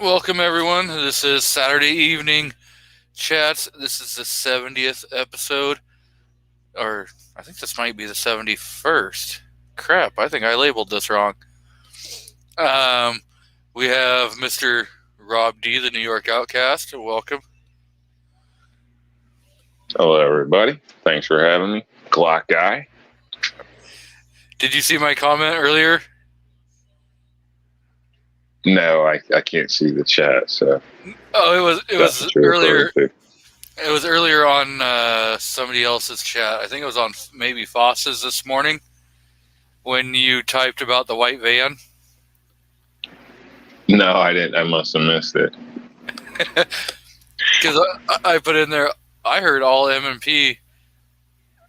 Welcome, everyone. This is Saturday Evening Chats. This is the 70th episode, or I think this might be the 71st. Crap, I think I labeled this wrong. Um, we have Mr. Rob D., the New York Outcast. Welcome. Hello, everybody. Thanks for having me. Glock Guy. Did you see my comment earlier? No, I can't see the chat, so Oh, it that's was what you're referring earlier. to. It was earlier on somebody else's chat. I think it was on maybe Foss's this morning when you typed about the white van. No, I didn't. I must have missed it. Because I put in there, I heard all M&P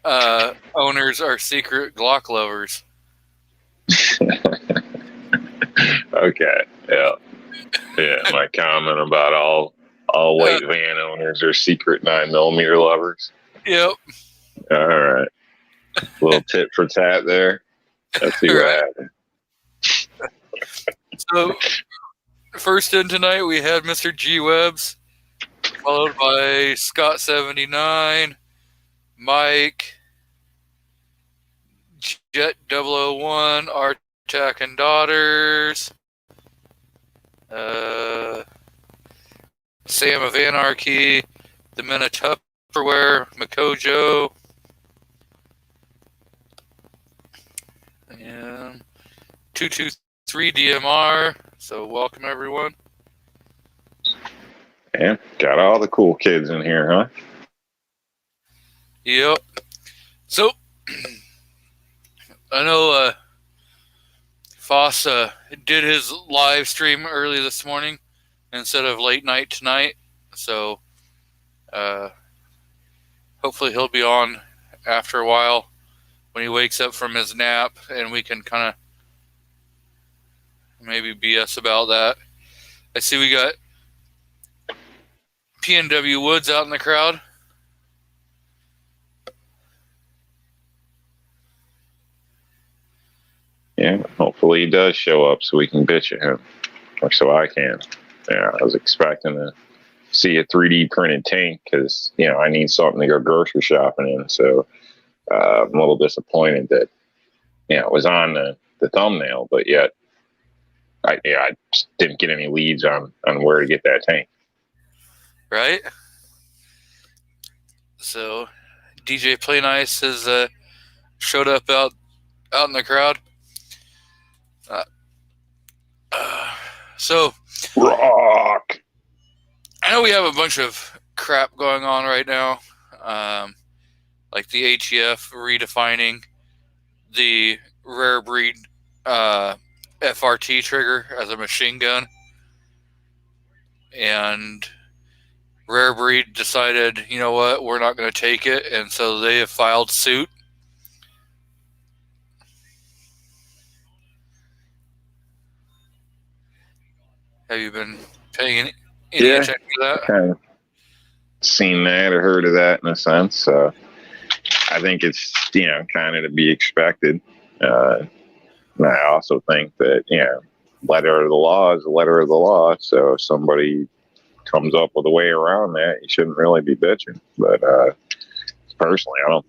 owners are secret Glock lovers. Okay. Yeah. My comment about all white van owners are secret 9mm lovers. Yep. All right. Little tit for tat there. Let's see what happens. So, first in tonight, we had Mr. G Webbs, followed by Scott79, Mike, Jet 001, Artak and Daughters, Sam of Anarchy, the Men of Tupperware, Makojo, and 223 DMR. So, welcome everyone. Yeah, got all the cool kids in here, huh? Yep. So, I know Foss did his live stream early this morning instead of late night tonight. So, hopefully he'll be on after a while when he wakes up from his nap, and we can kind of maybe BS about that. I see we got PNW Woods out in the crowd. Yeah, hopefully he does show up so we can bitch at him, or so I can. Yeah, I was expecting to see a 3D printed tank because, I need something to go grocery shopping in. So I'm a little disappointed that, it was on the thumbnail, but yet I just didn't get any leads on where to get that tank. Right? So DJ Play Nice has showed up out in the crowd. So rock. I know we have a bunch of crap going on right now, like the HEF redefining the rare breed FRT trigger as a machine gun, and rare breed decided, you know what, we're not going to take it, and so they have filed suit. Have you been paying any attention to that? Kind of seen that or heard of that in a sense. So I think it's, kind of to be expected. I also think that, letter of the law is the letter of the law. So if somebody comes up with a way around that, you shouldn't really be bitching. But personally, I don't,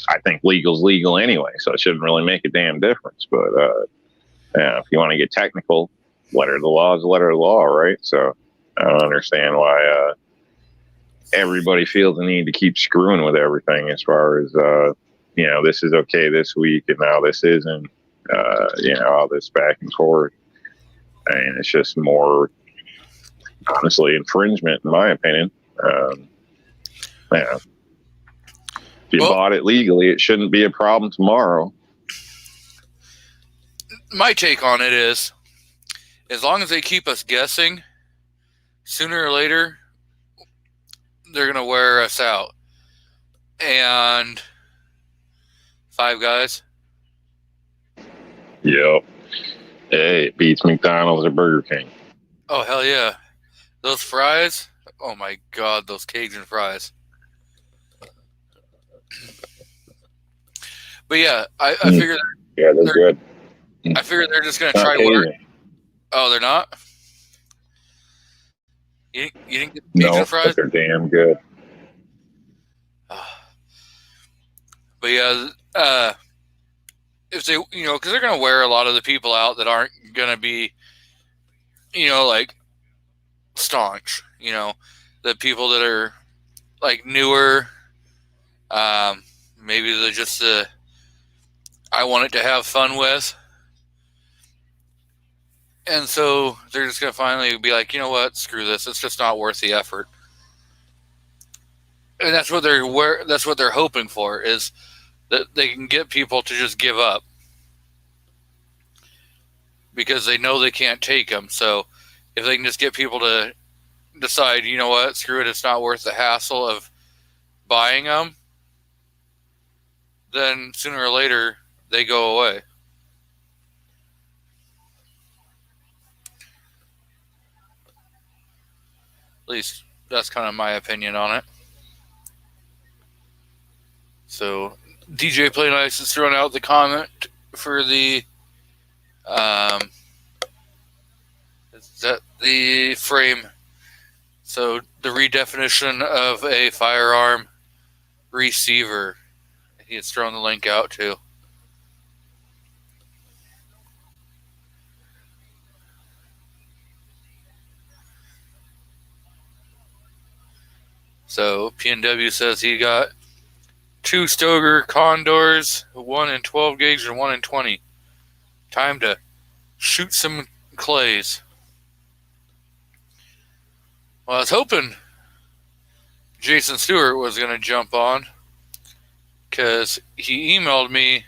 I think legal's legal anyway, so it shouldn't really make a damn difference. But if you want to get technical, letter of the law is the letter of the law, right? So I don't understand why everybody feels the need to keep screwing with everything as far as, this is okay this week and now this isn't, all this back and forth. I mean, it's just more, honestly, infringement, in my opinion. If you bought it legally, it shouldn't be a problem tomorrow. My take on it is, as long as they keep us guessing, sooner or later, they're going to wear us out. And Five Guys. Yep. Hey, it beats McDonald's or Burger King. Oh, hell yeah. Those fries, oh my God, those Cajun fries. But yeah, I figure they're good. I figure they're just going to try work. Oh, they're not? You didn't get No, Cajun fries? but they're damn good. But yeah, if they, because they're going to wear a lot of the people out that aren't going to be, like staunch, the people that are like newer, maybe they're just I want it to have fun with. And so they're just going to finally be like, you know what, screw this. It's just not worth the effort. And that's what they're hoping for, is that they can get people to just give up. Because they know they can't take them. So if they can just get people to decide, you know what, screw it, it's not worth the hassle of buying them, then sooner or later they go away. At least that's kind of my opinion on it. So DJ Play Nice is throwing out the comment for the is that the frame? So the redefinition of a firearm receiver. He has thrown the link out too. So PNW says he got 2 Stoeger Condors, 1 in 12 gauge and 1 in 20. Time to shoot some clays. Well, I was hoping Jason Stewart was going to jump on, because he emailed me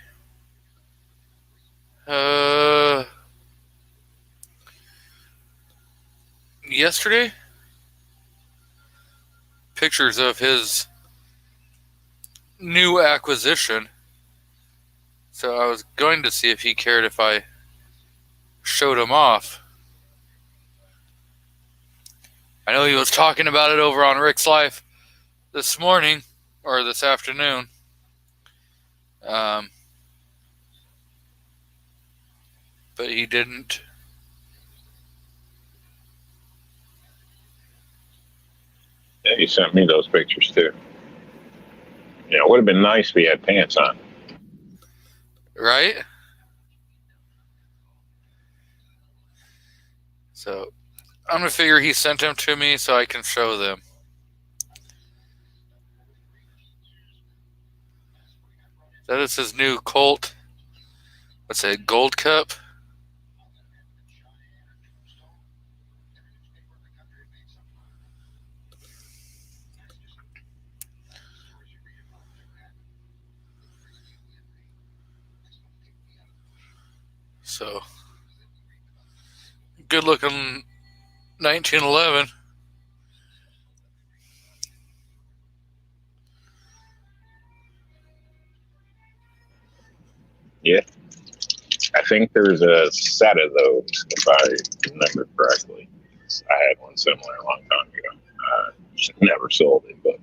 yesterday pictures of his new acquisition. So I was going to see if he cared if I showed him off. I know he was talking about it over on Rick's Life this morning, or this afternoon. But he didn't. Yeah, he sent me those pictures too. Yeah, it would have been nice if he had pants on. Right? So I'm going to figure he sent them to me so I can show them. That is his new Colt. What's it? Gold Cup? So, good looking 1911. Yeah. I think there's a set of those, if I remember correctly. I had one similar a long time ago. Never sold it, but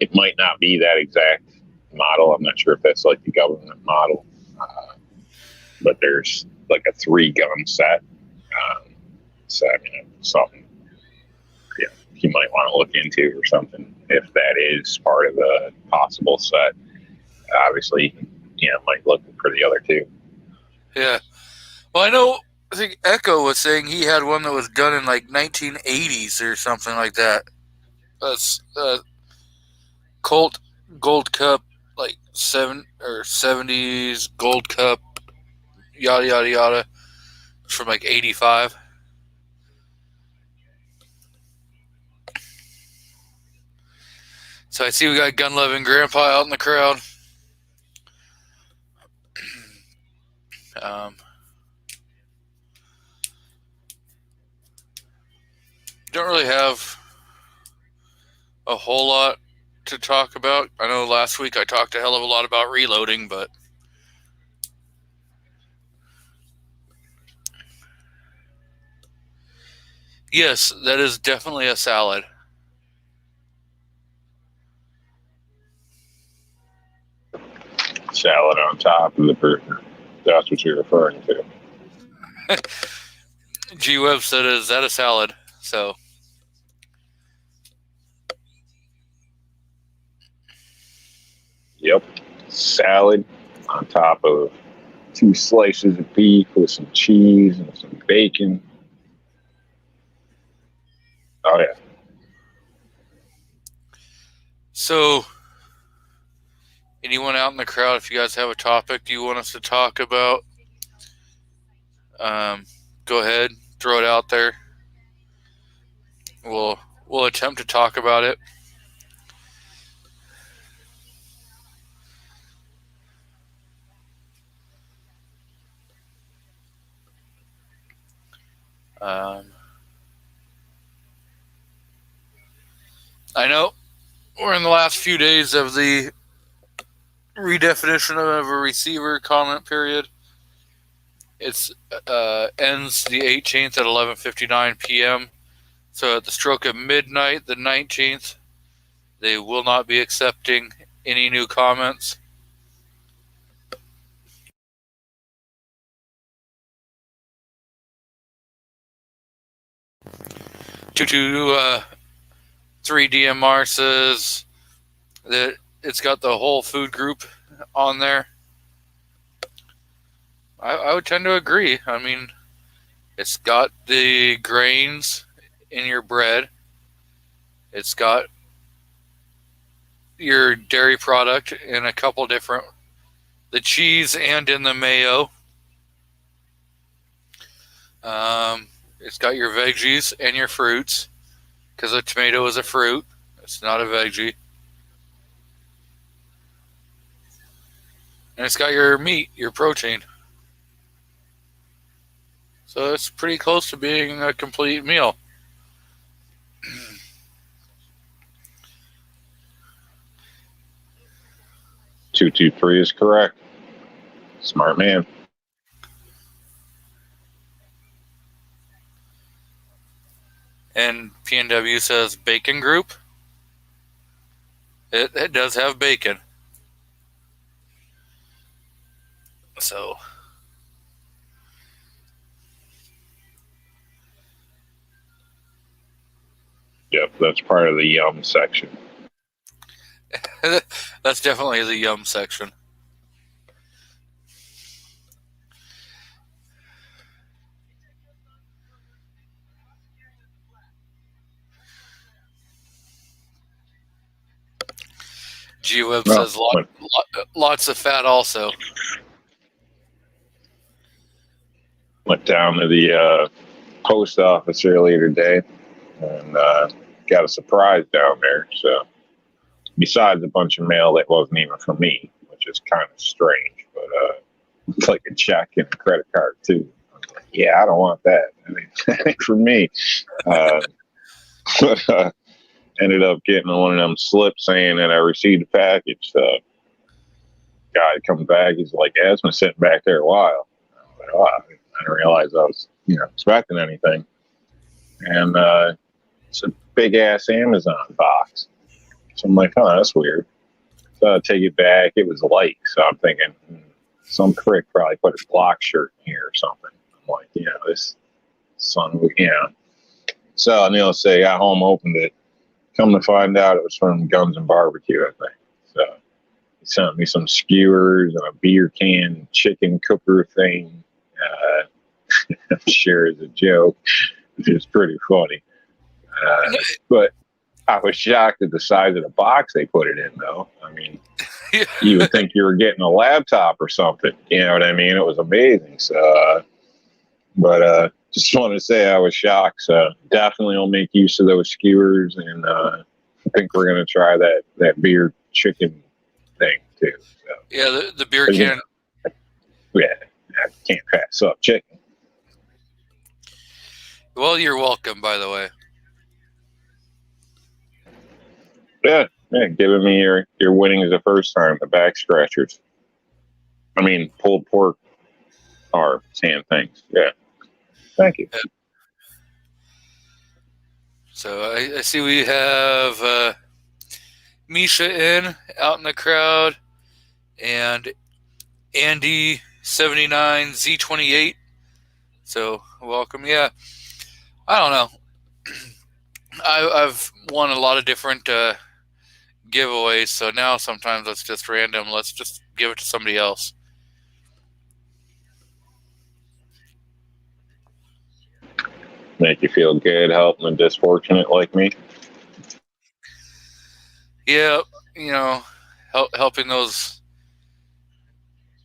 it might not be that exact model. I'm not sure if that's like the government model, but there's like a 3-gun set. So I mean, something you might want to look into or something if that is part of the possible set. Obviously, might look for the other 2. Yeah. Well, I think Echo was saying he had one that was done in like 1980s or something like that. That's Colt Gold Cup, like 70s Gold Cup, yada yada yada, from like 85. So I see we got gun loving grandpa out in the crowd. Don't really have a whole lot to talk about. I know last week I talked a hell of a lot about reloading, but yes, that is definitely a salad. Salad on top of the burger. That's what you're referring to. G Web said, "Is that a salad?" So, Yep. Salad on top of 2 slices of beef with some cheese and some bacon. Oh yeah. so anyone out in the crowd, if you guys have a topic you want us to talk about, go ahead, throw it out there. We'll attempt to talk about it. I know we're in the last few days of the redefinition of a receiver comment period. It's ends the 18th at 11:59 p.m. So at the stroke of midnight, the 19th, they will not be accepting any new comments. Two 3DMR says that it's got the whole food group on there. I would tend to agree. I mean, it's got the grains in your bread. It's got your dairy product in a couple different, the cheese and in the mayo. It's got your veggies and your fruits, because a tomato is a fruit. It's not a veggie. And it's got your meat, your protein. So it's pretty close to being a complete meal. 223 is correct. Smart man. And PNW says bacon group. It does have bacon. So Yep, that's part of the yum section. that's definitely the yum section. G-Web says lots of fat also. Went down to the post office earlier today and got a surprise down there. So, besides a bunch of mail that wasn't even for me, which is kind of strange, but it's like a check and a credit card too. Like, yeah, I don't want that. I mean, that ain't for me. But ended up getting one of them slips saying that I received a package. So, guy comes back, he's like, "Yeah, it's been sitting back there a while." I was like, "Oh, I didn't realize I was, expecting anything." And it's a big ass Amazon box. So I'm like, "Oh, that's weird." So I take it back. It was light, so I'm thinking some prick probably put his block shirt in here or something. I'm like, this son, So needless to say, I home opened it. Come to find out, it was from Guns and Barbecue, I think. So he sent me some skewers and a beer can chicken cooker thing. I'm sure it's a joke, which is pretty funny. But I was shocked at the size of the box they put it in, though. I mean, you would think you were getting a laptop or something. You know what I mean? It was amazing. So, but just wanted to say I was shocked. So definitely will make use of those skewers, and I think we're gonna try that beer chicken thing too. So, yeah, the beer can. Yeah, I can't pass up chicken. Well, you're welcome, by the way. Yeah, giving me your winnings the first time, the back scratchers. I mean, pulled pork are saying things. Yeah. Thank you. So I see we have Misha out in the crowd, and Andy 79 Z28. So welcome. Yeah, I don't know. I've won a lot of different giveaways, so now sometimes it's just random. Let's just give it to somebody else. Make you feel good helping the disfortunate like me? Yeah, helping those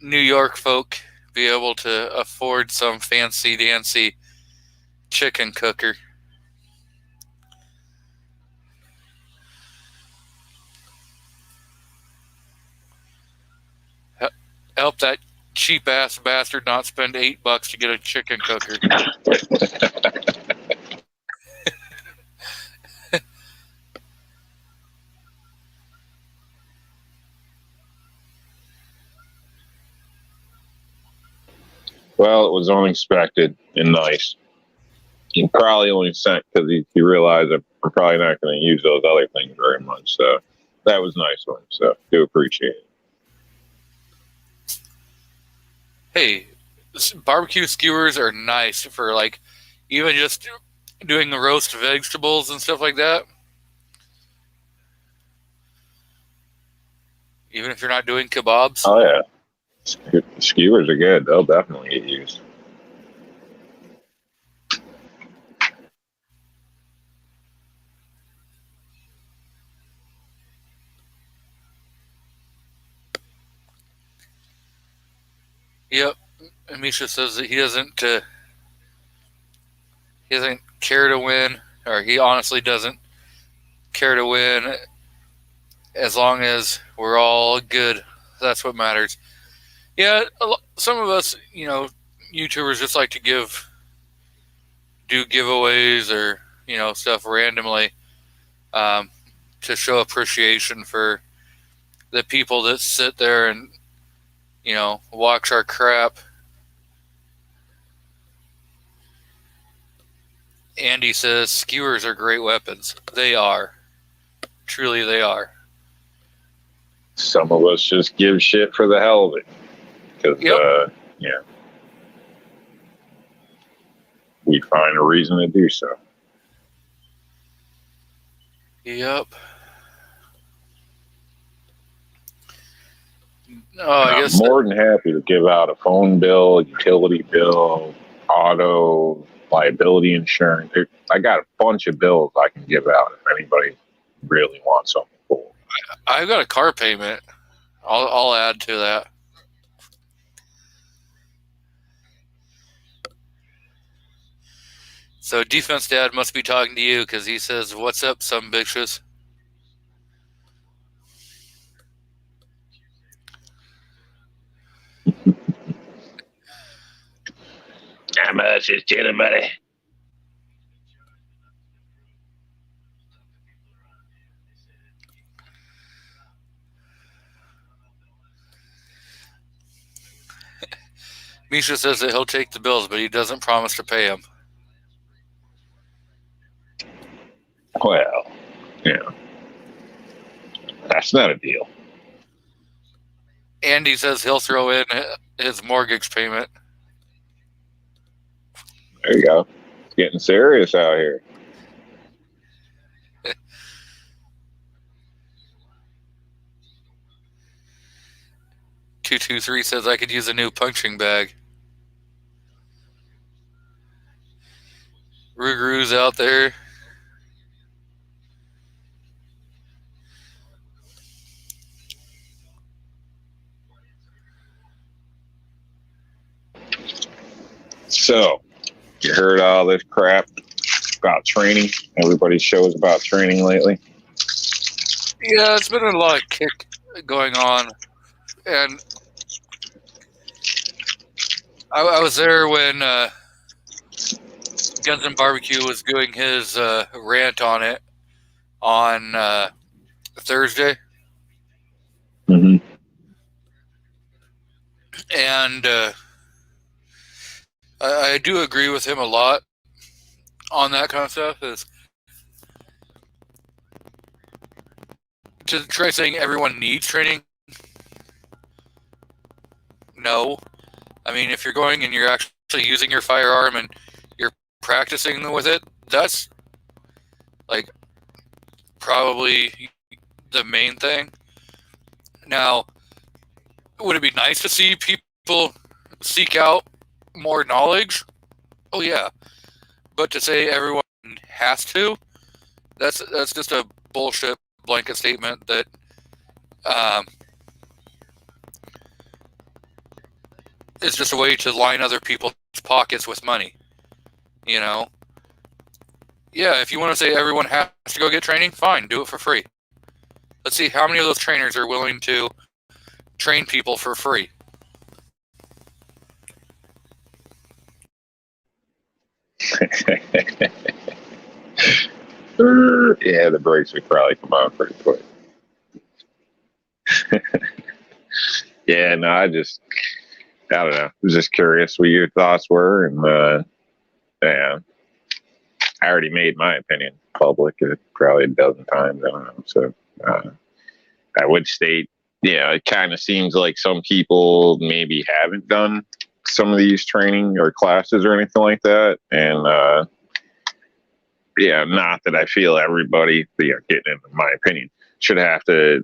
New York folk be able to afford some fancy dancy chicken cooker. Help that cheap ass bastard not spend $8 to get a chicken cooker. Well, it was unexpected and nice. He probably only sent because he realized I'm probably not going to use those other things very much. So that was nice of him. So do appreciate it. Hey, barbecue skewers are nice for like even just doing the roast vegetables and stuff like that. Even if you're not doing kebabs. Oh yeah, skewers are good. They'll definitely get used. Yep. Misha says that he doesn't care to win, or he honestly doesn't care to win as long as we're all good. That's what matters. Yeah, some of us, YouTubers just like to do giveaways or stuff randomly to show appreciation for the people that sit there and watch our crap. Andy says skewers are great weapons. They are. Truly, they are. Some of us just give shit for the hell of it because we find a reason to do so. Yep. I guess I'm more than happy to give out a phone bill, a utility bill, auto, liability insurance. I got a bunch of bills I can give out if anybody really wants something cool. I've got a car payment. I'll add to that. So Defense Dad must be talking to you because he says, "What's up, some bitches?" How much is chilling, buddy? Misha says that he'll take the bills, but he doesn't promise to pay them. Well, that's not a deal. Andy says he'll throw in his mortgage payment. There you go. It's getting serious out here. "223 says I could use a new punching bag." Rougarou's out there. So, you heard all this crap about training? Everybody's shows about training lately. Yeah, it's been a lot of kick going on. And I was there when Guns and Barbecue was doing his rant on it on Thursday. Mm-hmm. And I do agree with him a lot on that kind of stuff. Is to try saying everyone needs training. No. I mean, if you're going and you're actually using your firearm and you're practicing with it, that's Like, probably the main thing. Now, would it be nice to see people seek out more knowledge? Oh yeah, but to say everyone has to, that's just a bullshit blanket statement that um, is just a way to line other people's pockets with money. You know, yeah, if you want to say everyone has to go get training, fine, do it for free. Let's see how many of those trainers are willing to train people for free. Yeah, the brakes would probably come on pretty quick. Yeah, no, I don't know. I was just curious what your thoughts were, and yeah, I already made my opinion public probably a dozen times. I don't know. So I would state, yeah, it kind of seems like some people maybe haven't done some of these training or classes or anything like that, and yeah, not that I feel everybody, getting into my opinion, should have to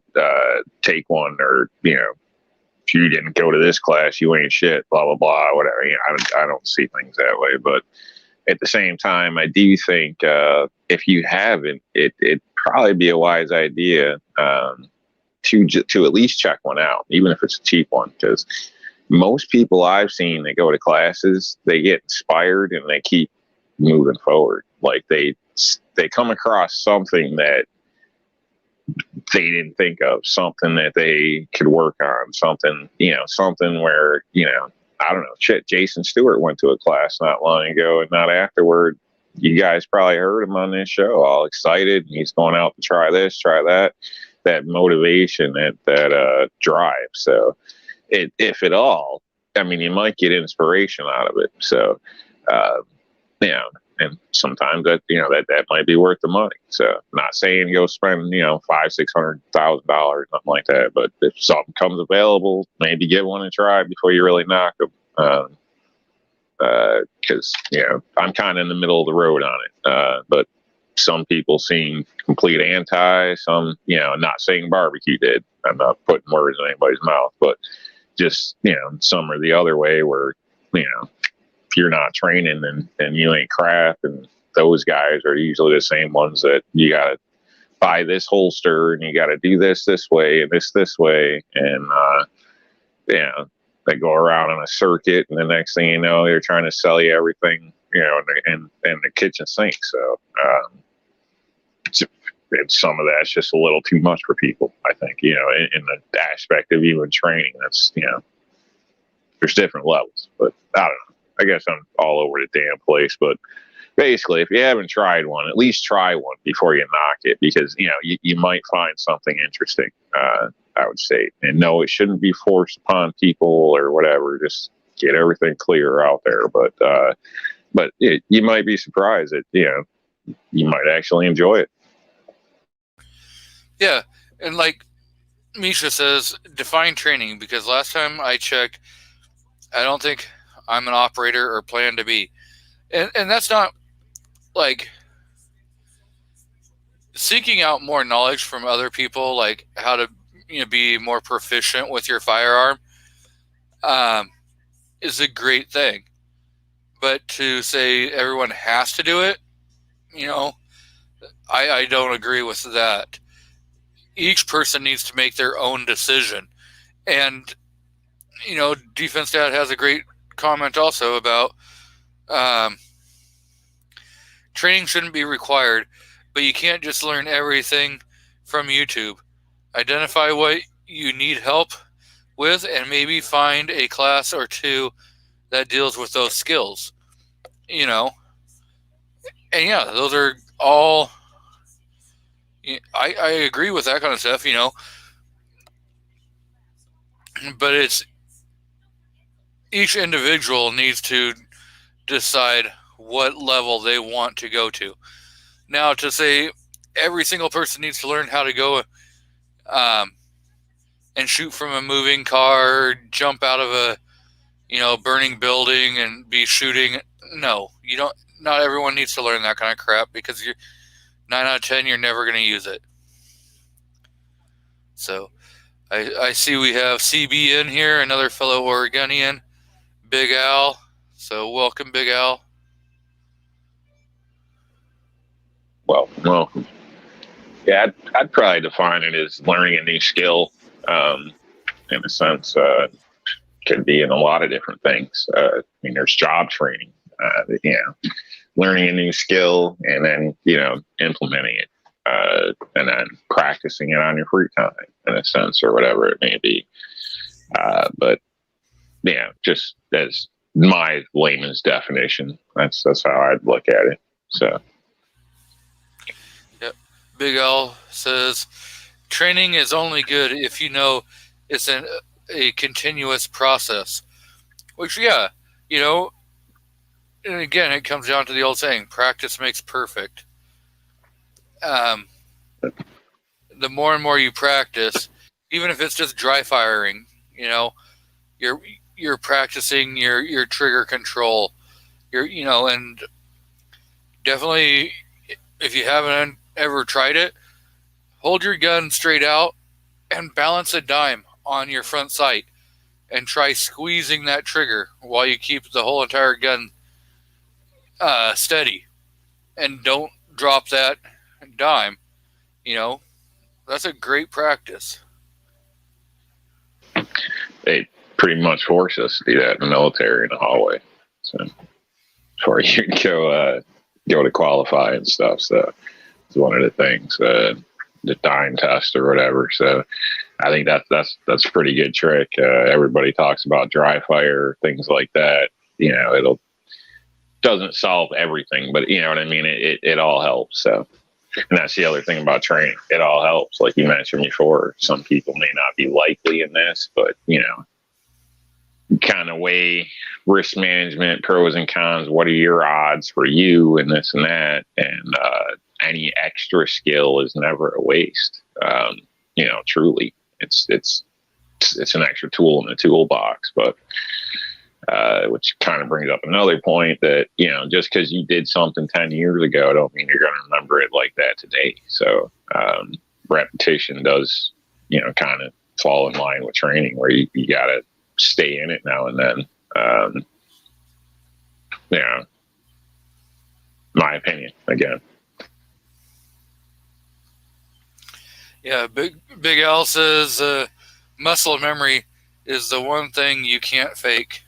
take one, or if you didn't go to this class, you ain't shit, blah blah blah, whatever. I don't see things that way, but at the same time, I do think if you haven't, it'd probably be a wise idea to at least check one out, even if it's a cheap one, because most people I've seen that go to classes, they get inspired and they keep moving forward. Like they come across something that they didn't think of, something that they could work on, something where, I don't know, shit, Jason Stewart went to a class not long ago, and not afterward. You guys probably heard him on this show, all excited, and he's going out to try this, try that motivation, that drive. So if at all, I mean, you might get inspiration out of it. So, and sometimes that might be worth the money. So, not saying go spend $500,000-$600,000, something like that. But if something comes available, maybe get one and try before you really knock them. Because I'm kind of in the middle of the road on it. But some people seem complete anti. Some, not saying barbecue did. I'm not putting words in anybody's mouth, but just some are the other way, where if you're not training, then you ain't crap. And those guys are usually the same ones that you got to buy this holster, and you got to do this way and this way. And, they go around on a circuit, and the next thing you know, they're trying to sell you everything, in the kitchen sink. So, some of that's just a little too much for people, I think, in the aspect of even training. That's, there's different levels, but I don't know. I guess I'm all over the damn place, but basically, if you haven't tried one, at least try one before you knock it, because you might find something interesting. I would say, and no, it shouldn't be forced upon people or whatever. Just get everything clear out there. But you might be surprised that you might actually enjoy it. Yeah, and like Misha says, define training, because last time I checked, I don't think I'm an operator or plan to be. And that's not like seeking out more knowledge from other people, like how to be more proficient with your firearm, is a great thing. But to say everyone has to do it, I don't agree with that. Each person needs to make their own decision. And, Defense Dad has a great comment also about training shouldn't be required, but you can't just learn everything from YouTube. Identify what you need help with, and maybe find a class or two that deals with those skills. And yeah, those are all. I agree with that kind of stuff, but it's each individual needs to decide what level they want to go to. Now, to say every single person needs to learn how to go and shoot from a moving car, jump out of a burning building and be shooting, no, you don't. Not everyone needs to learn that kind of crap, because 9 out of 10, you're never going to use it. So I see we have CB in here, another fellow Oregonian, Big Al. So welcome, Big Al. Well, yeah, I'd probably define it as learning a new skill. In a sense, could be in a lot of different things. I mean, there's job training, learning a new skill and then, implementing it, and then practicing it on your free time, in a sense, or whatever it may be. But yeah, just as my layman's definition, that's how I'd look at it. So. Yep. Big L says, training is only good if you know it's a continuous process. Which, yeah, and again, it comes down to the old saying, practice makes perfect. The more and more you practice, even if it's just dry firing, you're practicing your trigger control. And definitely, if you haven't ever tried it, hold your gun straight out and balance a dime on your front sight and try squeezing that trigger while you keep the whole entire gun steady, and don't drop that dime. That's a great practice. They pretty much force us to do that in the military in the hallway. So before you go to qualify and stuff. So it's one of the things, the dime test or whatever. So I think that's a pretty good trick. Everybody talks about dry fire, things like that. Doesn't solve everything, but you know what I mean? It all helps. So, and that's the other thing about training. It all helps. Like you mentioned before, some people may not be likely in this, but kind of weigh risk management, pros and cons. What are your odds for you and this and that? And any extra skill is never a waste. Truly, it's an extra tool in the toolbox. But which kind of brings up another point that just because you did something 10 years ago, don't mean you're going to remember it like that today. So repetition does kind of fall in line with training, where you got to stay in it now and then. My opinion again. Yeah, Big Al says muscle memory is the one thing you can't fake.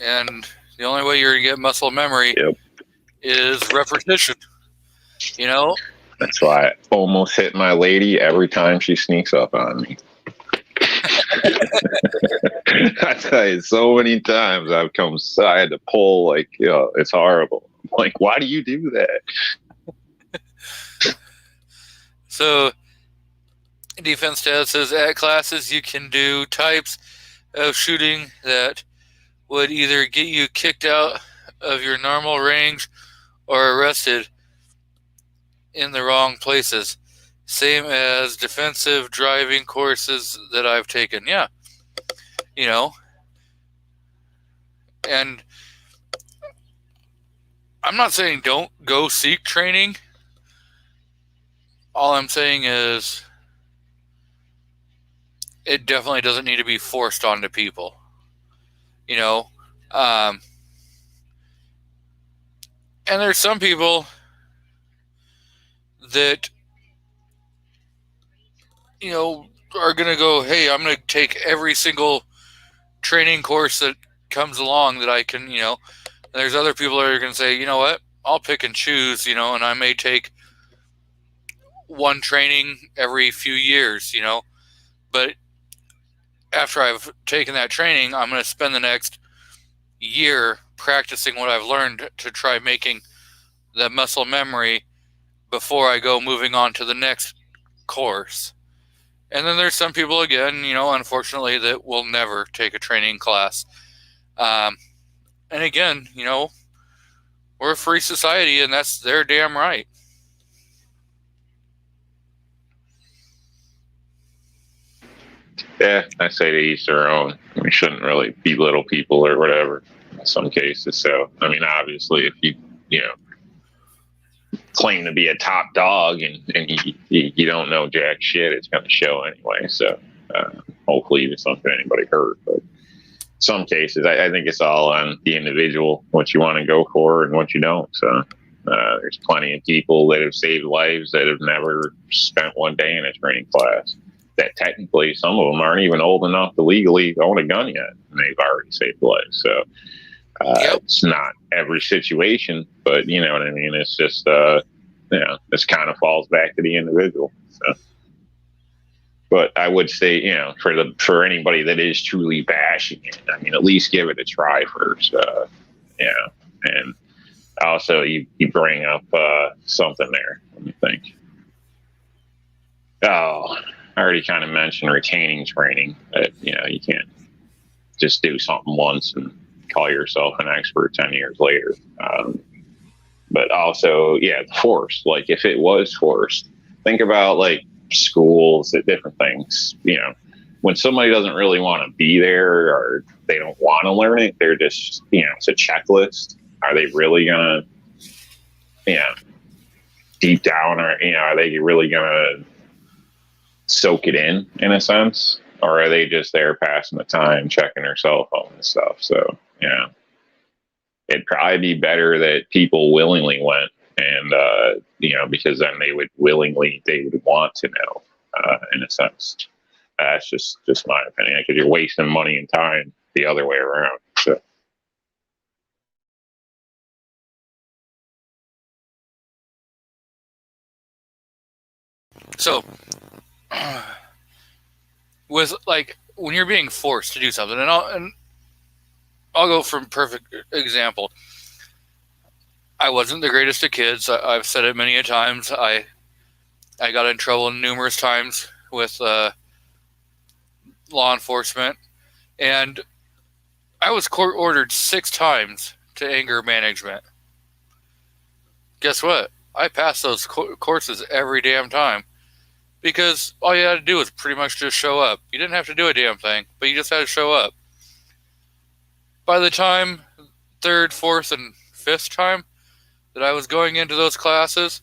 And the only way you're going to get muscle memory is repetition. That's why I almost hit my lady every time she sneaks up on me. I tell you, so many times I had to pull, it's horrible. I'm like, why do you do that? So, Defense Dad says, at classes you can do types of shooting that would either get you kicked out of your normal range or arrested in the wrong places. Same as defensive driving courses that I've taken. Yeah. And I'm not saying don't go seek training. All I'm saying is it definitely doesn't need to be forced onto people. And there's some people that, are going to go, hey, I'm going to take every single training course that comes along that I can, and there's other people that are going to say, you know what, I'll pick and choose, and I may take one training every few years, but after I've taken that training, I'm going to spend the next year practicing what I've learned to try making the muscle memory before I go moving on to the next course. And then there's some people, again, unfortunately, that will never take a training class. And again, we're a free society, and that's their damn right. Yeah, I say to each their own. We shouldn't really belittle people or whatever in some cases. So, I mean, obviously, if you know, claim to be a top dog and you don't know jack shit, it's going to show anyway. So, hopefully, it's not going to anybody hurt. But some cases, I think it's all on the individual, what you want to go for and what you don't. So, there's plenty of people that have saved lives that have never spent one day in a training class. That technically, some of them aren't even old enough to legally own a gun yet, and they've already saved lives. So it's not every situation, but you know what I mean. It's just this kind of falls back to the individual. So. But I would say, for anybody that is truly bashing it, I mean, at least give it a try first. And also you bring up something there. Let me think. Oh, I already kind of mentioned retaining training. That you can't just do something once and call yourself an expert 10 years later. But also, forced. Like if it was forced, think about like schools at different things. When somebody doesn't really want to be there or they don't want to learn it, they're just it's a checklist. Are they really gonna deep down, or are they really gonna soak it in a sense, or are they just there passing the time, checking their cell phone and stuff? So it'd probably be better that people willingly went, and because then they would want to know, in a sense. That's just my opinion, because you're wasting money and time the other way around. So, with like when you're being forced to do something, and I'll go from perfect example. I wasn't the greatest of kids. I've said it many a times. I got in trouble numerous times with law enforcement, and I was court ordered 6 times to anger management. Guess what? I passed those courses every damn time, because all you had to do was pretty much just show up. You didn't have to do a damn thing, but you just had to show up. By the time 3rd, 4th, and 5th time that I was going into those classes,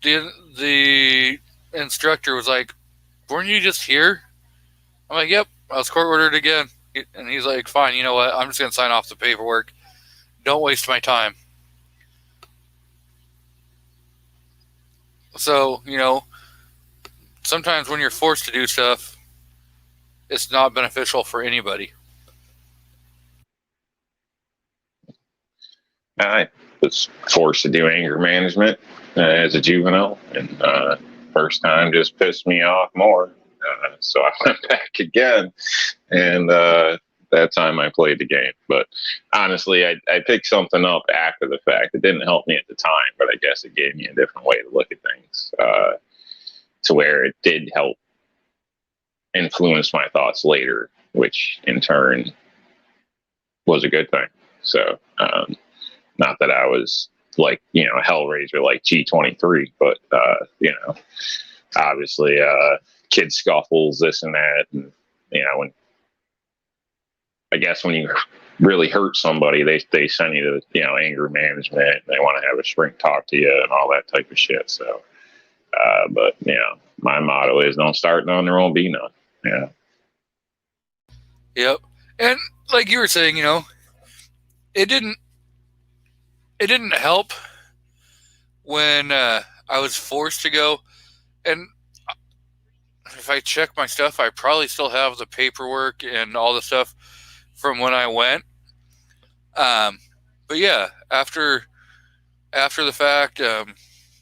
the instructor was like, "Weren't you just here?" I'm like, "Yep, I was court ordered again." And he's like, "Fine, you know what? I'm just going to sign off the paperwork. Don't waste my time." So, sometimes when you're forced to do stuff, it's not beneficial for anybody. I was forced to do anger management as a juvenile, and first time just pissed me off more. So I went back again, and that time I played the game. But honestly, I picked something up after the fact. It didn't help me at the time, but I guess it gave me a different way to look at things, to where it did help influence my thoughts later, which in turn was a good thing. So, not that I was like, a Hellraiser like G23, but, obviously, kid scuffles, this and that. And, when you really hurt somebody, they send you to, anger management. They want to have a shrink talk to you and all that type of shit. So, but, my motto is don't start none, there won't be none. Yeah. Yep. And like you were saying, it didn't help when I was forced to go. And if I check my stuff, I probably still have the paperwork and all the stuff from when I went. But yeah, after the fact, a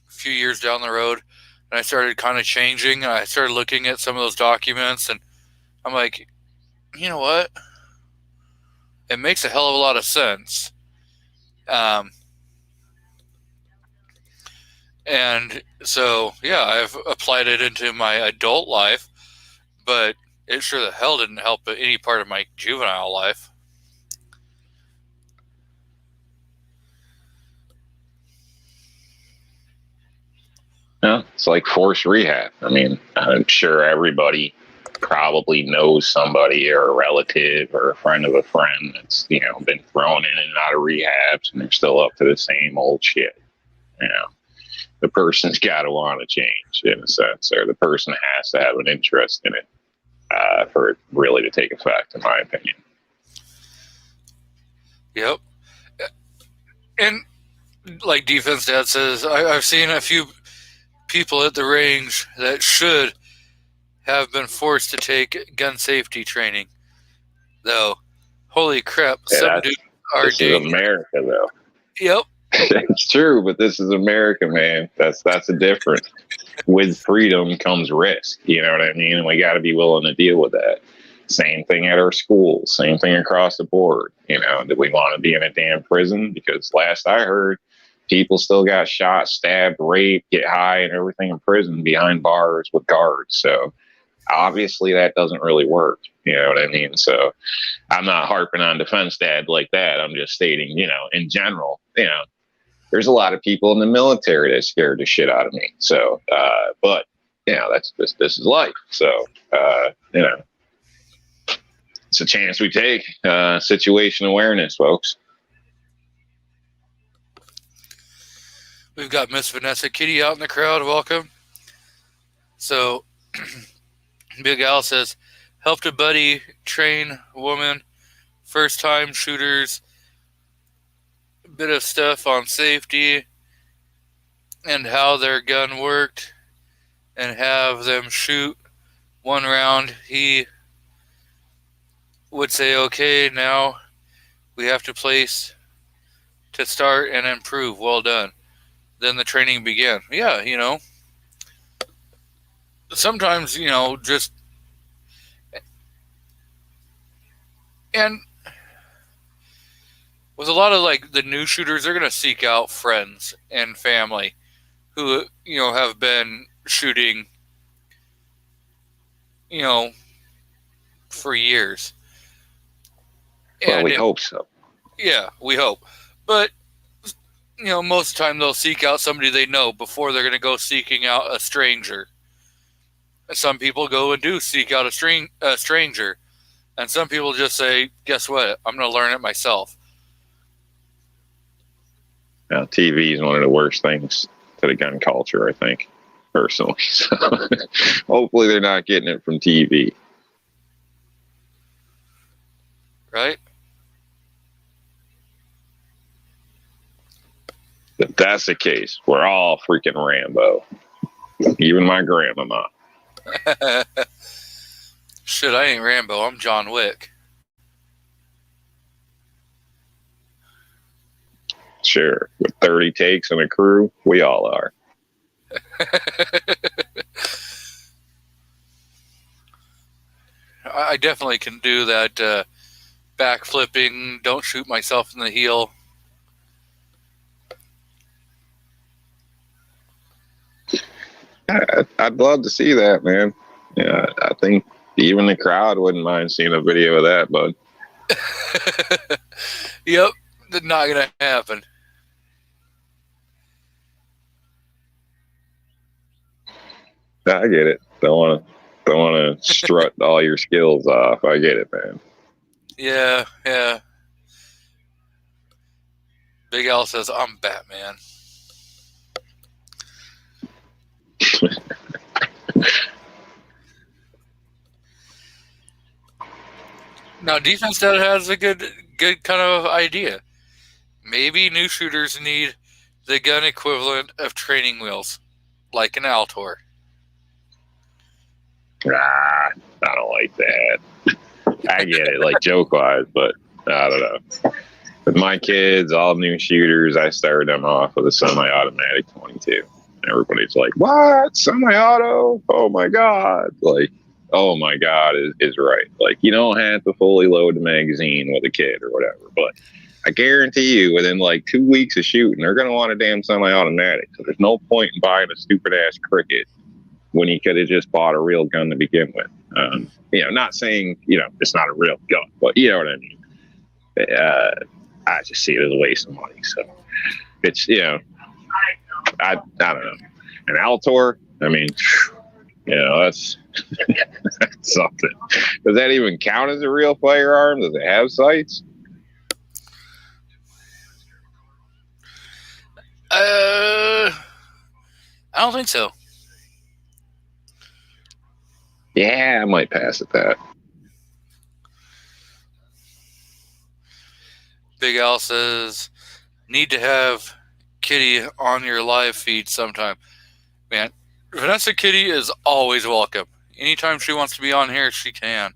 few years down the road, and I started kind of changing. I started looking at some of those documents, and I'm like, you know what? It makes a hell of a lot of sense. And so, yeah, I've applied it into my adult life, but it sure the hell didn't help any part of my juvenile life. It's like forced rehab. I mean, I'm sure everybody probably knows somebody or a relative or a friend of a friend that's, been thrown in and out of rehabs and they're still up to the same old shit. The person's got to want to change in a sense, or the person has to have an interest in it for it really to take effect, in my opinion. Yep. And like Defense Dad says, I've seen a few people at the range that should have been forced to take gun safety training. Though, holy crap, some dudes are this is America, though. Yep. It's true, but this is America, man. That's a difference. With freedom comes risk. You know what I mean? And we got to be willing to deal with that. Same thing at our schools. Same thing across the board. Do we want to be in a damn prison? Because last I heard, people still got shot, stabbed, raped, get high, and everything in prison behind bars with guards. So obviously that doesn't really work. You know what I mean? So I'm not harping on Defense Dad like that. I'm just stating, in general, there's a lot of people in the military that scared the shit out of me. So, but this is life. So, it's a chance we take. Situation awareness, folks. We've got Miss Vanessa Kitty out in the crowd. Welcome. So, Big Al says, helped a buddy train woman, first time shooters, bit of stuff on safety and how their gun worked, and have them shoot one round. He would say, okay, now we have to place to start and improve. Well done. Then the training began. Yeah, sometimes, just, and with a lot of like the new shooters, they're going to seek out friends and family who, have been shooting, for years. Well, we hope so. Yeah, we hope. But, most of the time they'll seek out somebody they know before they're going to go seeking out a stranger. Some people go and do seek out a stranger. And some people just say, guess what? I'm going to learn it myself. Now, TV is one of the worst things to the gun culture, I think, personally. So hopefully they're not getting it from TV. Right? If that's the case, we're all freaking Rambo. Even my grandmama. Shit, I ain't Rambo. I'm John Wick. Sure. With 30 takes and a crew, we all are. I definitely can do that backflipping, don't shoot myself in the heel. I'd love to see that, man. Yeah, I think even the crowd wouldn't mind seeing a video of that, bud. Yep, not gonna happen. I get it. Don't want to strut all your skills off. I get it, man. Yeah. Big Al says, I'm Batman. Now, Defense Dad has a good kind of idea. Maybe new shooters need the gun equivalent of training wheels, like an Altor. I don't like that. I get it, like joke-wise, but I don't know. With my kids, all new shooters, I started them off with a semi-automatic 22. Everybody's like, what? Semi-auto? Oh, my God. Like, oh, my God is right. Like, you don't have to fully load the magazine with a kid or whatever, but I guarantee you within like 2 weeks of shooting, they're going to want a damn semi-automatic. So there's no point in buying a stupid-ass Cricket when you could have just bought a real gun to begin with. Not saying, it's not a real gun, but you know what I mean? I just see it as a waste of money. So it's, I don't know. An Altor, I mean, That's, that's something. Does that even count as a real firearm? Does it have sights? I don't think so. Yeah, I might pass at that. Big Al says, need to have Kitty on your live feed sometime. Man, Vanessa Kitty is always welcome. Anytime she wants to be on here, she can.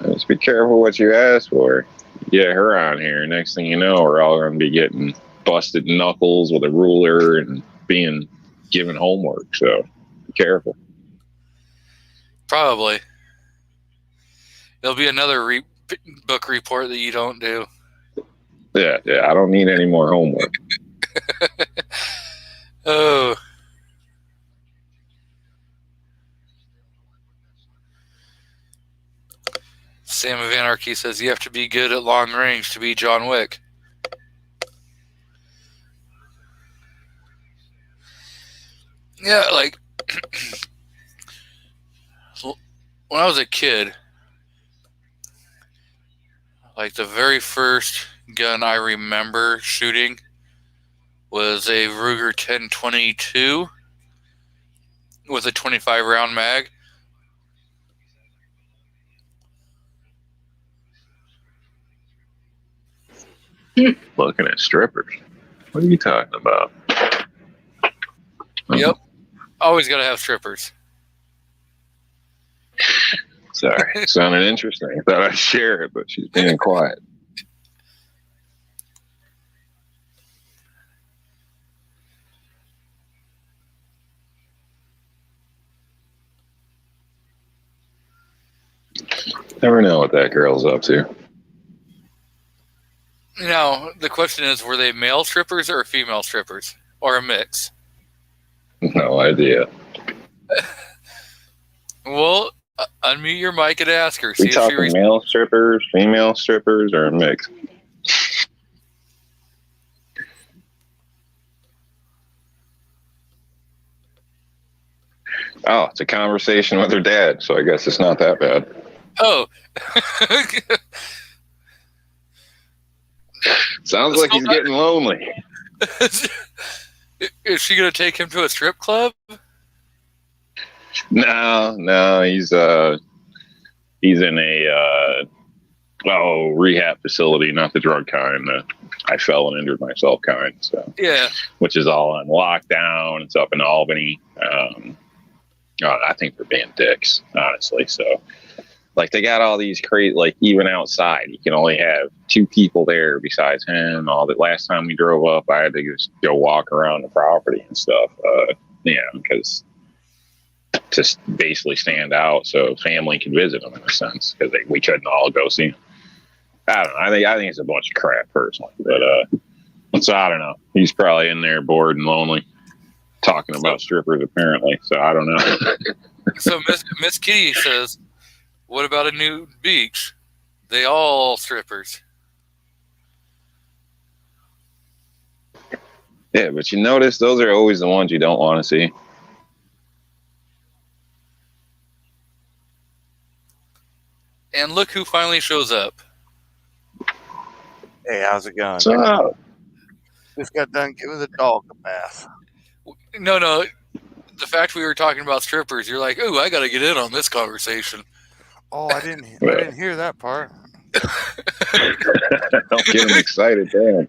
Just be careful what you ask for. Get her on here. Next thing you know, we're all going to be getting busted knuckles with a ruler and being given homework. So be careful. Probably. There'll be another book report that you don't do. Yeah. I don't need any more homework. Oh. Sam of Anarchy says you have to be good at long range to be John Wick. Yeah, like when I was a kid, like the very first gun I remember shooting was a Ruger 1022 with a 25 round mag. Looking at strippers. What are you talking about? Yep. Always got to have strippers. Sorry. Sounded interesting. I thought I'd share it, but she's being quiet. Never know what that girl's up to. Now, the question is, were they male strippers or female strippers? Or a mix? No idea. Well, unmute your mic and ask her. We talking male strippers, female strippers, or a mix? Oh, it's a conversation with her dad, so I guess it's not that bad. Oh. Sounds like he's getting lonely. Is she going to take him to a strip club? No, he's in a rehab facility, not the drug kind. I fell and injured myself kind. So yeah, which is all on lockdown. It's up in Albany. I think they're being dicks, honestly. So, like, they got all these crazy, like, even outside, you can only have 2 people there besides him. All that. Last time we drove up, I had to just go walk around the property and stuff. Because just basically stand out so family can visit them in a sense, because we couldn't all go see him. I don't know. I think it's a bunch of crap personally, but so I don't know. He's probably in there bored and lonely, talking about strippers apparently. So I don't know. So Miss Kitty says, "What about a nude beach? They all strippers." Yeah, but you notice those are always the ones you don't want to see. And look who finally shows up. Hey, how's it going? What's up? Just got done giving the dog a bath. No. The fact we were talking about strippers, you're like, "Oh, I got to get in on this conversation." Oh, I didn't hear that part. Don't get him excited, damn.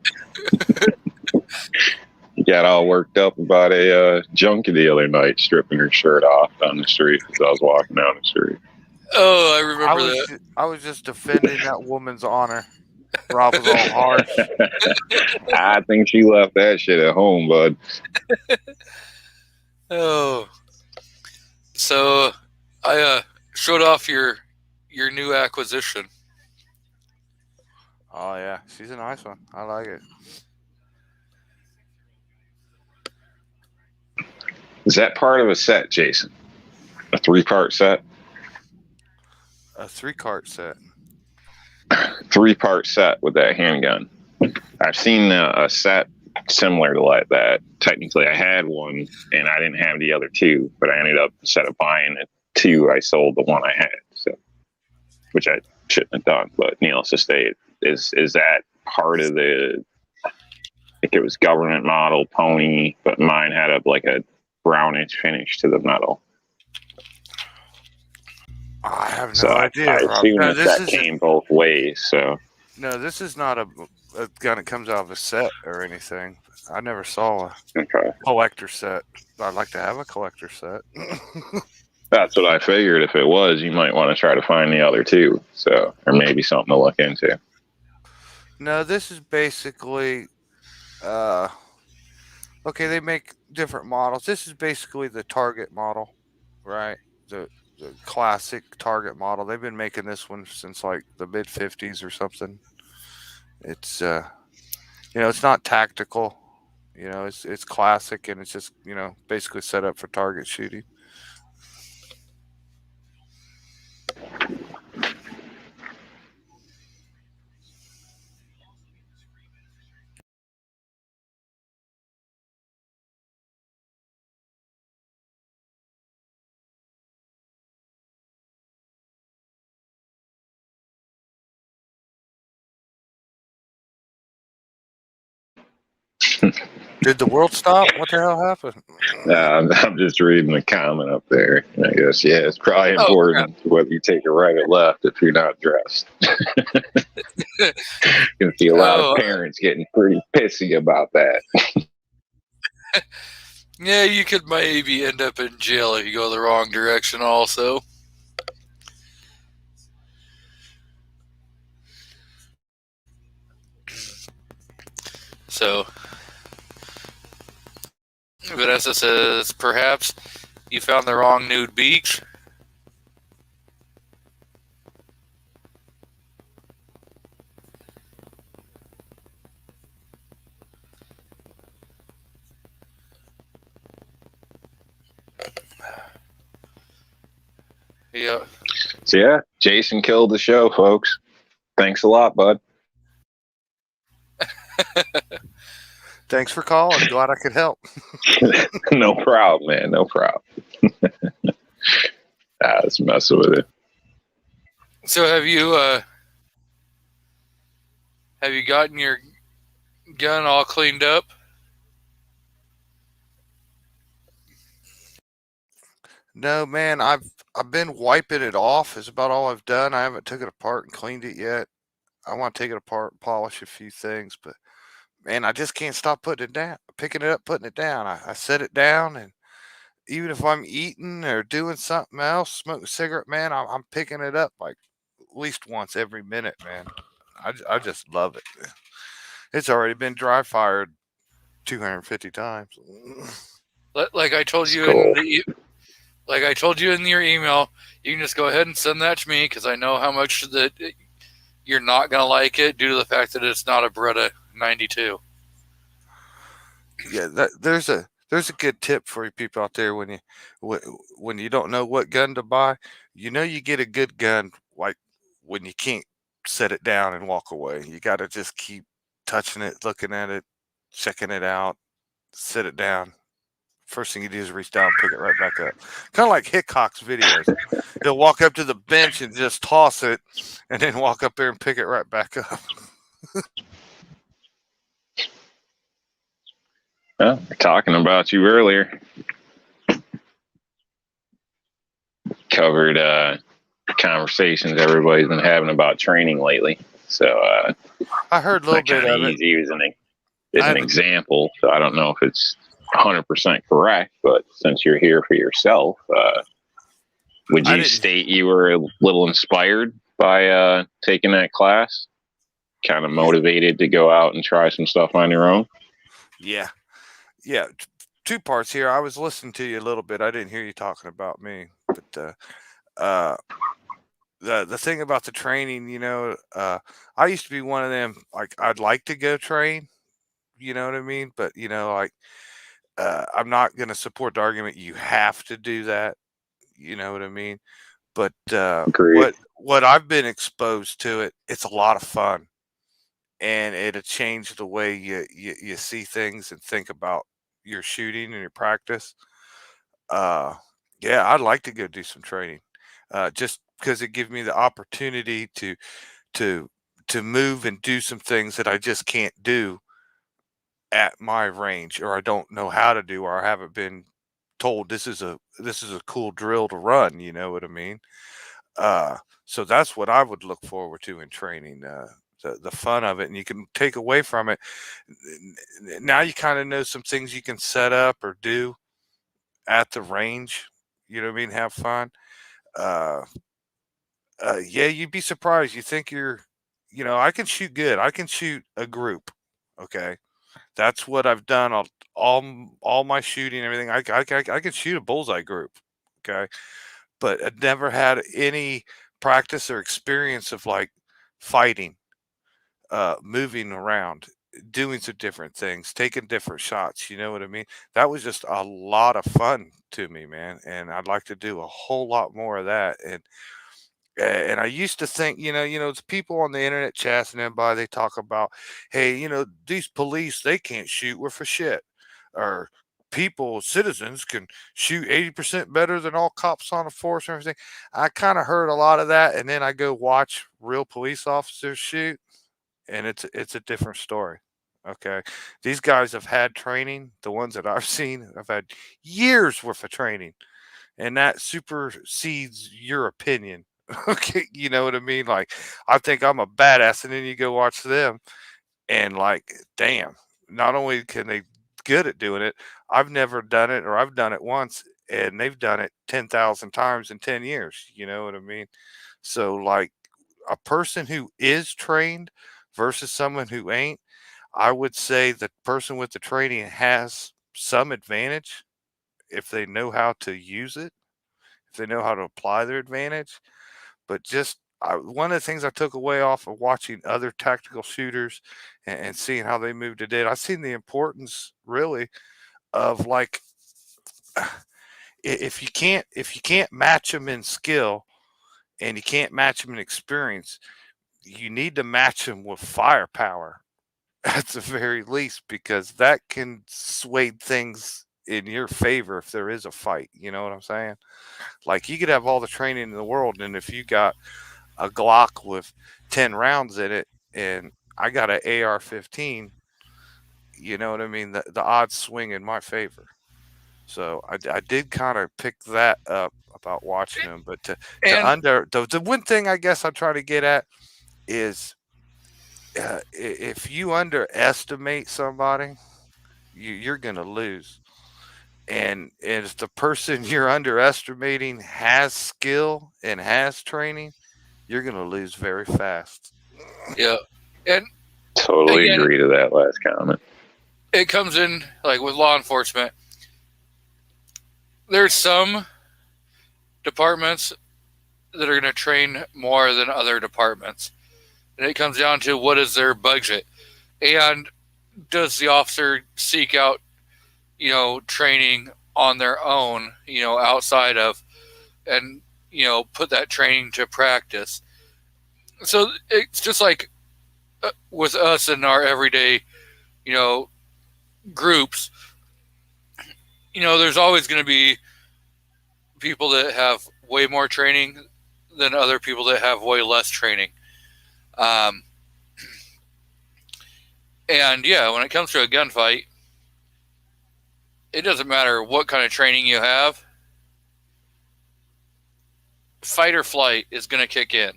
He got all worked up about a junkie the other night, stripping her shirt off down the street as I was walking down the street. Oh, I remember that. I was just defending that woman's honor. Rob was all harsh. I think she left that shit at home, bud. Oh, so I showed off your new acquisition. Oh yeah, she's a nice one. I like it. Is that part of a set, Jason? A 3-part set? A 3-cart set. 3-part set with that handgun. I've seen a set similar to like that. Technically, I had one and I didn't have the other two, but I ended up, instead of buying the two, I sold the one I had. So, which I shouldn't have done. But needless to say, is that part of the? I think it was government model pony, but mine had like a brownish finish to the metal. I have no So idea. I assume No, that came both ways. So no, this is not a gun that comes out of a set or anything. I never saw a okay, collector set. I'd like to have a collector set. that's what I figured. If it was, you might want to try to find the other two. So, or maybe something to look into. No, this is basically okay, they make different models. This is basically the Target model, right? The classic Target model. They've been making this one since like the mid 50s or something. It's it's not tactical. It's classic, and it's just, basically set up for target shooting. Did the world stop? What the hell happened? I'm just reading the comment up there. I guess, yeah, it's probably important whether you take a right or left if you're not dressed. You can see a lot of parents getting pretty pissy about that. Yeah, you could maybe end up in jail if you go the wrong direction also. So, Vanessa says, perhaps you found the wrong nude beach. Yeah. So, yeah, Jason killed the show, folks. Thanks a lot, bud. Thanks for calling. Glad I could help. No problem, man. No problem. I was messing with it. So have you gotten your gun all cleaned up? No, man. I've been wiping it off. Is about all I've done. I haven't took it apart and cleaned it yet. I want to take it apart, polish a few things, but man, I just can't stop putting it down, picking it up, putting it down. I set it down, and even if I'm eating or doing something else, smoking a cigarette, man, I'm picking it up like at least once every minute, man. I just love it. It's already been dry fired 250 times. Like I told you Cool. like I told you in your email, you can just go ahead and send that to me because I know how much that you're not gonna like it due to the fact that it's not a Beretta 92. Yeah, there's a good tip for you people out there when you don't know what gun to buy. You get a good gun like when you can't set it down and walk away. You got to just keep touching it, looking at it, checking it out, set it down. First thing you do is reach down and pick it right back up. Kind of like Hickok's videos. He'll walk up to the bench and just toss it, and then walk up there and pick it right back up. Well, we're talking about you earlier. Covered conversations everybody's been having about training lately. So I heard a little bit of it. Use you as an example. So I don't know if it's 100% correct, but since you're here for yourself, would you state you were a little inspired by taking that class? Kind of motivated to go out and try some stuff on your own? Yeah. Two parts here. I was listening to you a little bit. I didn't hear you talking about me, but the thing about the training, I used to be one of them. Like, I'd like to go train, you know what I mean? But I'm not going to support the argument you have to do that. You know what I mean? But what I've been exposed to it's a lot of fun. and it'll change the way you see things and think about your shooting and your practice. Uh, yeah, I'd like to go do some training, just because it gives me the opportunity to to move and do some things that I just can't do at my range, or I don't know how to do, or I haven't been told this is a cool drill to run. You know what I mean? Uh, so that's what I would look forward to in training. The fun of it, and you can take away from it. Now you kind of know some things you can set up or do at the range. You know what I mean? Have fun. Uh, yeah, you'd be surprised. You think I can shoot good. I can shoot a group. Okay, that's what I've done. All my shooting, everything. I can shoot a bullseye group. Okay, but I never had any practice or experience of like fighting, moving around, doing some different things, taking different shots. You know what I mean? That was just a lot of fun to me, man. And I'd like to do a whole lot more of that. And I used to think, the people on the internet chasing everybody, they talk about, hey, these police, they can't shoot worth a shit. Or people, citizens can shoot 80% better than all cops on the force and everything. I kind of heard a lot of that. And then I go watch real police officers shoot, and it's a different story. Okay. These guys have had training. The ones that I've seen have had years worth of training, and that supersedes your opinion. Okay, you know what I mean? Like, I think I'm a badass, and then you go watch them, and like, damn, not only can they good at doing it, I've never done it, or I've done it once, and they've done it 10,000 times in 10 years. You know what I mean? So, like, a person who is trained versus someone who ain't, I would say the person with the training has some advantage if they know how to use it, if they know how to apply their advantage. But one of the things I took away off of watching other tactical shooters and seeing how they moved to dead, I've seen the importance really of like, if you can't match them in skill and you can't match them in experience, you need to match them with firepower at the very least, because that can sway things in your favor if there is a fight. You know what I'm saying? Like, you could have all the training in the world, and if you got a Glock with 10 rounds in it and I got an AR-15, you know what I mean? The odds swing in my favor. So I did kind of pick that up about watching them. But And the one thing I guess I'm trying to get at is, if you underestimate somebody, you're going to lose. And if the person you're underestimating has skill and has training, you're going to lose very fast. yeah, and Totally again, agree to that last comment. it comes in like with law enforcement. There's some departments that are going to train more than other departments, and it comes down to what is their budget, and does the officer seek out, training on their own, outside of, and put that training to practice. So it's just like with us in our everyday, you know, groups. There's always going to be people that have way more training than other people that have way less training. Um, and yeah, when it comes to a gunfight, it doesn't matter what kind of training you have. Fight or flight is going to kick in.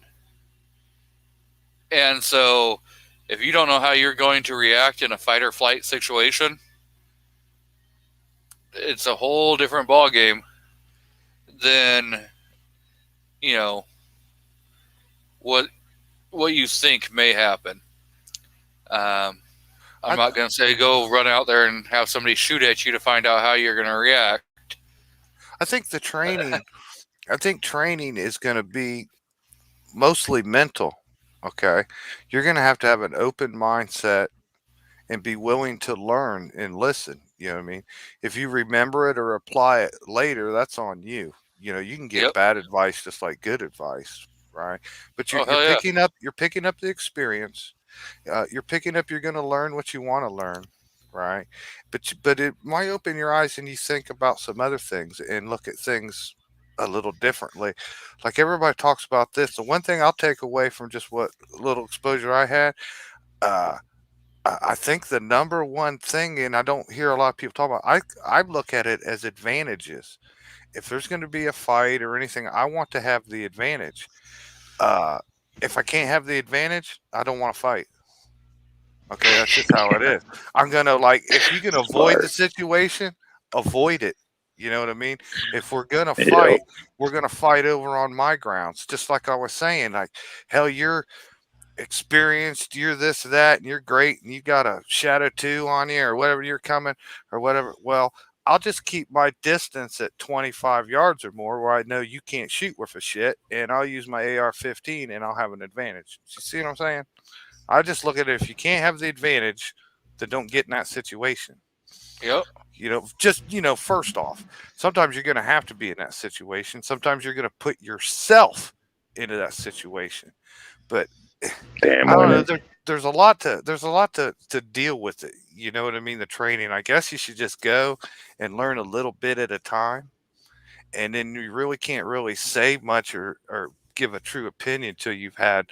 And so if you don't know how you're going to react in a fight or flight situation, it's a whole different ballgame than, what you think may happen. I'm not going to say go run out there and have somebody shoot at you to find out how you're going to react. I think training is going to be mostly mental. Okay. You're going to have an open mindset and be willing to learn and listen. You know what I mean? If you remember it or apply it later, that's on you. You can get Yep. bad advice just like good advice, right? But Oh, hell yeah. you're picking up the experience, You're picking up. You're going to learn what you want to learn, right? But it might open your eyes and you think about some other things and look at things a little differently. Like everybody talks about this. The one thing I'll take away from just what little exposure I had, uh, I think the number one thing, and I don't hear a lot of people talk about. I look at it as advantages. If there's going to be a fight or anything, I want to have the advantage. Uh, if I can't have the advantage, I don't want to fight. Okay, that's just how it is. I'm gonna like if you can avoid the Smart. situation, avoid it. You know what I mean? If we're gonna Yep. fight, we're gonna fight over on my grounds. Just like I was saying, like hell, you're experienced, you're this, that, and you're great, and you got a shadow two on you or whatever you're coming or whatever. Well, I'll just keep my distance at 25 yards or more where I know you can't shoot worth a shit, and I'll use my AR-15 and I'll have an advantage. You see what I'm saying? I just look at it if you can't have the advantage, then don't get in that situation. Yep. Just first off, sometimes you're going to have to be in that situation. Sometimes you're going to put yourself into that situation. But Damn I don't know. women. There's a lot to deal with it. You know what I mean? The training. I guess you should just go and learn a little bit at a time, and then you really can't really say much or give a true opinion till you've had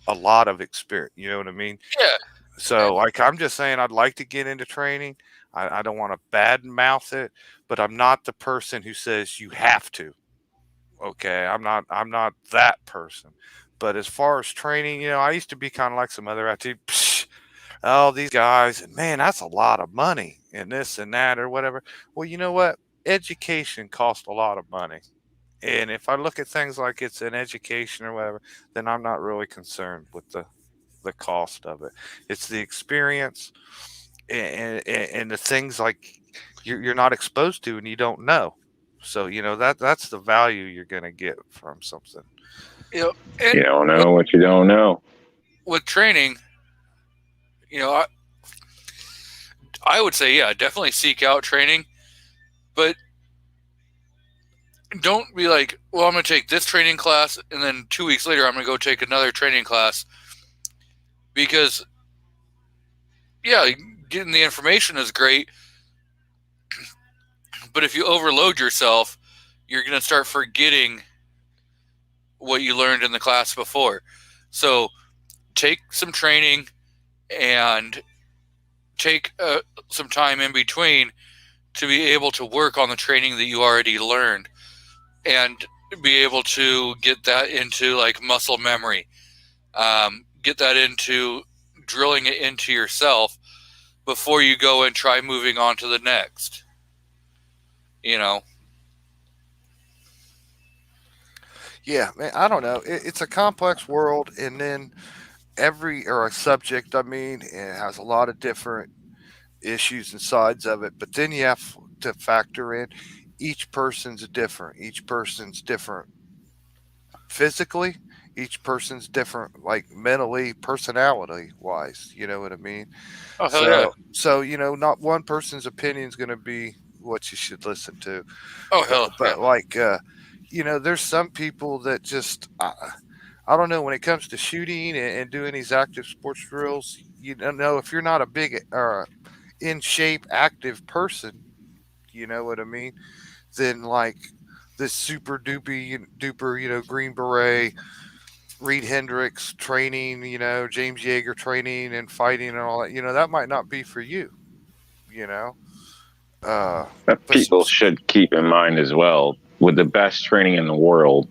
a lot of experience. You know what I mean? Yeah. So, like, I'm just saying, I'd like to get into training. I don't want to bad mouth it, but I'm not the person who says you have to. Okay, I'm not that person. But as far as training, I used to be kind of like some other athletes. Oh, these guys, and man, that's a lot of money and this and that or whatever. Well, you know what? Education costs a lot of money. And if I look at things like it's an education or whatever, then I'm not really concerned with the cost of it. It's the experience and the things like you're not exposed to and you don't know. So that's the value you're going to get from something. Yep. And You don't with know what you don't know. training, you know, I would say, yeah, definitely seek out training, but don't be like, well, I'm going to take this training class, and then 2 weeks later, I'm going to go take another training class. Because, yeah, getting the information is great, but if you overload yourself, you're going to start forgetting what you learned in the class before. So take some training and take some time in between to be able to work on the training that you already learned and be able to get that into like muscle memory, get that into drilling it into yourself before you go and try moving on to the next. You know, Yeah, man, I don't know. It's a complex world, and then every or a subject. I mean, it has a lot of different issues and sides of it. But then you have to factor in each person's different. Each person's different physically. Each person's different, like mentally, personality wise. You know what I mean? oh hell yeah, So not one person's opinion is going to be what you should listen to. oh But hell yeah, but like there's some people that just I don't know when it comes to shooting and doing these active sports drills. You don't know if you're not a big in shape active person. You know what I mean? Then like this super duper Green Beret Reed Hendricks training, James Yeager training and fighting and all that. That might not be for you. You know, uh, That but people should keep in mind as well. With the best training in the world,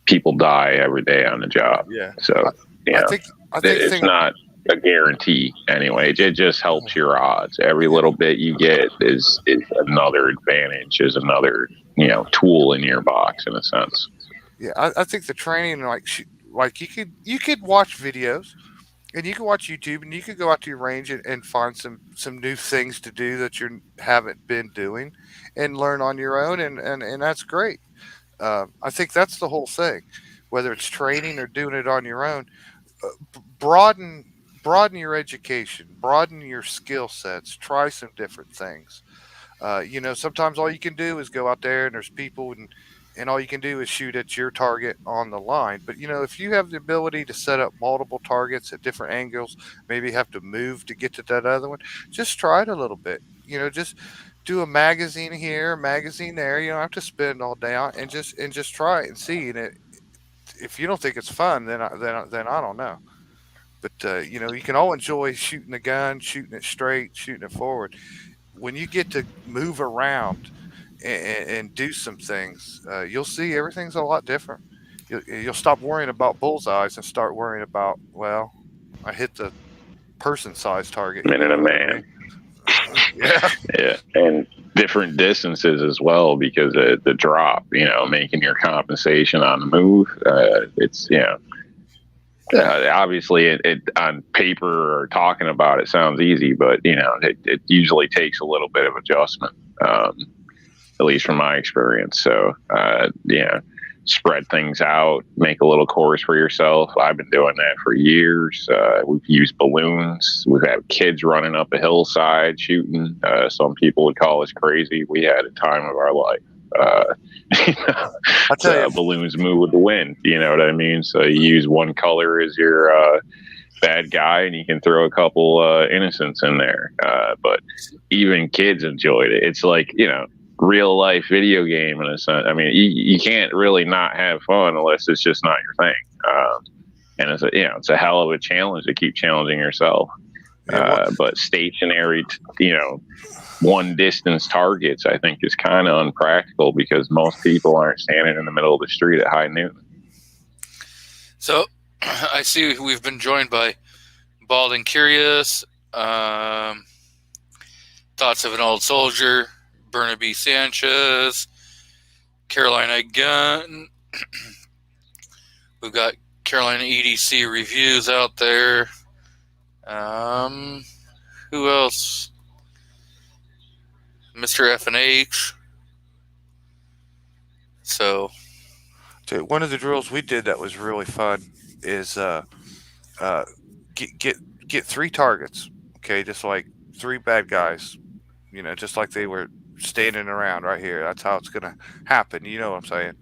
people die every day on the job. yeah, So, I think it's not a guarantee anyway. It just helps your odds. Every little bit you get is another advantage, is another tool in your box in a sense. Yeah, I think the training like you could watch videos and you can watch YouTube and you could go out to your range and find some new things to do that you haven't been doing and learn on your own and that's great. I think that's the whole thing, whether it's training or doing it on your own. Broaden your education, broaden your skill sets, try some different things. Sometimes all you can do is go out there and there's people and all you can do is shoot at your target on the line. But if you have the ability to set up multiple targets at different angles, maybe have to move to get to that other one, just try it a little bit. Just do a magazine here, a magazine there. You don't have to spend all day on and just try it and see. And if you don't think it's fun, then I don't know. But you can all enjoy shooting a gun, shooting it straight, shooting it forward. When you get to move around and do some things, you'll see everything's a lot different. You'll stop worrying about bullseyes and start worrying about, well, I hit the person-sized target. Minute a man. Yeah. Yeah, and different distances as well because of the drop. Making your compensation on the move. It's obviously it on paper or talking about it sounds easy, but it usually takes a little bit of adjustment, at least from my experience. So spread things out, make a little course for yourself. I've been doing that for years. We've used balloons. We've had kids running up a hillside shooting. Some people would call us crazy. We had a time of our life. I tell you, balloons move with the wind. You know what I mean? So you use one color as your bad guy, and you can throw a couple innocents in there. But even kids enjoyed it. It's like real life video game in a sense. I mean, you can't really not have fun unless it's just not your thing. And it's a hell of a challenge to keep challenging yourself. But stationary, one distance targets, I think, is kind of unpractical because most people aren't standing in the middle of the street at high noon. So I see we've been joined by Bald and Curious, Thoughts of an Old Soldier, Burnaby Sanchez, Carolina Gun. We've got Carolina EDC reviews out there. Who else? Mr. F&H. So, dude, one of the drills we did that was really fun is get 3 targets. Okay, just like 3 bad guys. Just like they were standing around right here. That's how it's gonna happen. You know what I'm saying?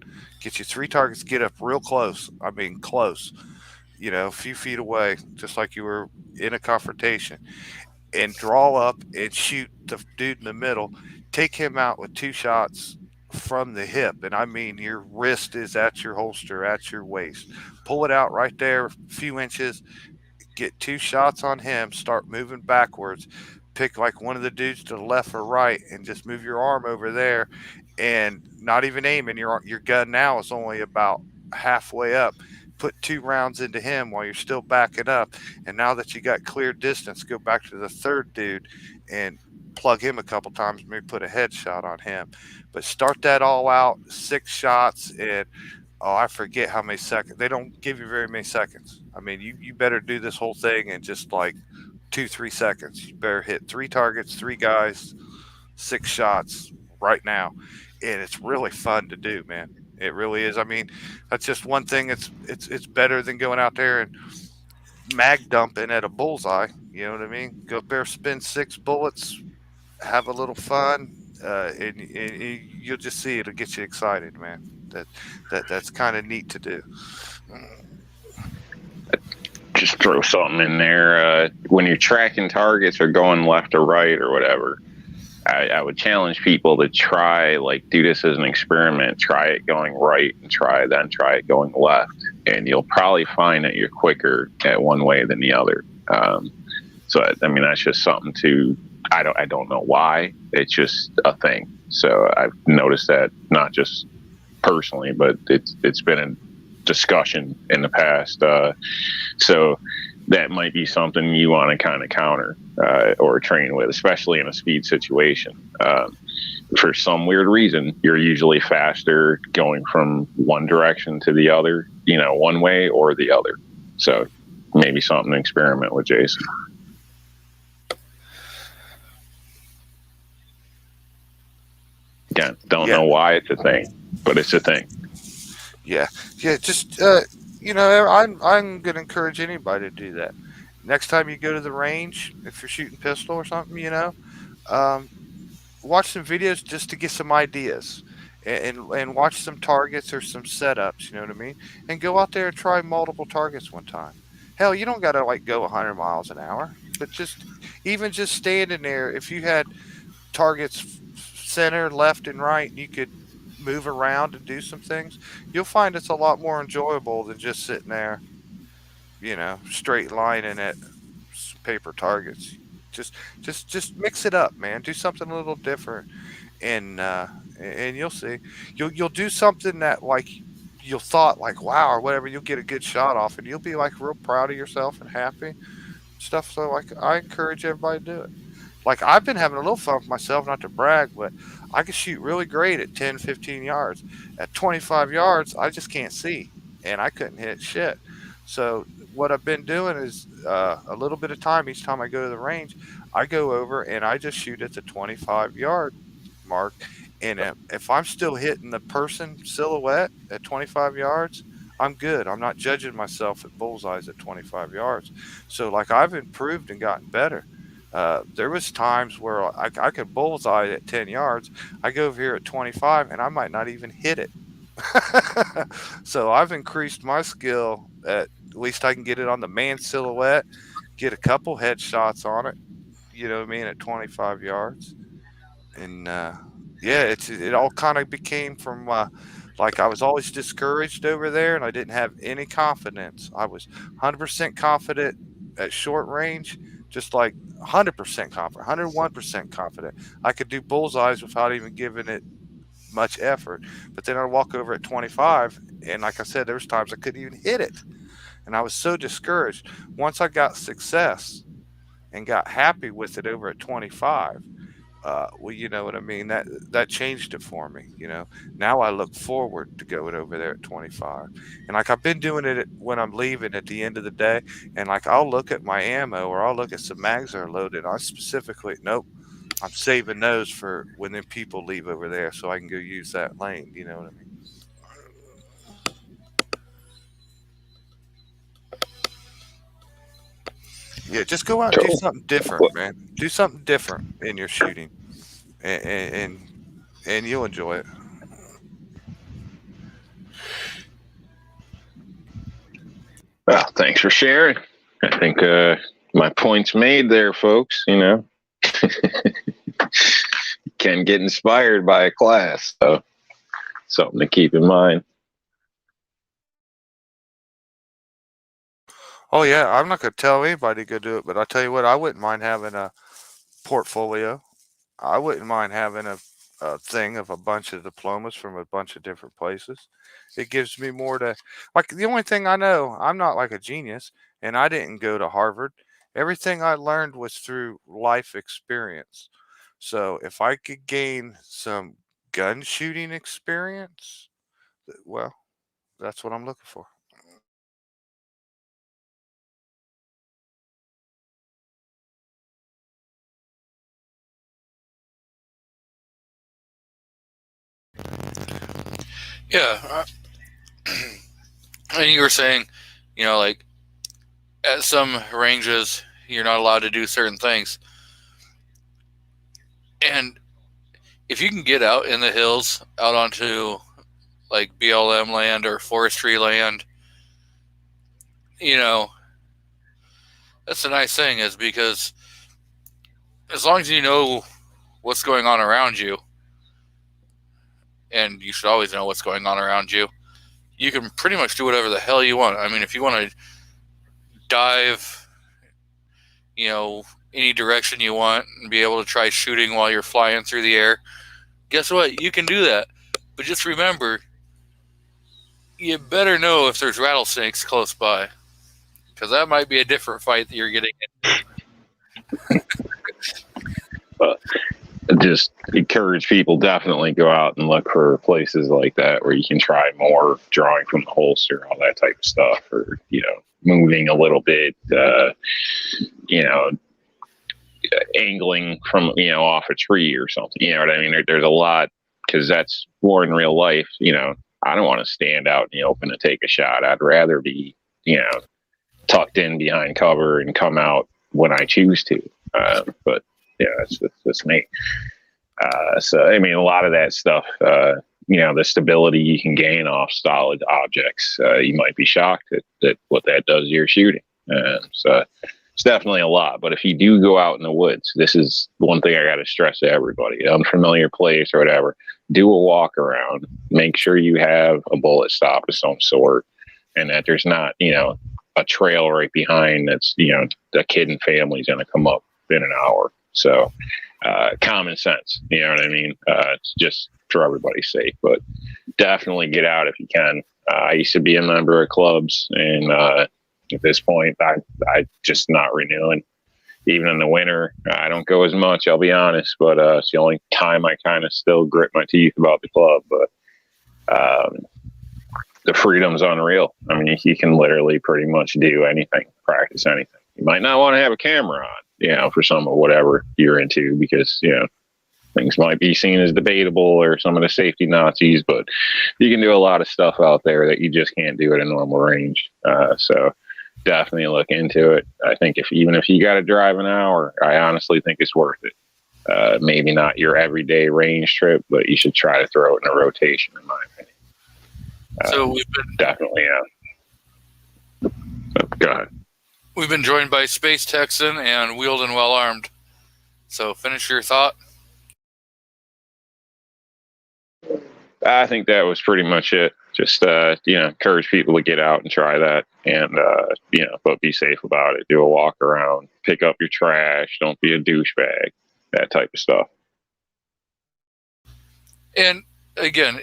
Get you 3 targets. Get up real close. I mean, close. A few feet away, just like you were in a confrontation, and draw up and shoot the dude in the middle. Take him out with 2 shots from the hip, and I mean your wrist is at your holster, at your waist. Pull it out right there, a few inches. Get 2 shots on him. Start moving backwards. Pick like one of the dudes to the left or right, and just move your arm over there, and not even aiming. Your gun now is only about halfway up. Put 2 rounds into him while you're still backing up. And now that you got clear distance, go back to the 3rd dude and plug him a couple times, maybe put a headshot on him. But start that all out, 6 shots, and I forget how many seconds. They don't give you very many seconds. I mean, you better do this whole thing in just like 2-3 seconds. You better hit 3 targets, 3 guys, 6 shots right now. And it's really fun to do, man. It really is. I mean, that's just one thing. It's better than going out there and mag dumping at a bullseye. You know what I mean? Go up there, spin 6 bullets, have a little fun, and you'll just see it'll get you excited, man. That's kind of neat to do. Just throw something in there. When you're tracking targets or going left or right or whatever, I would challenge people to try, do this as an experiment. Try it going right and try it going left. And you'll probably find that you're quicker at one way than the other. So, I mean, that's just something I don't know why. It's just a thing. So I've noticed that not just personally, but it's been a discussion in the past. So that might be something you want to kind of counter or train with, especially in a speed situation. For some weird reason, you're usually faster going from one direction to the other, one way or the other. So maybe something to experiment with, Jason. Again, don't know why it's a thing, but it's a thing. Yeah. Just I'm going to encourage anybody to do that. Next time you go to the range, if you're shooting pistol or something, watch some videos just to get some ideas, and watch some targets or some setups. You know what I mean? And go out there and try multiple targets one time. Hell, you don't gotta like go 100 miles an hour, but just standing there. If you had targets center, left, and right, and you could move around and do some things, you'll find it's a lot more enjoyable than just sitting there, straight lining at paper targets. Just mix it up, man. Do something a little different, and you'll see. You'll do something that like you'll thought like wow or whatever. You'll get a good shot off, and you'll be like real proud of yourself and happy stuff. So like I encourage everybody to do it. Like I've been having a little fun with myself, not to brag, but I can shoot really great at 10, 15 yards. At 25 yards, I just can't see, and I couldn't hit shit. So what I've been doing is a little bit of time each time I go to the range, I go over and I just shoot at the 25-yard mark. And if I'm still hitting the person silhouette at 25 yards, I'm good. I'm not judging myself at bullseyes at 25 yards. So like I've improved and gotten better. There was times where I could bullseye at 10 yards. I go over here at 25 and I might not even hit it. So I've increased my skill at least I can get it on the man silhouette, get a couple headshots on it, you know what I mean, at 25 yards. And yeah, it all kind of became from like I was always discouraged over there and I didn't have any confidence. I was 100% confident at short range, just like 100% confident, 101% confident. I could do bullseyes without even giving it much effort. But then I'd walk over at 25, and like I said, there was times I couldn't even hit it. And I was so discouraged. Once I got success and got happy with it over at 25, well, you know what I mean? That changed it for me, Now I look forward to going over there at 25. And like I've been doing it when I'm leaving at the end of the day, and like I'll look at my ammo or I'll look at some mags that are loaded. I specifically, nope, I'm saving those for when them people leave over there so I can go use that lane, you know what I mean? Yeah, just go out and do something different, man. Do something different in your shooting, and you'll enjoy it. Well, thanks for sharing. I think my point's made there, folks. Can get inspired by a class, so something to keep in mind. Oh yeah, I'm not gonna tell anybody to go do it, but I'll tell you what, I wouldn't mind having a portfolio. I wouldn't mind having a thing of a bunch of diplomas from a bunch of different places. It gives me more to like. The only thing I know, I'm not like a genius, and I didn't go to Harvard. Everything I learned was through life experience. So if I could gain some gun shooting experience, well, that's what I'm looking for. Yeah. And you were saying, like at some ranges, you're not allowed to do certain things. And if you can get out in the hills, out onto like BLM land or forestry land, that's the nice thing is because as long as you know what's going on around you, and you should always know what's going on around you, you can pretty much do whatever the hell you want. I mean, if you want to dive, any direction you want and be able to try shooting while you're flying through the air, guess what? You can do that. But just remember, you better know if there's rattlesnakes close by, because that might be a different fight that you're getting into. But just encourage people, definitely go out and look for places like that where you can try more drawing from the holster, all that type of stuff, or moving a little bit, angling from off a tree or something. You know what I mean? There's a lot, because that's more in real life. I don't want to stand out in the open to take a shot. I'd rather be tucked in behind cover and come out when I choose to. But yeah, that's me. So, I mean, a lot of that stuff, the stability you can gain off solid objects, you might be shocked at what that does to your shooting. So it's definitely a lot. But if you do go out in the woods, this is one thing I got to stress to everybody: unfamiliar place or whatever, do a walk around. Make sure you have a bullet stop of some sort, and that there's not, a trail right behind that's, the kid and family's going to come up in an hour. So common sense, you know what I mean? It's just for everybody's sake, but definitely get out if you can. I used to be a member of clubs, and at this point, I just not renewing. Even in the winter, I don't go as much, I'll be honest, but it's the only time I kind of still grit my teeth about the club. But the freedom's unreal. I mean, you can literally pretty much do anything, practice anything. You might not want to have a camera on, for some of whatever you're into, because, things might be seen as debatable or some of the safety Nazis, but you can do a lot of stuff out there that you just can't do at a normal range. So definitely look into it. I think even if you got to drive an hour, I honestly think it's worth it. Maybe not your everyday range trip, but you should try to throw it in a rotation, in my opinion. So we've been definitely, go ahead. We've been joined by Space Texan and Wheeled and Well Armed. So finish your thought. I think that was pretty much it. Just, encourage people to get out and try that, and, but be safe about it. Do a walk around, pick up your trash. Don't be a douchebag, that type of stuff. And again,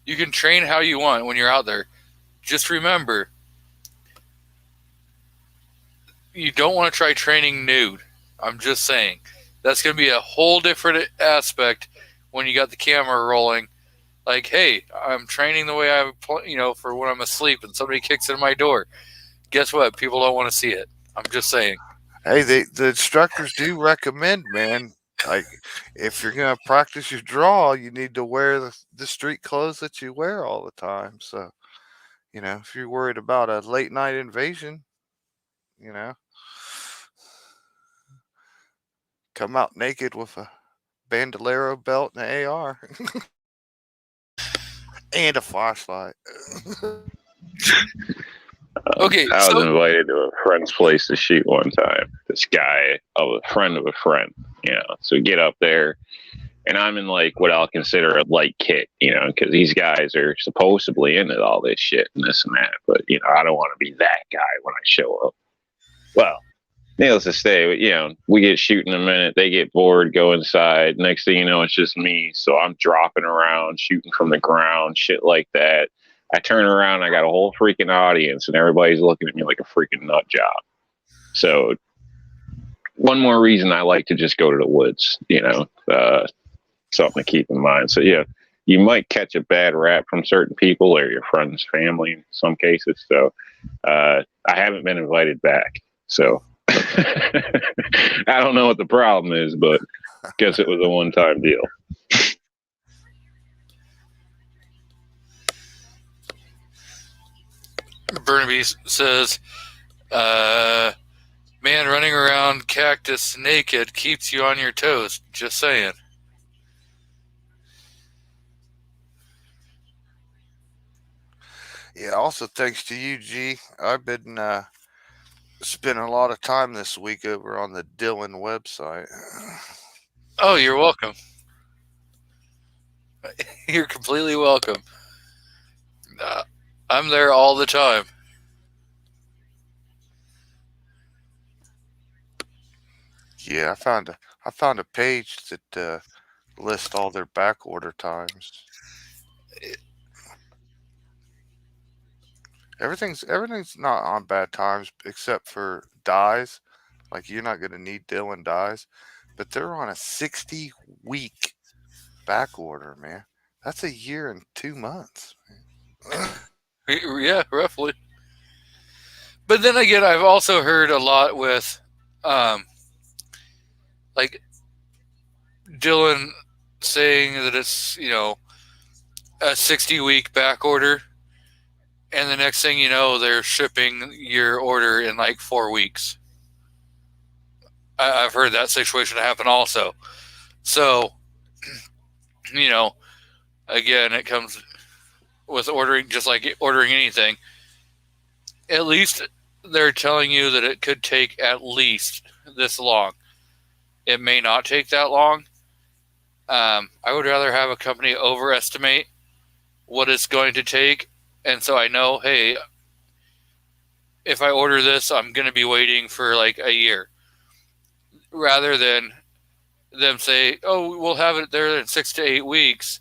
you can train how you want when you're out there. Just remember, you don't want to try training nude. I'm just saying. That's going to be a whole different aspect when you got the camera rolling. Like, hey, I'm training the way I, for when I'm asleep and somebody kicks in my door. Guess what? People don't want to see it. I'm just saying. Hey, the instructors do recommend, man. Like, if you're going to practice your draw, you need to wear the street clothes that you wear all the time. So, if you're worried about a late night invasion, come out naked with a bandolero belt and an AR. And a flashlight. Okay, I was invited to a friend's place to shoot one time. This guy, a friend of a friend, so get up there, and I'm in like what I'll consider a light kit, because these guys are supposedly into all this shit and this and that, but I don't want to be that guy when I show up. Well, needless to say, we get shooting a minute, they get bored, go inside. Next thing you know, it's just me. So I'm dropping around, shooting from the ground, shit like that. I turn around, I got a whole freaking audience, and everybody's looking at me like a freaking nut job. So one more reason I like to just go to the woods, something to keep in mind. So yeah, you might catch a bad rap from certain people or your friends, family in some cases. So I haven't been invited back. So I don't know what the problem is, but I guess it was a one-time deal. Burnaby says, man running around cactus naked keeps you on your toes. Just saying. Yeah, also thanks to you, G. I've been spending a lot of time this week over on the Dylan website. Oh, you're welcome. You're completely welcome. I'm there all the time. Yeah, I found a page that lists all their back order times. Everything's not on bad times except for dyes. Like, you're not going to need Dylan dyes, but they're on a 60-week back order, man. That's a year and 2 months. Yeah, roughly. But then again, I've also heard a lot with, like Dylan saying that it's, a 60-week back order, and the next thing you know, they're shipping your order in like 4 weeks. I've heard that situation happen also. So you know, again, it comes with ordering, just like ordering anything. At least they're telling you that it could take at least this long. It may not take that long. I would rather have a company overestimate what it's going to take, and so I know, hey, if I order this, I'm going to be waiting for like a year, rather than them say, oh, we'll have it there in 6 to 8 weeks,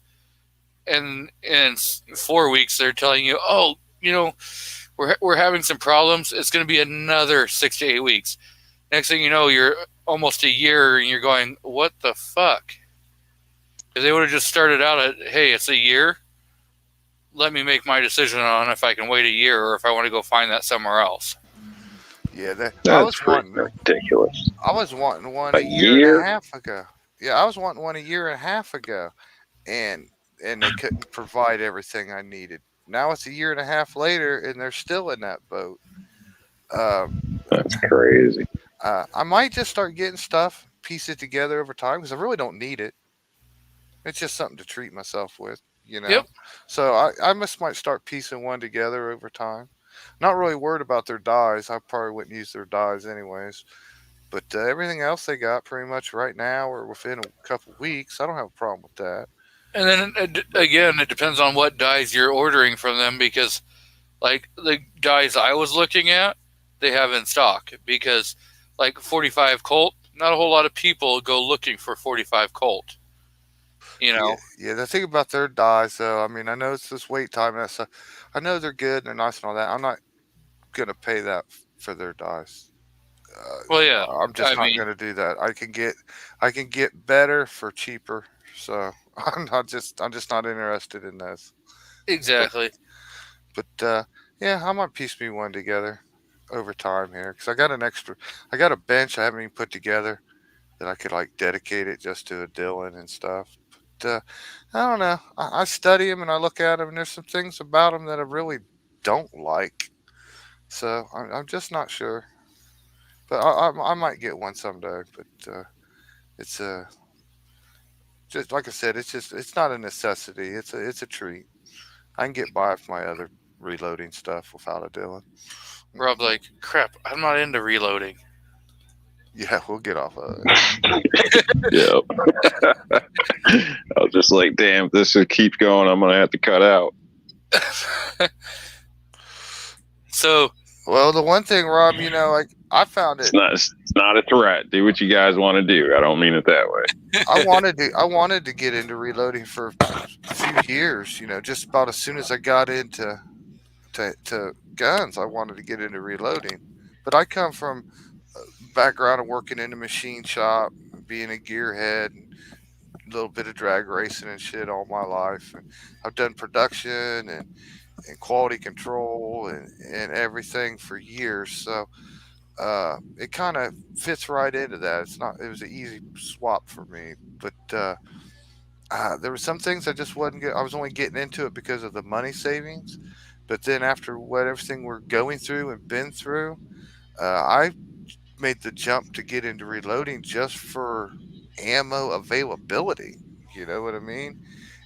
and in 4 weeks they're telling you, oh, we're having some problems. It's going to be another 6 to 8 weeks. Next thing you know, you're almost a year, and you're going, what the fuck? If they would have just started out at, hey, it's a year, let me make my decision on if I can wait a year or if I want to go find that somewhere else. Yeah, I That's was pretty wanting. ridiculous. I was wanting one A a year and a year? half ago. Yeah, I was wanting one a year and a half ago, and they couldn't provide everything I needed. Now it's a year and a half later, and they're still in that boat. Um, That's crazy. I might just start getting stuff, piece it together over time because I really don't need it. It's just something to treat myself with, you know. Yep. So I might start piecing one together over time. Not really worried about their dies. I probably wouldn't use their dies anyways. But everything else they got pretty much right now or within a couple weeks, I don't have a problem with that. And then again, it depends on what dies you're ordering from them, because like the dies I was looking at, they have in stock, because like 45 Colt, not a whole lot of people go looking for 45 Colt. You Yeah, know, yeah. The thing about their dies, though, I mean, I know it's this wait time and that stuff. I know they're good and they're nice and all that. I'm not gonna pay that for their dies. well, yeah, I'm just I not mean, gonna do that. I can get better for cheaper. So I'm just not interested in this. But exactly. but yeah, I might piece me one together over time here because I got an extra. I got a bench I haven't even put together that I could like dedicate it just to a Dylan and stuff. But I don't know. I study him and I look at him, and there's some things about him that I really don't like. So I'm just not sure. But I might get one someday. But it's just like I said, it's not a necessity. It's a treat. I can get by with my other reloading stuff without a Dylan. Rob's like, crap, I'm not into reloading. Yeah, we'll get off of it. Yep. I was just like, damn, if this keeps going, I'm gonna have to cut out. So, Well, the one thing, Rob, like I found it. It's not a threat. Do what you guys want to do. I don't mean it that way. I wanted to get into reloading for a few years. Just about as soon as I got into to guns, I wanted to get into reloading. But I come from a background of working in a machine shop, being a gearhead, and a little bit of drag racing and shit all my life. And I've done production and quality control and everything for years. So it kind of fits right into that. It was an easy swap for me. But there were some things I just wasn't I was only getting into it because of the money savings. But then after what everything we're going through and been through, I made the jump to get into reloading just for ammo availability. You know what I mean?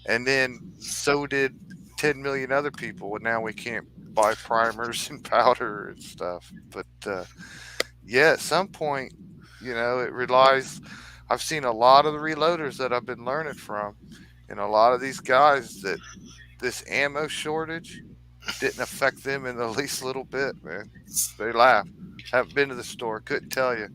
And then so did 10 million other people. And now we can't buy primers and powder and stuff. But yeah, at some point, it relies. I've seen a lot of the reloaders that I've been learning from, and a lot of these guys that this ammo shortage didn't affect them in the least little bit, man. They laugh. Haven't been to the store, couldn't tell you.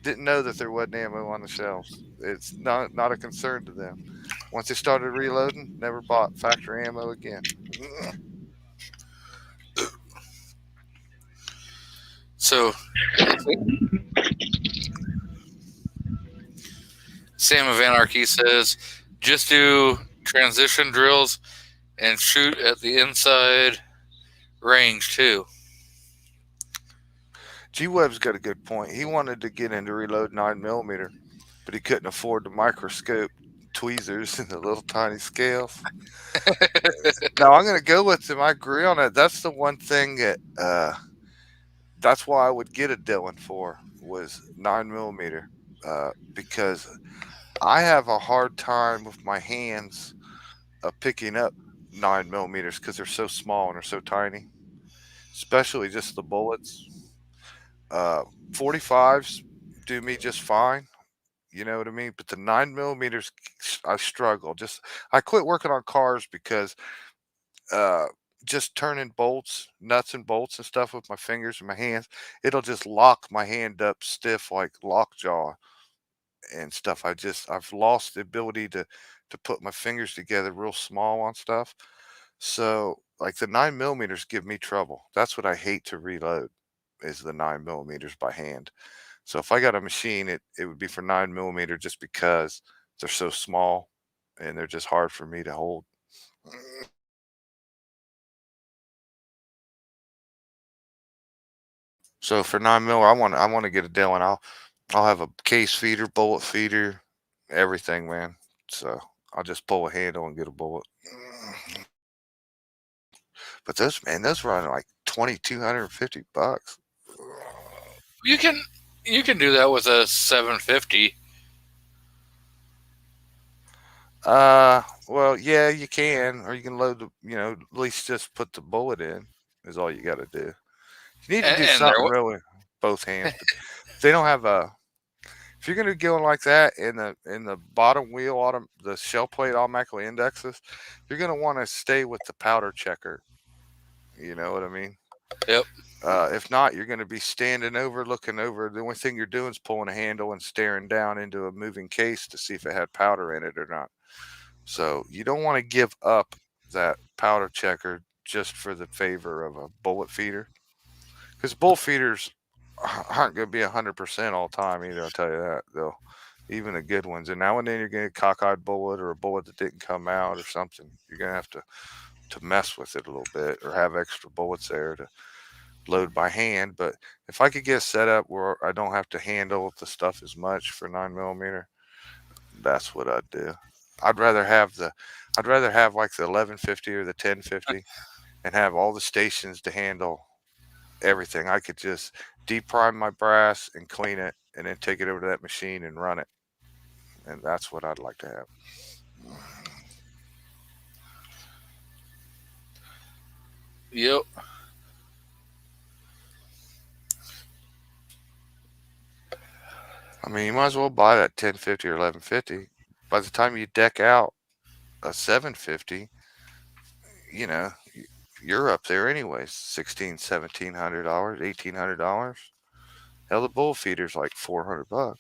Didn't know that there wasn't ammo on the shelves. It's not a concern to them. Once they started reloading, never bought factory ammo again. so Sam of Anarchy says, just do transition drills and shoot at the inside range too. G Web's got a good point. He wanted to get into reload 9mm, but he couldn't afford the microscope tweezers and the little tiny scales. Now I'm going to go with him. I agree on it. That's the one thing that that's why I would get a Dylan for was 9mm because I have a hard time with my hands picking up 9 millimeters because they're so small and they're so tiny, especially just the bullets. 45s do me just fine. You know what I mean? But the 9 millimeters, I struggle. Just I quit working on cars because uh, just turning bolts, nuts and bolts and stuff with my fingers and my hands, it'll just lock my hand up stiff like lockjaw and stuff. I've lost the ability to put my fingers together real small on stuff. So like the 9 millimeters give me trouble. That's what I hate to reload is the 9 millimeters by hand. So if I got a machine, it would be for 9 millimeter just because they're so small and they're just hard for me to hold. So for 9 mil, I want to get a Dillon. I'll have a case feeder, bullet feeder, everything, man. So I'll just pull a handle and get a bullet. But those man, those run like $2,250. You can do that with a 750. Well, yeah, you can, or you can load the, at least just put the bullet in is all you got to do. You need to do And something really both hands, but if they don't have a. If you're gonna go like that in the bottom wheel the shell plate automatically indexes, you're gonna want to stay with the powder checker. You know what I mean? Yep. If not, you're going to be standing over, looking over. The only thing you're doing is pulling a handle and staring down into a moving case to see if it had powder in it or not. So you don't want to give up that powder checker just for the favor of a bullet feeder, because bullet feeders aren't going to be 100% all time either. I'll tell you that though. Even the good ones, and now and then you're going to get a cockeyed bullet or a bullet that didn't come out or something. You're going to have to mess with it a little bit or have extra bullets there to load by hand. But if I could get set up where I don't have to handle the stuff as much for 9 millimeter, that's what I'd do. I'd rather have like the 1150 or the 1050 and have all the stations to handle everything. I could just deep prime my brass and clean it and then take it over to that machine and run it. And that's what I'd like to have. Yep. I mean, you might as well buy that 1050 or 1150. By the time you deck out a 750, you know, you're up there anyways. $1,600, $1,700, $1,800. Hell, the bull feeder's like $400.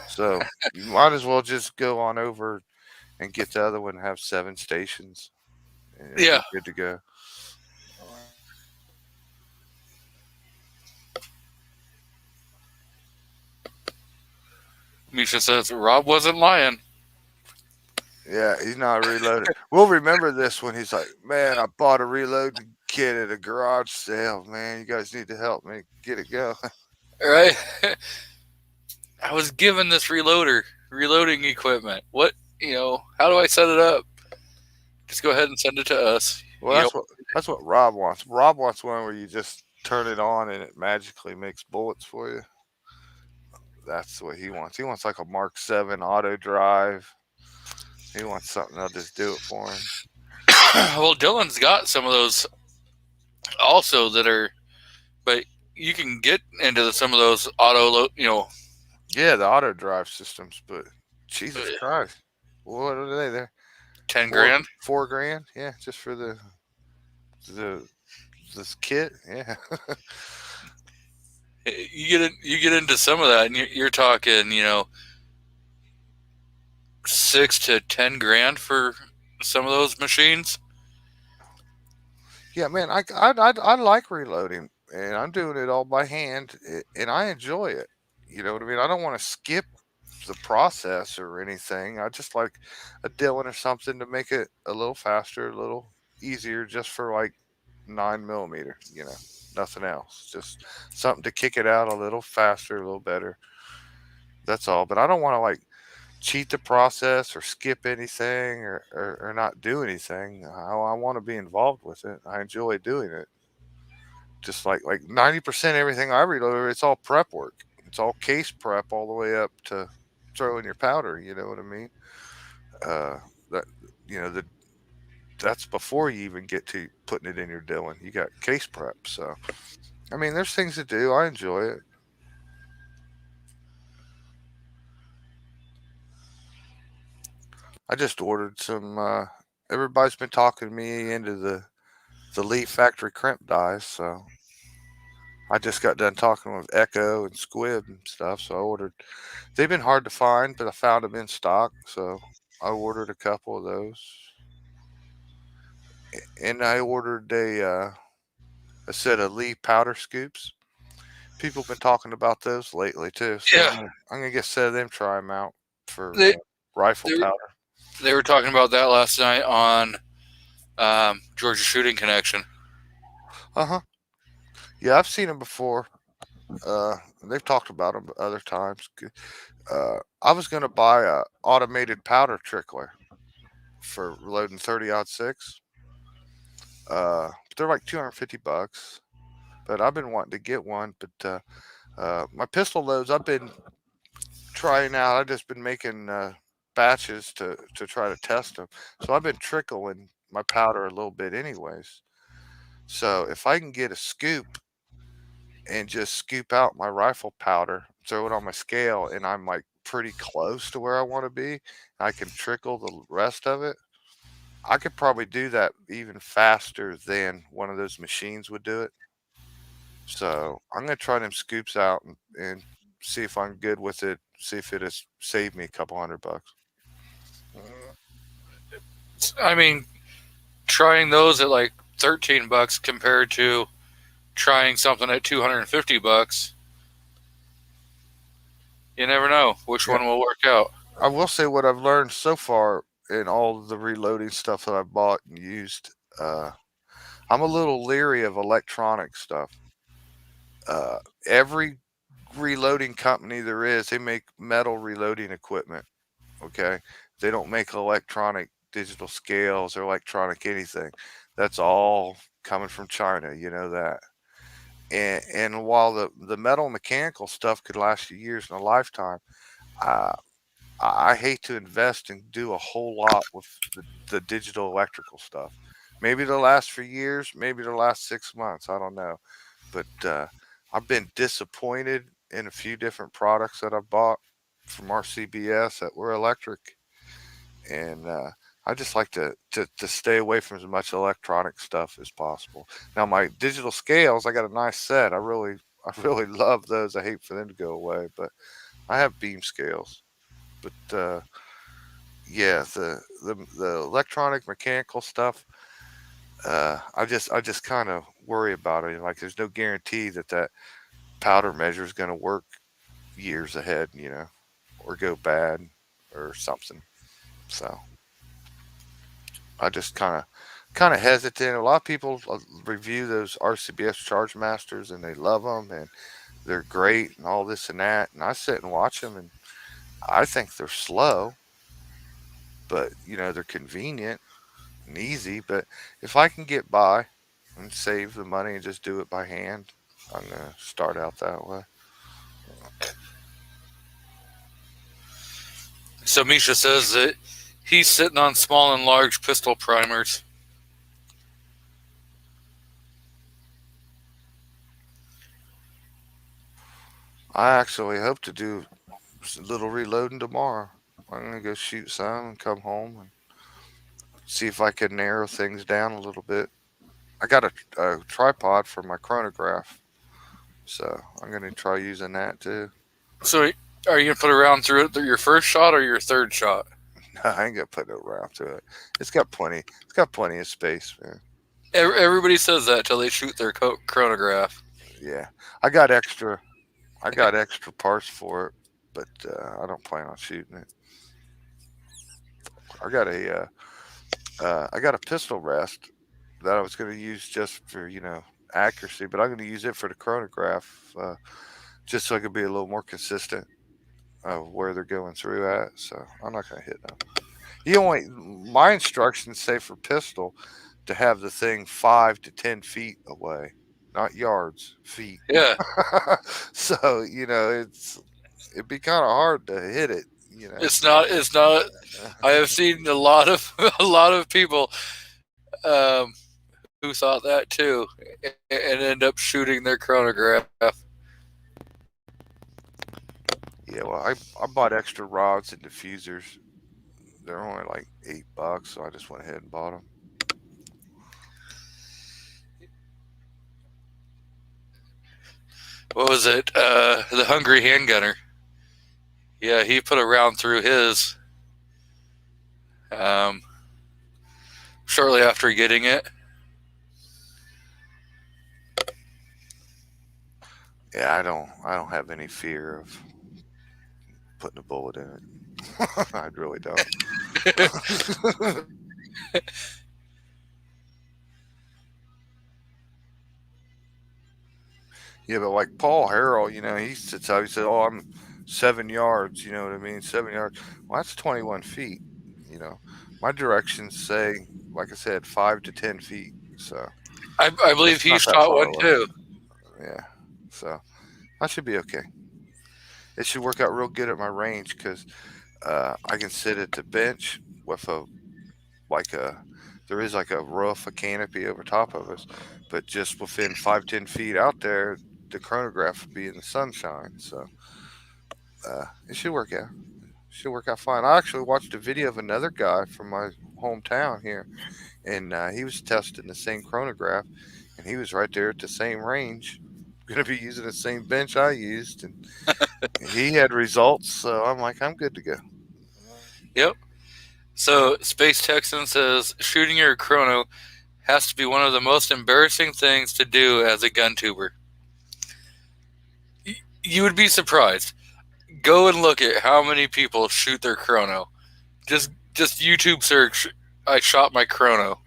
So you might as well just go on over and get the other one and have 7 stations and Yeah. be good to go. Misha says Rob wasn't lying. Yeah, he's not reloading. We'll remember this when he's like, man, I bought a reloading kit at a garage sale. Man, you guys need to help me get it going. Right? I was given this reloading equipment. What, how do I set it up? Just go ahead and send it to us. Well, that's what Rob wants. Rob wants one where you just turn it on and it magically makes bullets for you. That's what he wants. He wants like a Mark 7 auto drive. He wants something that'll just do it for him. Well, Dylan's got some of those also that are, but you can get into some of those Yeah, the auto drive systems, but Jesus Christ. What are they there? 10 grand? $4,000? Yeah, just for this kit? Yeah. You get into some of that and you're talking, 6 to 10 grand for some of those machines. Yeah, man, I like reloading, and I'm doing it all by hand, and I enjoy it. You know what I mean? I don't want to skip the process or anything. I just like a Dillon or something to make it a little faster, a little easier, just for like 9 millimeter. Nothing else. Just something to kick it out a little faster, a little better. That's all. But I don't want to like cheat the process or skip anything or not do anything. I want to be involved with it. I enjoy doing it. Just like 90% everything I reload, it's all prep work. It's all case prep all the way up to throw in your powder. You know what I mean? Uh, that you know the that's before you even get to putting it in your Dillon. You got case prep. So I mean, there's things to do. I enjoy it. I just ordered some. Everybody's been talking me into the Leaf Factory crimp dies, so I just got done talking with Echo and Squib and stuff. So I ordered. They've been hard to find, but I found them in stock, so I ordered a couple of those. And I ordered a set of Lee powder scoops. People have been talking about those lately too, so Yeah, I'm gonna get a set of them. Try them out for they rifle they, powder. they were talking about that last night on Georgia Shooting Connection. Uh huh. Yeah, I've seen them before. They've talked about them other times. I was gonna buy a automated powder trickler for loading 30-06. They're like $250. But I've been wanting to get one. But my pistol loads, I've been trying out. I've just been making batches to try to test them. So I've been trickling my powder a little bit, anyways. So if I can get a scoop and just scoop out my rifle powder, throw it on my scale, and I'm like pretty close to where I want to be, I can trickle the rest of it. I could probably do that even faster than one of those machines would do it. So I'm gonna try them scoops out and see if I'm good with it. See if it has saved me a couple $100. I mean, trying those at like $13 compared to trying something at $250, you never know which Yeah, one will work out. I will say what I've learned so far in all of the reloading stuff that I've bought and used. I'm a little leery of electronic stuff. Every reloading company there is, they make metal reloading equipment. Okay, they don't make electronic digital scales or electronic anything. That's all coming from China. You know that. And while the metal mechanical stuff could last you years in a lifetime, uh, I hate to invest and do a whole lot with the digital electrical stuff. Maybe they'll last for years, maybe they'll last 6 months. I don't know. But I've been disappointed in a few different products that I've bought from RCBS that were electric. And I just like to stay away from as much electronic stuff as possible. Now my digital scales, I got a nice set. I really love those. I hate for them to go away, but I have beam scales. But yeah, the electronic mechanical stuff, I just kind of worry about it. Like there's no guarantee that that powder measure is going to work years ahead, or go bad or something. So I just kind of hesitant. A lot of people review those RCBS Charge Masters and they love them and they're great and all this and that. And I sit and watch them and I think they're slow, but they're convenient and easy. But if I can get by and save the money and just do it by hand, I'm gonna start out that way. So Misha says that he's sitting on small and large pistol primers. I actually hope to do a little reloading tomorrow. I'm gonna go shoot some and come home and see if I can narrow things down a little bit. I got a tripod for my chronograph, so I'm gonna try using that too. So are you gonna put a round through it, your first shot or your third shot? I ain't gonna put no round to it. It's got plenty. It's got plenty of space, man. Everybody says that till they shoot their chronograph. Yeah, I got extra. I got extra parts for it, but I don't plan on shooting it. I got I got a pistol rest that I was going to use just for accuracy, but I'm going to use it for the chronograph, just so I could be a little more consistent of where they're going through at. So I'm not going to hit them. My instructions say for pistol to have the thing 5 to 10 feet away, not yards, feet. Yeah. So it'd be kind of hard to hit it, You know, It's not. It's not. I have seen a lot of a lot of people um, who thought that too, and end up shooting their chronograph. yeah. Well, I bought extra rods and diffusers. They're only like $8, so I just went ahead and bought them. What was it? The Hungry Handgunner. Yeah, he put a round through his um, shortly after getting it. Yeah, I don't have any fear of putting a bullet in it. I really don't. Yeah, but like Paul Harrell, he sits out. He said, "Oh, I'm 7 yards." You know what I mean? 7 yards. Well, that's 21 feet. You know, my directions say, like I said, 5 to 10 feet. So I believe it's he not that shot far one away. too. Yeah. So I should be okay. It should work out real good at my range because I can sit at the bench with like a there is like a roof, a canopy over top of us, but just within 5 to 10 feet out there, the chronograph would be in the sunshine. So it should work out. Should work out fine. I actually watched a video of another guy from my hometown here, and he was testing the same chronograph, and he was right there at the same range, going to be using the same bench I used, and he had results. So I'm like, I'm good to go. Yep. So Space Texan says shooting your chrono has to be one of the most embarrassing things to do as a gun tuber. You would be surprised. Go and look at how many people shoot their chrono. Just YouTube search. I shot my chrono.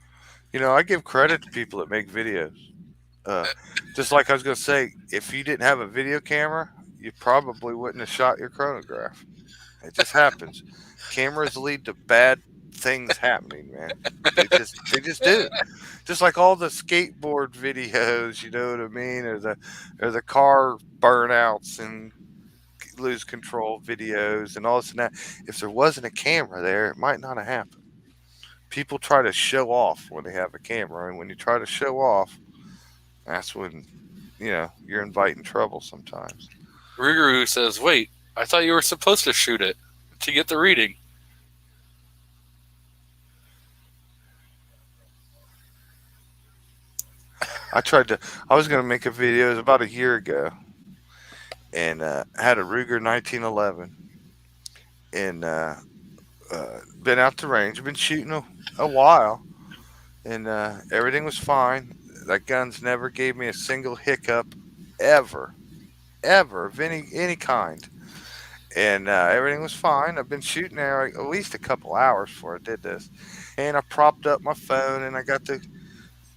I give credit to people that make videos. Uh, just like I was going to say, if you didn't have a video camera, you probably wouldn't have shot your chronograph. It just happens. Cameras lead to bad things happening, man. They just do. Just like all the skateboard videos, you know what I mean, or the car burnouts and lose control videos and all this and that. If there wasn't a camera there, it might not have happened. People try to show off when they have a camera, and when you try to show off, that's when you're inviting trouble sometimes. Ruguru says, "Wait, I thought you were supposed to shoot it to get the reading." I was going to make a video. It was about a year ago, and had a Ruger 1911, and been out the range. Been shooting a while, and everything was fine. That gun's never gave me a single hiccup, ever, of any kind. And everything was fine. I've been shooting there at least a couple hours before I did this, and I propped up my phone and I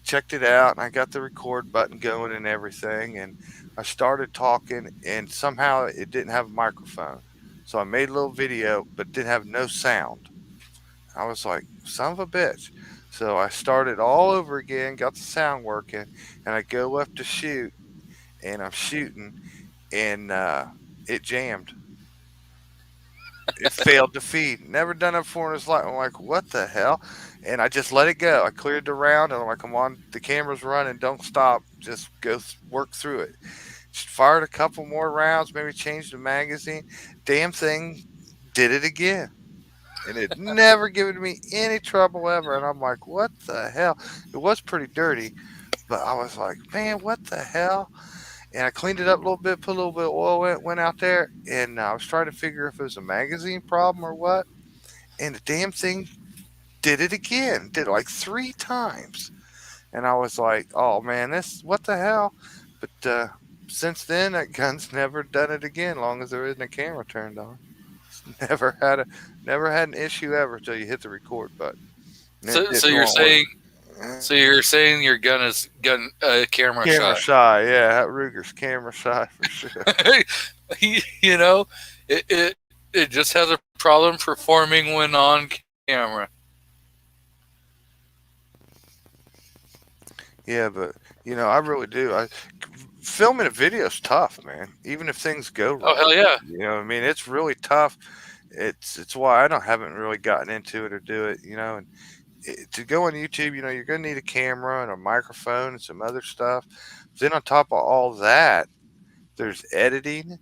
checked it out, and I got the record button going and everything, and I started talking, and somehow it didn't have a microphone. So I made a little video, but didn't have no sound. I was like, son of a bitch. So I started all over again, got the sound working, and I go up to shoot, and I'm shooting, and it jammed. It failed to feed. Never done it before in his life. I'm like, what the hell? And I just let it go. I cleared the round, and I'm like, come on, the camera's running. Don't stop. Just go work through it. Just fired a couple more rounds, maybe changed the magazine. Damn thing did it again. And it never given me any trouble ever. And I'm like, what the hell? It was pretty dirty, but I was like, man, what the hell? And I cleaned it up a little bit, put a little bit of oil in it, went out there, and I was trying to figure if it was a magazine problem or what. And the damn thing did it again. Did it like 3 times. And I was like, oh man, what the hell? But since then, that gun's never done it again, long as there isn't a camera turned on. Never had an issue ever until you hit the record button. So you're saying your gun is camera camera shy. shy, yeah. That Ruger's camera shy for sure. It just has a problem performing when on camera. Yeah, but I really do. Filming a video is tough, man. Even if things go wrong. Oh hell yeah! You know what I mean? It's really tough It's why haven't really gotten into it or do it, and to go on YouTube, you're going to need a camera and a microphone and some other stuff. Then on top of all that, there's editing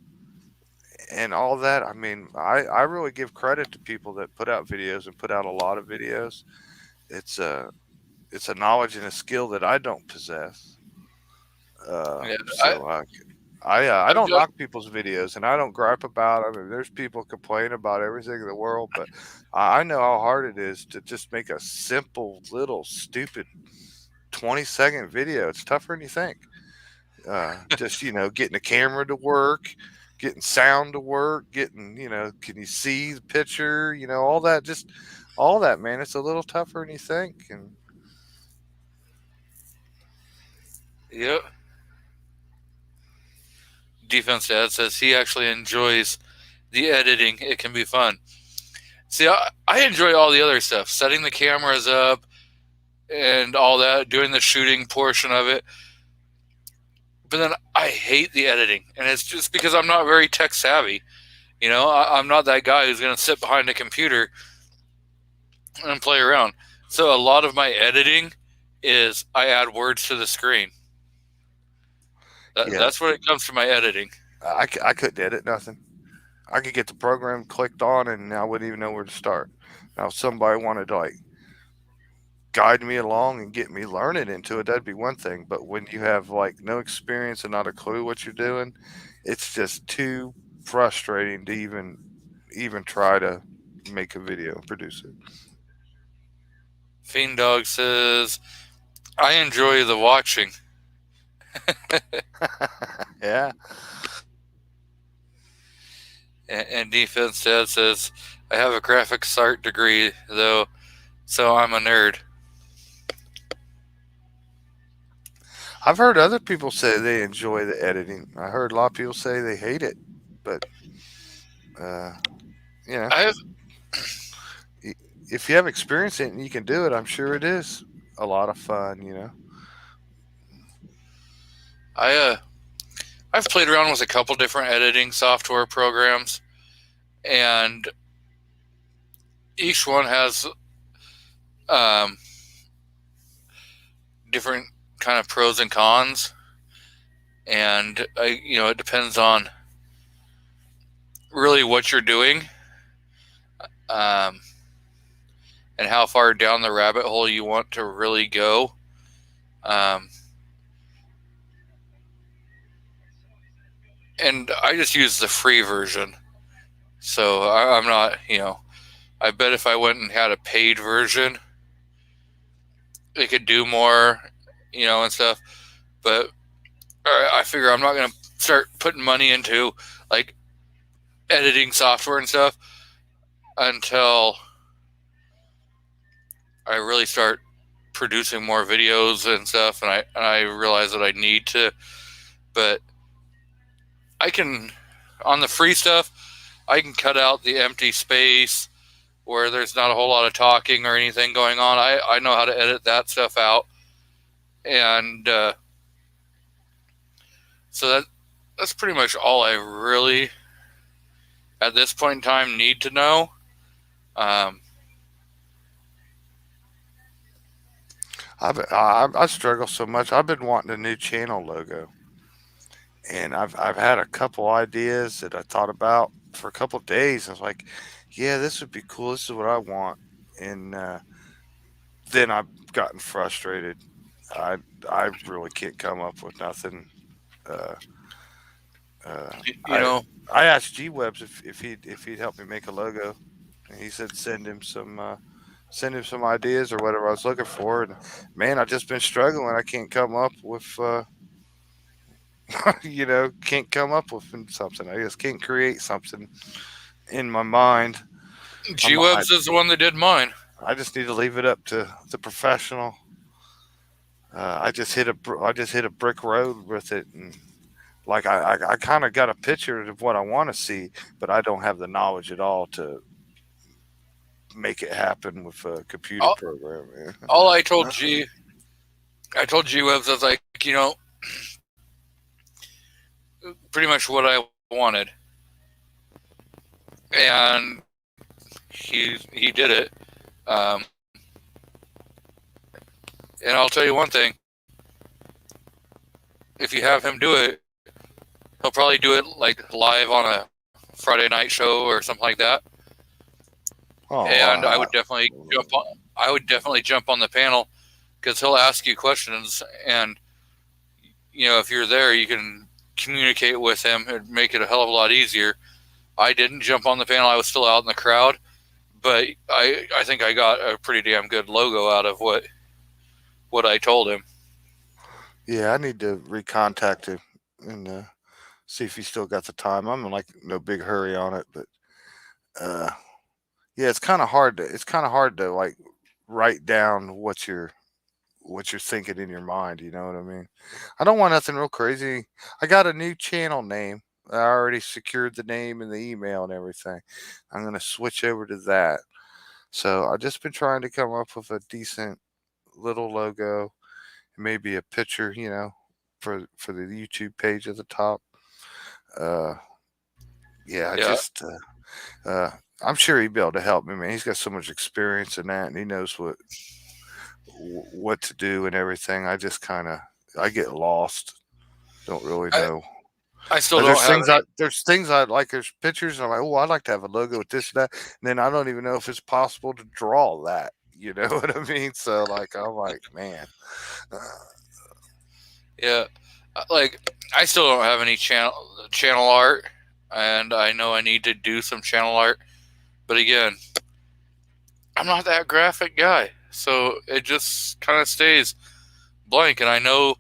and all that. I mean, I really give credit to people that put out videos and put out a lot of videos. It's a it's a knowledge and a skill that I don't possess. Yeah, So I I've don't done, knock people's videos and I don't gripe about them. I mean, there's people complain about everything in the world, but I know how hard it is to just make a simple little stupid 20-second video. It's tougher than you think. Just getting a camera to work, getting sound to work, getting can you see the picture, all that, just all that, man. It's a little tougher than you think. And yep. Defense Dad says he actually enjoys the editing. It can be fun. See, I enjoy all the other stuff, setting the cameras up and all that, doing the shooting portion of it. But then I hate the editing, and it's just because I'm not very tech savvy. I'm not that guy who's going to sit behind a computer and play around. So a lot of my editing is I add words to the screen. yeah, That's when it comes to my editing. I couldn't edit nothing. I could get the program clicked on and I wouldn't even know where to start. Now, if somebody wanted to guide me along and get me learning into it, that'd be one thing. But when you have no experience and not a clue what you're doing, it's just too frustrating to even try to make a video and produce it. Fiend Dog says, I enjoy the watching. Yeah. And Defense Dad says, I have a graphics art degree, though, so I'm a nerd. I've heard other people say they enjoy the editing. I heard a lot of people say they hate it, but you know, I have if you have experience in it and you can do it, I'm sure it is a lot of fun. I've played around with a couple different editing software programs, and each one has different kind of pros and cons, and it depends on really what you're doing, and how far down the rabbit hole you want to really go. And I just use the free version, so I'm not, I bet if I went and had a paid version, it could do more, and stuff. But I figure I'm not going to start putting money into editing software and stuff until I really start producing more videos and stuff, and I realize that I need to. But I can, on the free stuff, I can cut out the empty space where there's not a whole lot of talking or anything going on. I know how to edit that stuff out. And so that's pretty much all I really, at this point in time, need to know. I struggle so much. I've been wanting a new channel logo, and I've had a couple ideas that I thought about for a couple of days. I was like, yeah, this would be cool. This is what I want, and then I've gotten frustrated. I really can't come up with nothing. Uh, You I know, I asked G Webs if he'd help me make a logo, and he said send him some ideas or whatever I was looking for. And man, I've just been struggling. I can't come up with can't come up with something. I just can't create something in my mind. G Webs is the one that did mine. I just need to leave it up to the professional. I just hit a brick road with it, and I kind of got a picture of what I want to see, but I don't have the knowledge at all to make it happen with a computer All, program. Man. all I told G Webs, I was like, pretty much what I wanted, and he did it. Um, and I'll tell you one thing: if you have him do it, he'll probably do it like live on a Friday night show or something like that. Oh, And I would definitely jump on. I would definitely jump on the panel because he'll ask you questions, and if you're there, you can communicate with him. It'd make it a hell of a lot easier. I didn't jump on the panel; I was still out in the crowd, but I think I got a pretty damn good logo out of what I told him. Yeah, I need to recontact him and see if he still got the time. I'm in like no big hurry on it, but uh, yeah, it's kind of hard to like write down what you're thinking in your mind. You know what I mean? I don't want nothing real crazy. I got a new channel name. I already secured the name and the email and everything. I'm gonna switch over to that. So I just been trying to come up with a decent little logo, maybe a picture, for the YouTube page at the top. Uh, yeah, I Yeah, just I'm sure he'd be able to help me, man. He's got so much experience in that, and he knows what to do and everything. I just kind of I get lost. Don't really I, know. I still don't have any. There's things I like. There's pictures, and I'm like, oh, I'd like to have a logo with this and that. And then I don't even know if it's possible to draw that. You know what I mean? So like, I'm like, man. Uh, Yeah, like I still don't have any channel art, and I know I need to do some channel art. But again, I'm not that graphic guy, so it just kind of stays blank. And I know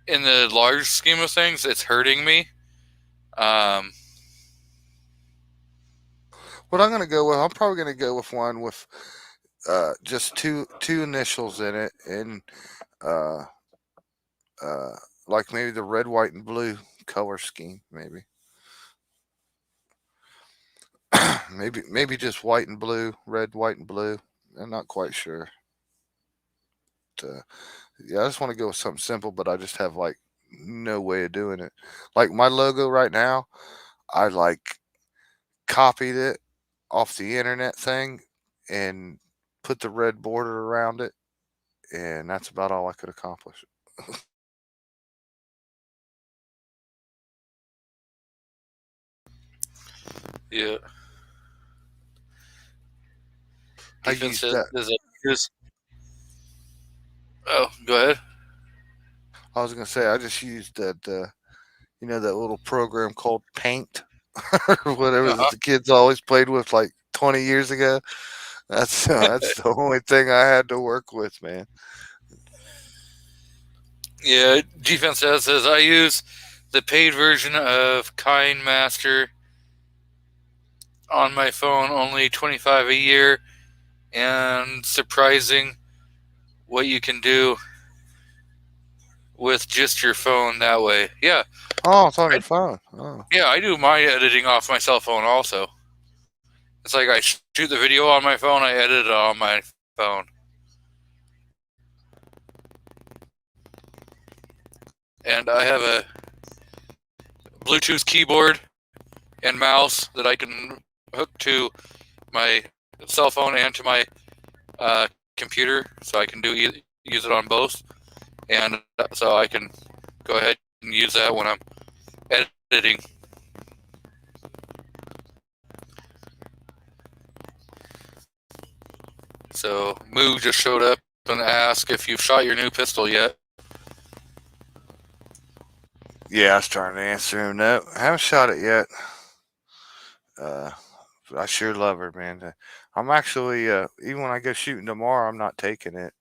in the large scheme of things, it's hurting me. Um, what I'm gonna go with, I'm probably gonna go with one with just two initials in it, and uh, uh, like maybe the red, white, and blue color scheme, maybe. maybe just white and blue, red, white, and blue. I'm not quite sure. Yeah, I just want to go with something simple, but I just have like no way of doing it. Like my logo right now, I like copied it off the internet thing and put the red border around it, and that's about all I could accomplish. yeah, I defense used that. is. Oh, go ahead. I was gonna say I just used that. That little program called Paint or whatever that Uh-huh. the kids always played with like 20 years ago. That's the only thing I had to work with, man. Yeah, defense says I use the paid version of KindMaster on my phone, only 25 a year, and surprising what you can do with just your phone that way. Yeah, Oh, it's on I, your phone. Oh. yeah, I do my editing off my cell phone also. It's like I shoot the video on my phone, I edit it on my phone. And I have a Bluetooth keyboard and mouse that I can hook to my cell phone and to my computer, so I can use it on both, and so I can go ahead and use that when I'm editing. So Moog just showed up and asked if you've shot your new pistol yet. Yeah, I was trying to answer him. No, I haven't shot it yet. Uh, but I sure love her, man. I'm actually, even when I go shooting tomorrow, I'm not taking it.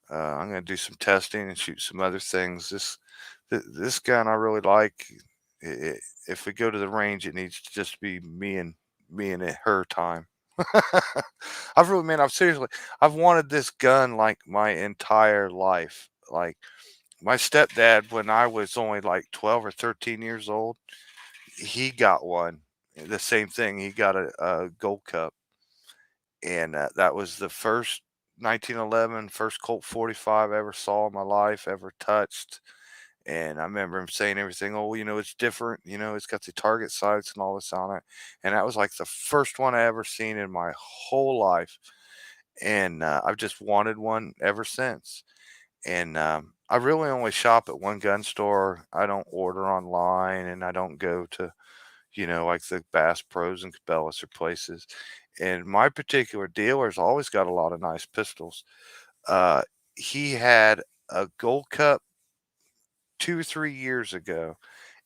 I'm going to do some testing and shoot some other things. This gun I really like. If we go to the range, it needs to just be me and her time. I've seriously, I've wanted this gun like my entire life. Like my stepdad, when I was only like 12 or 13 years old, he got one. The same thing. He got a Gold Cup, and that was the first 1911 first Colt 45 I ever saw in my life, ever touched. And I remember him saying everything. Oh, it's different. It's got the target sights and all this on it. And that was like the first one I ever seen in my whole life. And I've just wanted one ever since. And I really only shop at one gun store. I don't order online, and I don't go to, like the Bass Pros and Cabela's or places. And my particular dealer's always got a lot of nice pistols. Uh, he had a Gold Cup 2 or 3 years ago,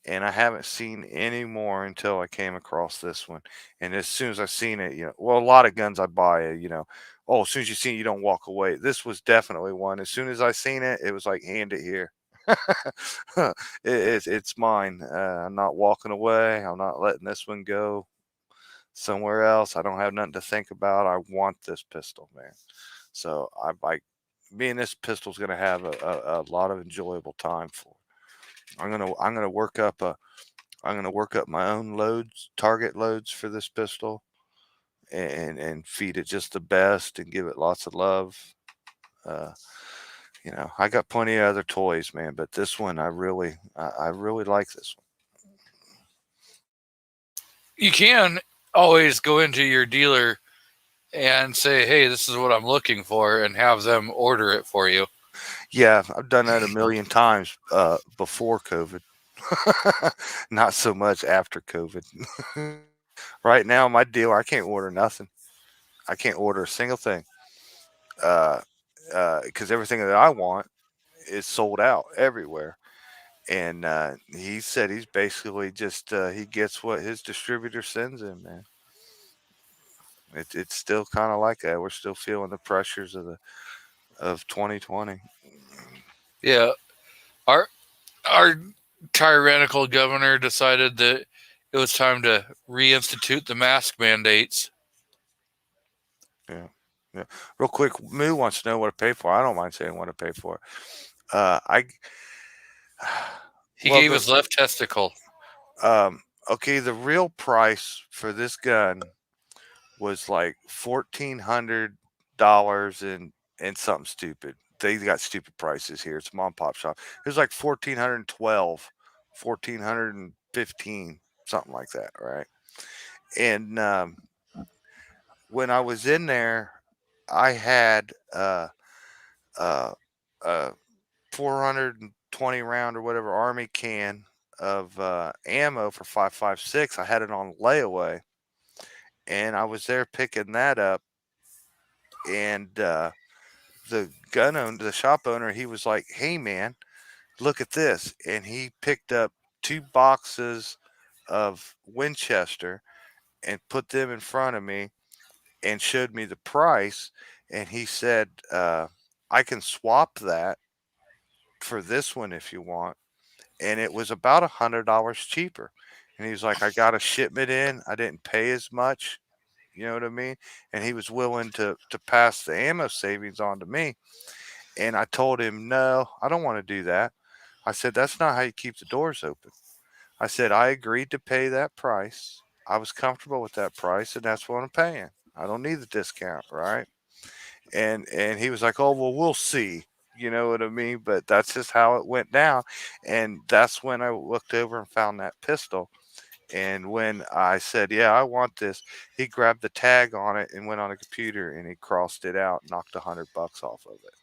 and I haven't seen any more until I came across this one. And as soon as I seen it, well, a lot of guns I buy, oh, as soon as you see it, you don't walk away. This was definitely one. As soon as I seen it, it was like, hand it here. It's mine. I'm not walking away. I'm not letting this one go somewhere else. I don't have nothing to think about. I want this pistol, man. So I like me and this pistol's gonna have a lot of enjoyable time for. I'm gonna work up my own loads, target loads for this pistol, and feed it just the best and give it lots of love. Uh, I got plenty of other toys, man, but this one I really like this one. You can always go into your dealer and say, "Hey, this is what I'm looking for," and have them order it for you. Yeah, I've done that a million times before COVID. Not so much after COVID. Right now, my dealer, I can't order nothing. I can't order a single thing. Because everything that I want is sold out everywhere. And he said he's basically just he gets what his distributor sends him, man. It's still kind of like that. We're still feeling the pressures of 2020. Yeah, our tyrannical governor decided that it was time to reinstitute the mask mandates. Yeah, yeah. Real quick, Moo wants to know what to pay for. I don't mind saying what to pay for. I He well gave his left testicle. okay, the real price for this gun was like $1,400 and something stupid. They got stupid prices here. It's a mom and pop shop. It was like 1,412, 1,415, something like that, right? And when I was in there, I had uh, a 420 round or whatever Army can of ammo for 5.56. I had it on layaway, and I was there picking that up, and the shop owner, he was like, "Hey man, look at this," and he picked up 2 boxes of Winchester and put them in front of me and showed me the price, and he said, "I can swap that for this one if you want," and it was about $100 cheaper. And he was like, "I got a shipment in. I didn't pay as much." You know what I mean? And he was willing to pass the ammo savings on to me. And I told him, "No, I don't want to do that." I said, "That's not how you keep the doors open." I said, "I agreed to pay that price. I was comfortable with that price, and that's what I'm paying. I don't need the discount, right?" And he was like, "Oh, well, we'll see." You know what I mean? But that's just how it went down. And that's when I looked over and found that pistol. And when I said, "Yeah, I want this," he grabbed the tag on it and went on a computer and he crossed it out, knocked $100 off of it.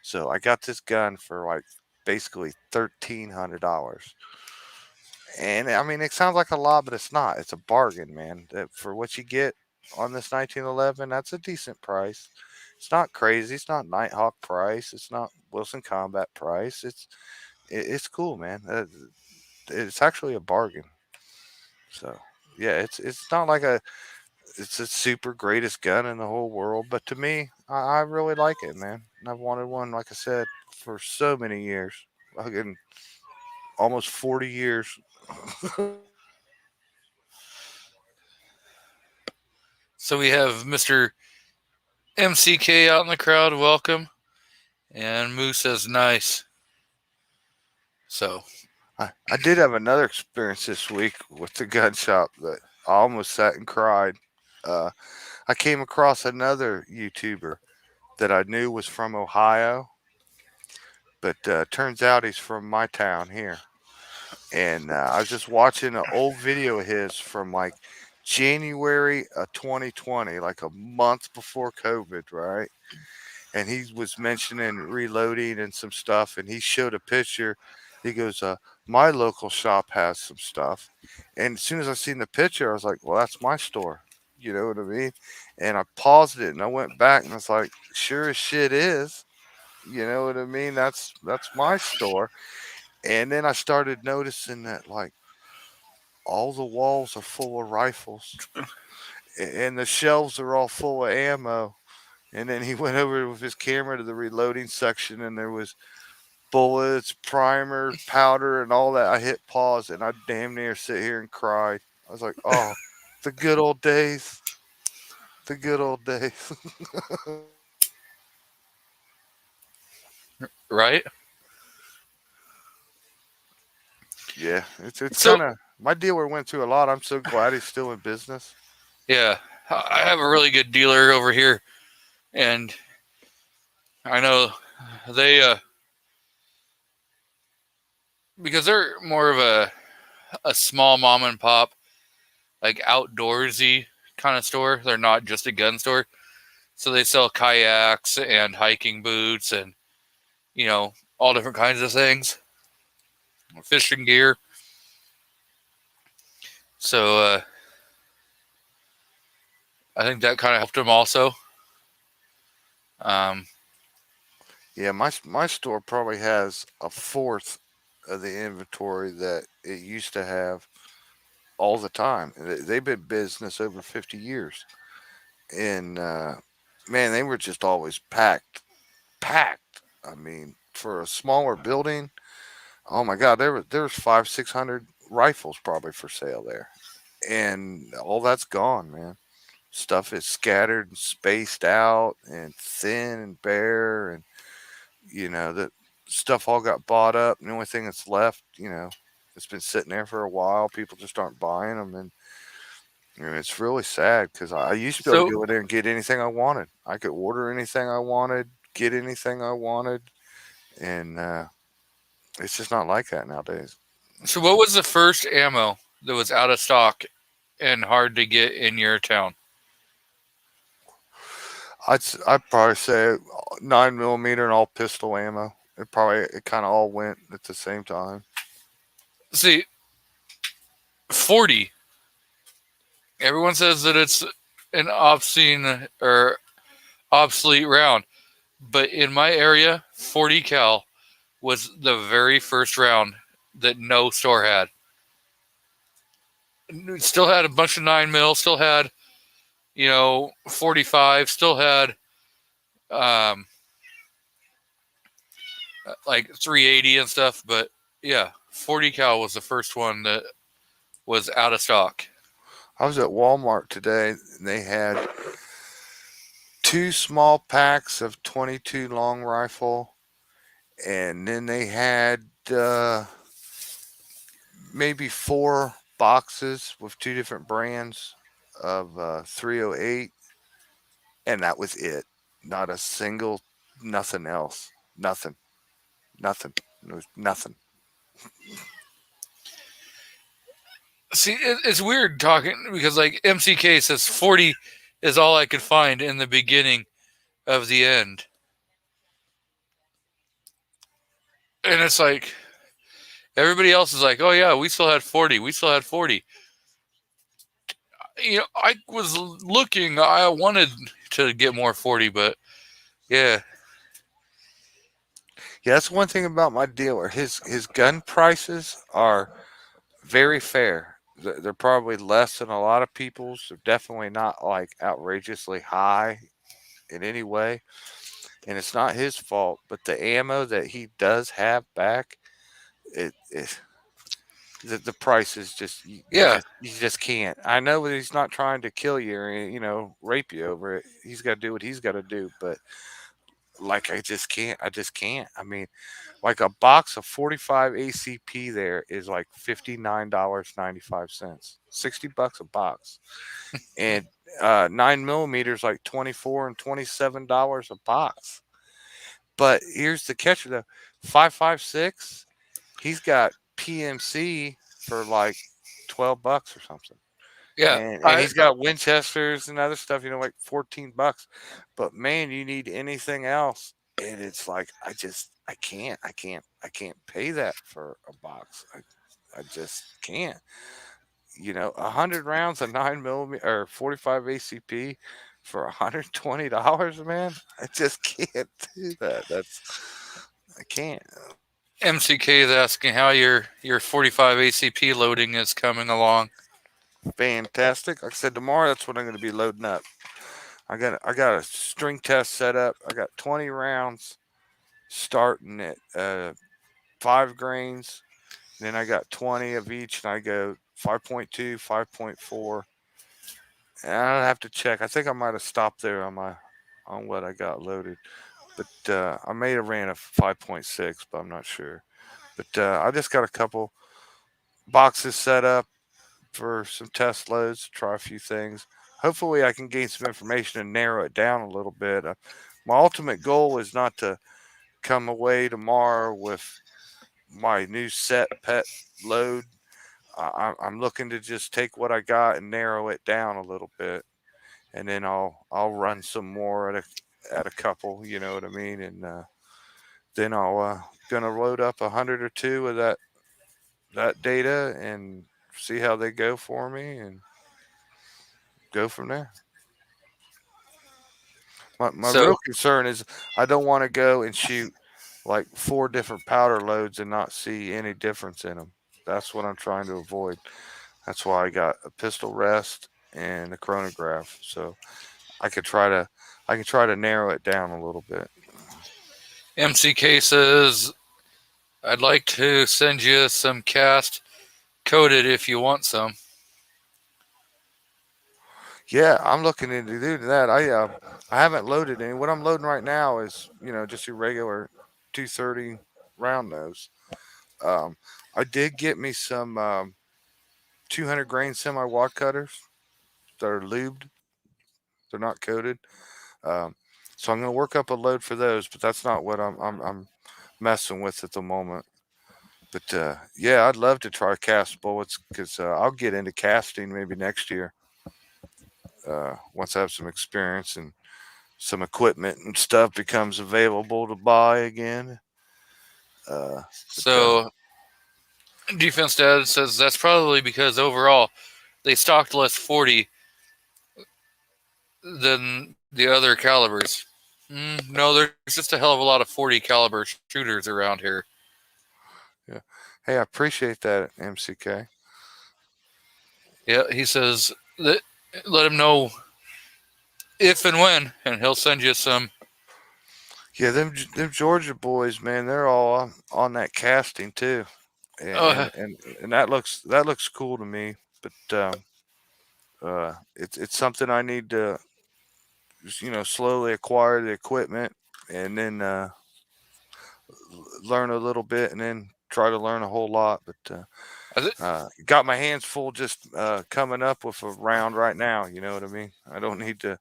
So I got this gun for like basically $1,300. And I mean, it sounds like a lot, but it's not. It's a bargain, man. For what you get on this 1911, that's a decent price. It's not crazy. It's not Nighthawk price. It's not Wilson Combat price. It's cool, man. It's actually a bargain. So yeah, it's not like it's a super greatest gun in the whole world, but to me, I really like it, man. And I've wanted one, like I said, for so many years. Fucking almost 40 years. So we have Mr. MCK out in the crowd. Welcome. And Moo says, "Nice." So I did have another experience this week with the gun shop that I almost sat and cried. I came across another YouTuber that I knew was from Ohio, but turns out he's from my town here. And I was just watching an old video of his from like January of 2020, like a month before COVID, right? And he was mentioning reloading and some stuff, and he showed a picture. He goes, "My local shop has some stuff," and as soon as I seen the picture, I was like, "Well, that's my store." You know what I mean? And I paused it and I went back and I was like, "Sure as shit is." You know what I mean? That's my store. And then I started noticing that like all the walls are full of rifles and the shelves are all full of ammo. And then he went over with his camera to the reloading section and there was bullets, primer, powder, and all that. I hit pause and I damn near sit here and cried. I was like, oh, the good old days. The good old days. Right? Yeah, it's So kind of my dealer went through a lot. I'm so glad he's still in business. yeah, I have a really good dealer over here, and I know they because they're more of a small mom and pop, like outdoorsy kind of store. They're not just a gun store, so they sell kayaks and hiking boots and all different kinds of things, fishing gear. So I think that kind of helped them also. Um, Yeah, my store probably has a fourth of the inventory that it used to have all the time. They've been in business over 50 years, and man, they were just always packed. I mean, for a smaller building, oh my God, there's 500-600 rifles probably for sale there, and all that's gone, man. Stuff is scattered and spaced out and thin and bare, and that stuff all got bought up. And the only thing that's left, it's been sitting there for a while. People just aren't buying them, and it's really sad because I used to be able to so go in there and get anything I wanted. I could order anything I wanted, get anything I wanted, and it's just not like that nowadays. so what was the first ammo that was out of stock and hard to get in your town? I'd probably say 9 millimeter and all pistol ammo. It kind of all went at the same time. See, 40. Everyone says that it's an obscene or obsolete round, but in my area, 40 cal was the very first round that no store had. It still had a bunch of 9 mil, still had 45, still had um, like 380 and stuff, but yeah, 40 cal was the first one that was out of stock. I was at Walmart today and they had two small packs of 22 long rifle, and then they had maybe four boxes with two different brands of 308, and that was it. Not a single, nothing else. Nothing. It was nothing. See, it's weird talking because like MCK says 40 is all I could find in the beginning of the end. And it's like everybody else is like, oh yeah, we still had 40. We still had 40. I was looking, I wanted to get more 40, but yeah. Yeah, that's one thing about my dealer. His gun prices are very fair. They're probably less than a lot of people's. They're definitely not like outrageously high in any way. And it's not his fault, but the ammo that he does have back, it the price is just Yeah. you just can't. I know that he's not trying to kill you or rape you over it. He's got to do what he's got to do, but like I just can't. I just can't. I mean, like a box of 45 ACP there is like $59.95, $60 a box, and 9 millimeters like 24 and $27 a box. But here's the catcher though: 5.56. He's got PMC for like $12 or something. Yeah, And he's got Winchesters and other stuff, like $14. But man, you need anything else, and it's like I can't pay that for a box. I just can't. 100 rounds of 9mm or 45 ACP for $120, man. I just can't do that. I can't. MCK is asking how your 45 ACP loading is coming along. Fantastic. Like I said, tomorrow that's what I'm going to be loading up. I got a string test set up. I got 20 rounds starting at 5 grains. Then I got 20 of each, and I go 5.2, 5.4. And I have to check. I think I might have stopped there on what I got loaded, but I may have ran a 5.6, but I'm not sure. But I just got a couple boxes set up for some test loads to try a few things. Hopefully, I can gain some information and narrow it down a little bit. My ultimate goal is not to come away tomorrow with my new set pet load. I'm looking to just take what I got and narrow it down a little bit, and then I'll run some more at a couple. You know what I mean? And then I'll gonna load up 100 or two of that data and see how they go for me and go from there. My So- real concern is I don't want to go and shoot like 4 different powder loads and not see any difference in them. That's what I'm trying to avoid. That's why I got a pistol rest and a chronograph, so I can try to narrow it down a little bit. MCK says, I'd like to send you some cast coated if you want some. Yeah, I'm looking into doing that. I haven't loaded any. What I'm loading right now is just your regular 230 round nose. I did get me some 200 grain semi wad cutters that are lubed. They're not coated. So I'm going to work up a load for those, but that's not what I'm messing with at the moment. But yeah, I'd love to try cast bullets because I'll get into casting maybe next year. Once I have some experience and some equipment and stuff becomes available to buy again. So, Defense Dad says that's probably because overall they stocked less 40 than the other calibers. No, there's just a hell of a lot of 40 caliber shooters around here. Yeah. Hey, I appreciate that, MCK. Yeah, he says that let him know if and when, and he'll send you some. Yeah, them Georgia boys, man, they're all on that casting too, and that looks cool to me. But it's something I need to slowly acquire the equipment and then learn a little bit and then try to learn a whole lot. But got my hands full just coming up with a round right now. You know what I mean? I don't need to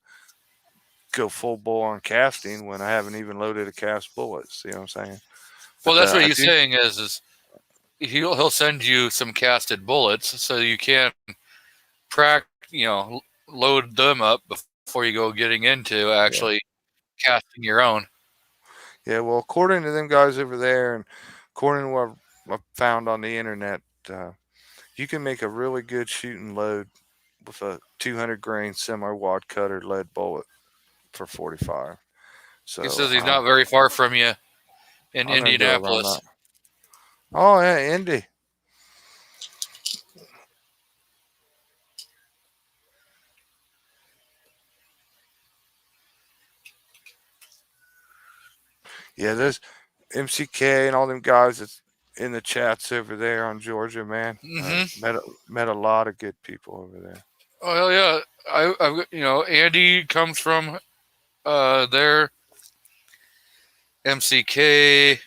go full bore on casting when I haven't even loaded a cast bullet. See what I'm saying? Well, that's what he's saying is he'll send you some casted bullets so you can load them up before you go getting into actually casting your own. Yeah, well, according to them guys over there, and according to what I found on the internet, you can make a really good shooting load with a 200 grain semi wad cutter lead bullet for 45. So he says he's not very far from you in I'm gonna go around Indianapolis. that. Oh yeah, Indy. Yeah, there's MCK and all them guys that's in the chats over there on Georgia, man. Met a lot of good people over there. Oh hell yeah! Andy comes from there. MCK.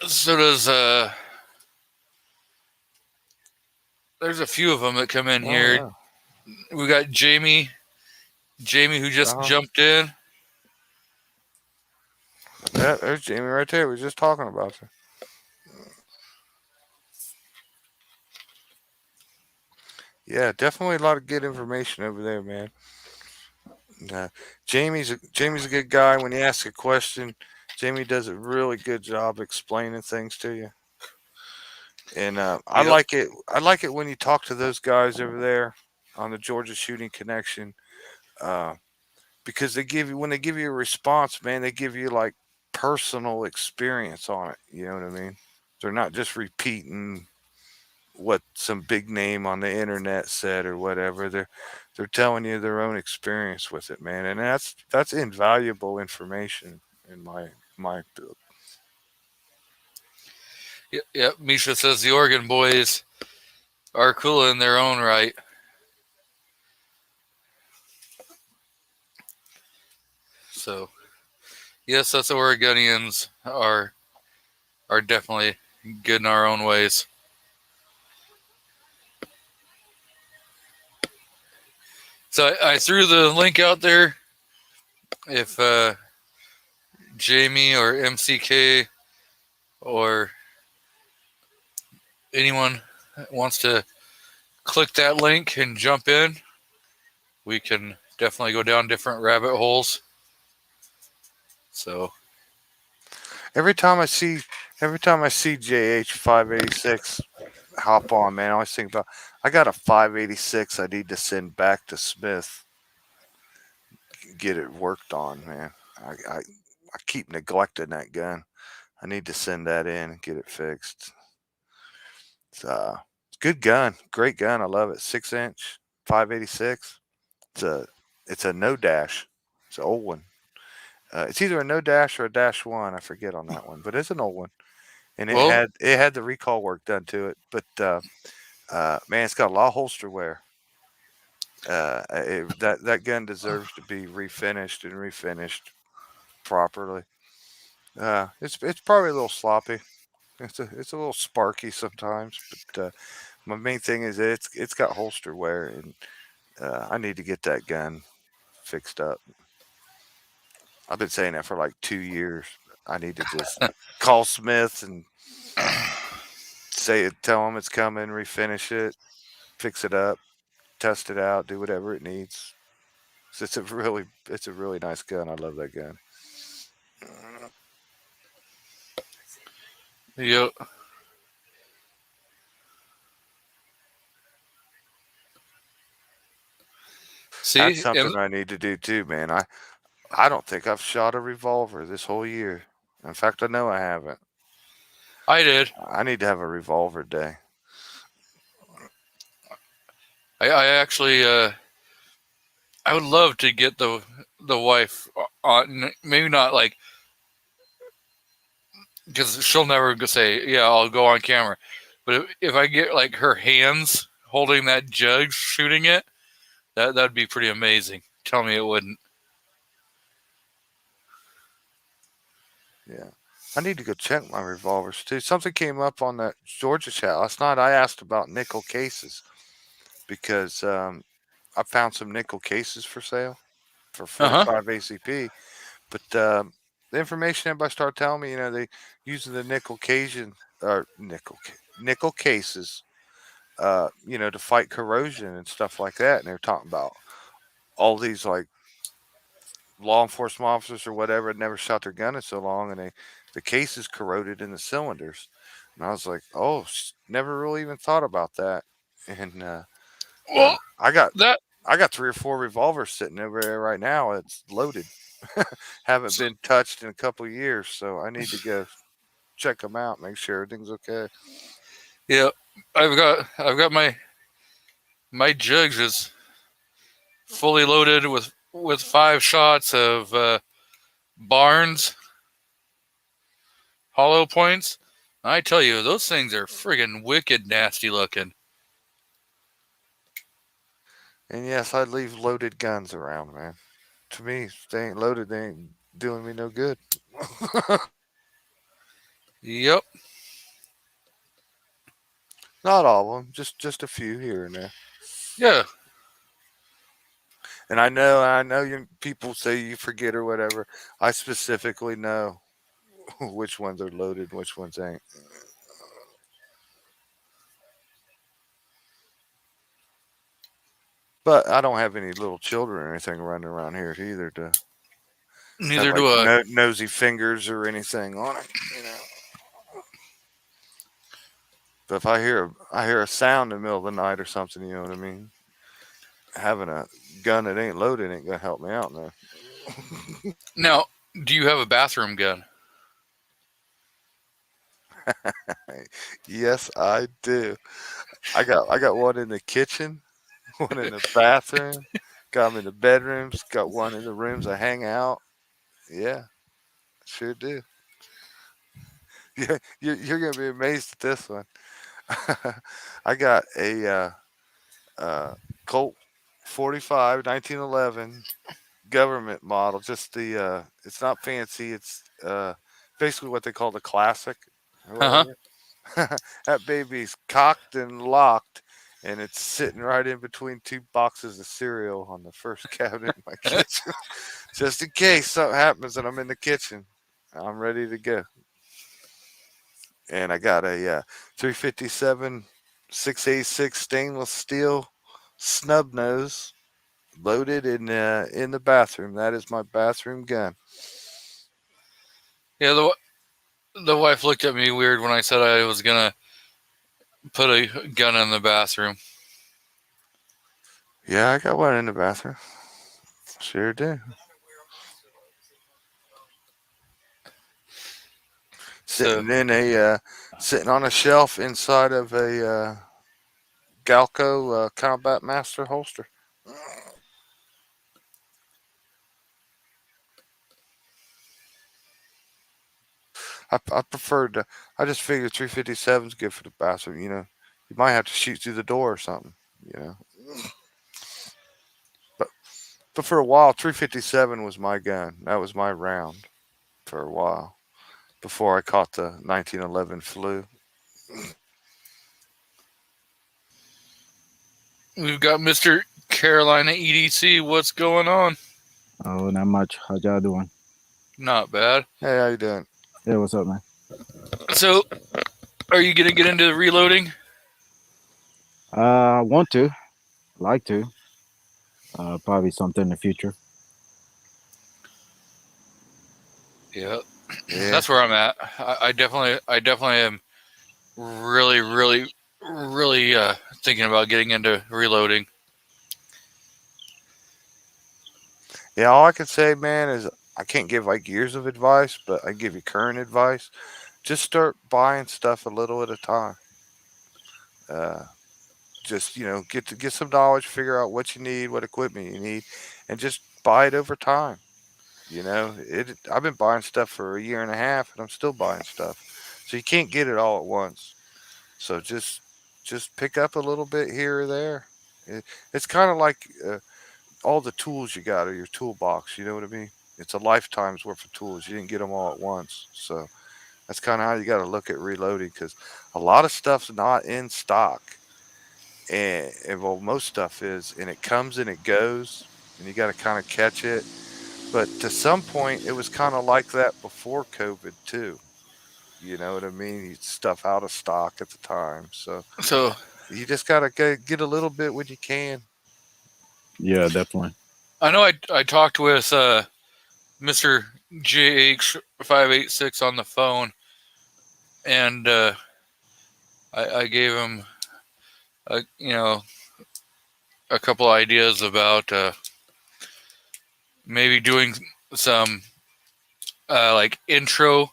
So does there's a few of them that come in here. Yeah. We got Jamie who just jumped in. Yeah, there's Jamie right there. We were just talking about you. Yeah, definitely a lot of good information over there, man. Jamie's a good guy. When you ask a question, Jamie does a really good job explaining things to you. And I Yep. like it. I like it when you talk to those guys over there on the Georgia Shooting Connection, uh, because when they give you a response, man, they give you like personal experience on it. You know what I mean? They're not just repeating what some big name on the internet said or whatever. They're telling you their own experience with it, man, and that's invaluable information in my book. Yep. Misha says the Oregon boys are cool in their own right. So yes, us Oregonians are definitely good in our own ways. So I threw the link out there. If Jamie or MCK or anyone wants to click that link and jump in, we can definitely go down different rabbit holes. So Every time I see JH 586 hop on, man, I always think about I got a 586 I need to send back to Smith, get it worked on, man. I keep neglecting that gun. I need to send that in and get it fixed. It's a good gun, great gun. I love it. 6-inch, 586. It's a no dash. It's an old one. It's either a no dash or a dash one. I forget on that one, but it's an old one, and well, it had the recall work done to it. But man, it's got a lot of holster wear. That gun deserves to be refinished and refinished properly. It's probably a little sloppy. It's a little sparky sometimes, but my main thing is it's got holster wear, and I need to get that gun fixed up. I've been saying that for like 2 years. I need to just call Smith and tell him it's coming, refinish it, fix it up, test it out, do whatever it needs. It's a really nice gun. I love that gun. yep. That's See, something I need to do too, man. I don't think I've shot a revolver this whole year. In fact, I know I haven't. I did. I need to have a revolver day. I actually I would love to get the wife on. Maybe not like because she'll never say, "Yeah, I'll go on camera." But if I get like her hands holding that jug, shooting it, that'd be pretty amazing. Tell me it wouldn't. Yeah. I need to go check my revolvers too. Something came up on that Georgia chat last night. I asked about nickel cases because I found some nickel cases for sale for Uh huh. 45 ACP. But the information everybody started telling me, they using the nickel cases, to fight corrosion and stuff like that. And they're talking about all these like law enforcement officers or whatever had never shot their gun in so long, and the case is corroded in the cylinders. And I was like, oh, never really even thought about that. And Well, I got that I got 3 or 4 revolvers sitting over there right now. It's loaded. Haven't been touched in a couple of years, so I need to go check them out, make sure everything's okay. yeah, I've got my jugs is fully loaded with 5 shots of Barnes hollow points. I tell you, those things are friggin' wicked nasty looking. And yes, I leave loaded guns around, man. To me, if they ain't loaded, they ain't doing me no good. Yep. Not all of them, just a few here and there. Yeah. And I know people say you forget or whatever. I specifically know which ones are loaded and which ones ain't. But I don't have any little children or anything running around here either to Neither have do I. like nosy fingers or anything on it, you know. But if I hear a sound in the middle of the night or something, you know what I mean. Having a gun that ain't loaded ain't gonna help me out now. Now, do you have a bathroom gun? Yes, I do. I got one in the kitchen, one in the bathroom, got them in the bedrooms, got one in the rooms I hang out. Yeah, sure do. Yeah, you're gonna be amazed at this one. I got a Colt 45 1911 government model. Just the it's not fancy. It's basically what they call the classic or Uh huh. whatever. That baby's cocked and locked, and it's sitting right in between two boxes of cereal on the first cabinet in my kitchen, just in case something happens and I'm in the kitchen. I'm ready to go. And I got a 357 686 stainless steel snub nose loaded in the bathroom. That is my bathroom gun. Yeah, the wife looked at me weird when I said I was gonna put a gun in the bathroom. Yeah, I got one in the bathroom. Sure do. So Sitting on a shelf inside of a Galco Combat Master holster. I preferred to. I just figured 357 is good for the bathroom. You know, you might have to shoot through the door or something. You know, but for a while, 357 was my gun. That was my round for a while before I caught the 1911 flu. we've got Mr. Carolina EDC. What's going on? Oh, not much. How y'all doing? Not bad. Hey, how you doing? Hey, what's up, man? So, are you gonna get into reloading? I want to, like to. Probably something in the future. Yeah, Yeah, that's where I'm at. I definitely am really thinking about getting into reloading. yeah. All I can say, man, is I can't give like years of advice, but I give you current advice. Just start buying stuff a little at a time. Uh, just get some knowledge, figure out what you need, what equipment you need, and just buy it over time. I've been buying stuff for a year and a half, and I'm still buying stuff. So you can't get it all at once. So just pick up a little bit here or there. It's kind of like all the tools you got or your toolbox. You know what I mean? It's a lifetime's worth of tools. You didn't get them all at once. So that's kind of how you got to look at reloading because a lot of stuff's not in stock. And well, most stuff is, and it comes and it goes, and you got to kind of catch it. But to some point, it was kind of like that before COVID too. You know what I mean? Stuff out of stock at the time, so So, you just gotta get a little bit when you can. Yeah, definitely. I know I talked with Mr. JH586 on the phone, and I gave him a a couple ideas about maybe doing some like intro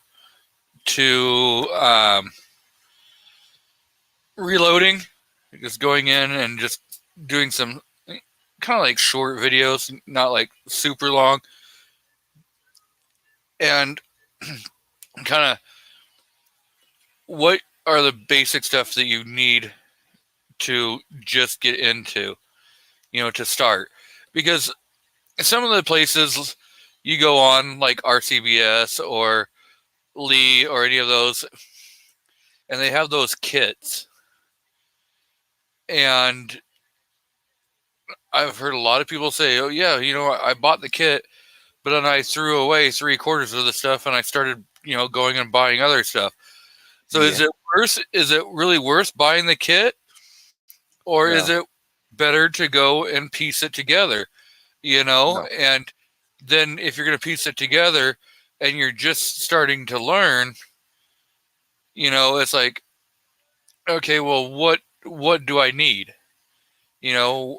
to reloading, just going in and just doing some kind of like short videos, not like super long, and kind of what are the basic stuff that you need to just get into, to start, because some of the places you go on like RCBS or Lee or any of those, and they have those kits, and I've heard a lot of people say, "Oh yeah, I bought the kit, but then I threw away 3/4 of the stuff, and I started going and buying other stuff. So is it worse? Is it really worth buying the kit, or is it better to go and piece it together? No. And then if you're going to piece it together and you're just starting to learn, it's like, okay, well, what do I need? Yeah,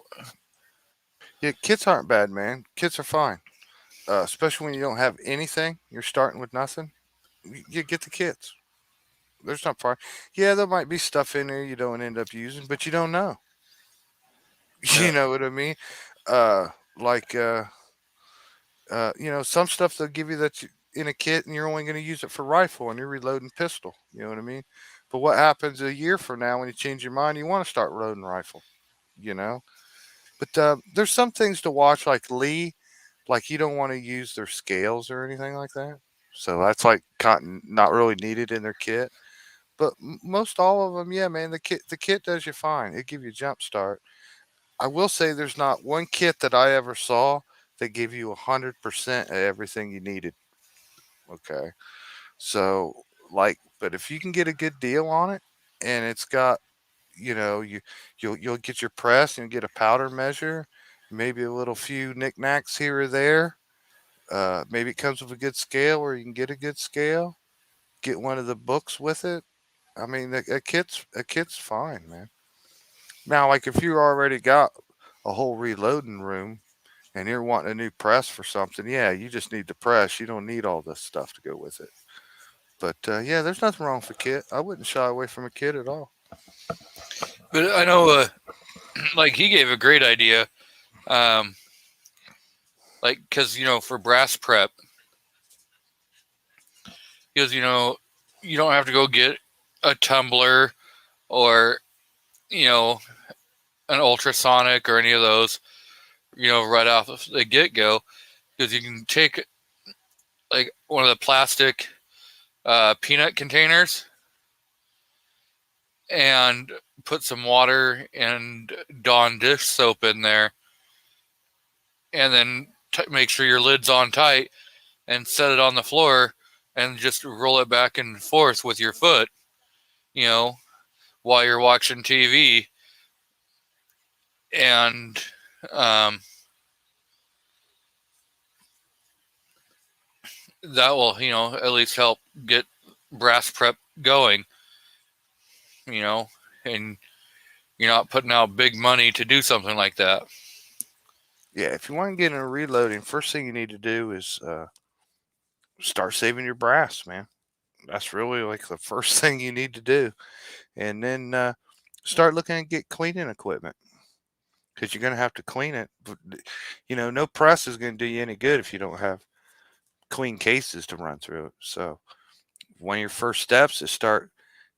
kits aren't bad, man. Kits are fine. Especially when you don't have anything. You're starting with nothing. You get the kits. There's not far. Yeah, there might be stuff in there you don't end up using, but you don't know. You Yeah. know what I mean? Like some stuff they'll give you in a kit, and you're only going to use it for rifle, and you're reloading pistol. You know what I mean? But what happens a year from now when you change your mind? You want to start loading rifle. You know. But there's some things to watch, like Lee. Like you don't want to use their scales or anything like that. So that's like cotton, not really needed in their kit. But most all of them, yeah, man, the kit does you fine. It give you a jump start. I will say there's not one kit that I ever saw that gave you 100% of everything you needed. Okay, so but if you can get a good deal on it, and it's got, you'll get your press and get a powder measure, maybe a little few knickknacks here or there. Maybe it comes with a good scale, or you can get a good scale. Get one of the books with it. I mean, a kit's fine, man. Now, like if you already got a whole reloading room and you're wanting a new press for something, yeah, you just need the press. You don't need all this stuff to go with it. But yeah, there's nothing wrong with a kit. I wouldn't shy away from a kit at all. But I know, like he gave a great idea, like because for brass prep, because you don't have to go get a tumbler or an ultrasonic or any of those, right off the get go, because you can take like one of the plastic peanut containers and put some water and Dawn dish soap in there, and then make sure your lid's on tight and set it on the floor and just roll it back and forth with your foot, while you're watching TV. And um, that will, at least help get brass prep going, and you're not putting out big money to do something like that. Yeah, if you want to get into reloading, first thing you need to do is start saving your brass, man. That's really like the first thing you need to do. And then start looking at get cleaning equipment, because you're going to have to clean it. But, no press is going to do you any good if you don't have clean cases to run through it. So one of your first steps is start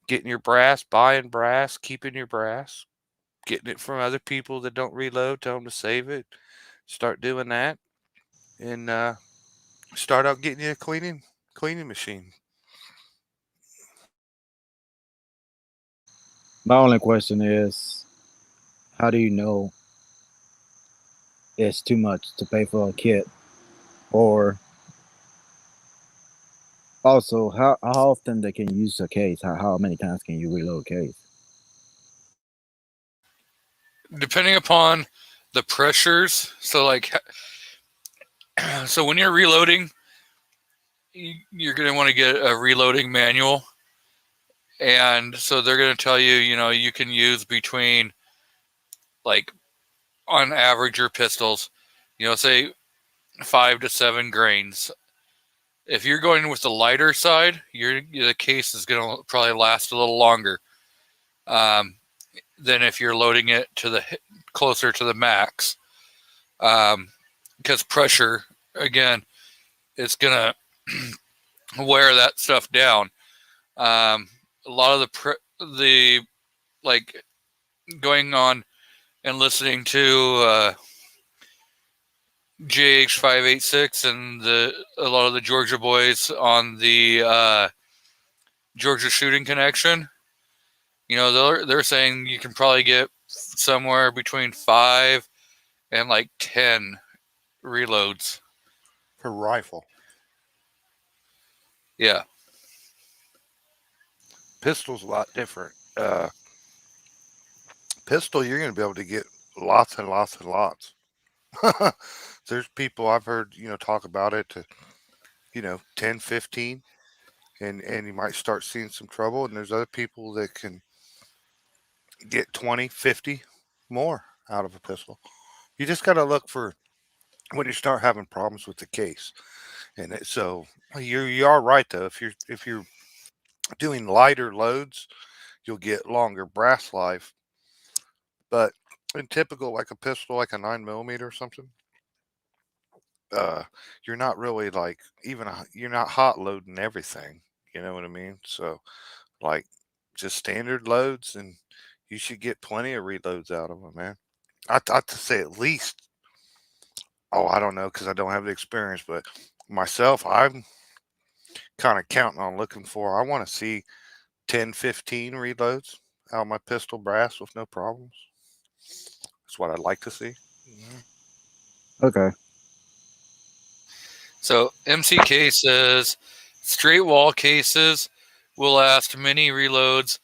getting your brass, buying brass, keeping your brass, getting it from other people that don't reload, tell them to save it. Start doing that, and start out getting you a cleaning machine. My only question is, how do you know it's too much to pay for a kit? Or also, how often they can use a case? How many times can you reload a case? Depending upon the pressures, so like, so when you're reloading, you're going to want to get a reloading manual. And so they're going to tell you, you can use between, like, on average, your pistols, say 5 to 7 grains. If you're going with the lighter side, the case is going to probably last a little longer than if you're loading it closer to the max. Because pressure, again, it's going to wear that stuff down. A lot of the like going on and listening to JH586 and a lot of the Georgia boys on the Georgia Shooting Connection. They're saying you can probably get somewhere between 5 and like 10 reloads Per rifle. Yeah. Pistol's a lot different. Pistol, you're going to be able to get lots and lots and lots. There's people I've heard, talk about it to, 10, 15, and you might start seeing some trouble. And there's other people that can get 20, 50 more out of a pistol. You just got to look for when you start having problems with the case. And so you are right though. If you're doing lighter loads, you'll get longer brass life. But in typical, like a pistol, like a 9mm or something, uh, you're not really like you're not hot loading everything. You know what I mean? So like just standard loads, and you should get plenty of reloads out of them, man. I'd to say at least. Oh, I don't know because I don't have the experience, but myself, I'm kind of counting on looking for. I want to see 10, 15 reloads out of my pistol brass with no problems. That's what I'd like to see. Okay. So MCK says straight wall cases will last many reloads.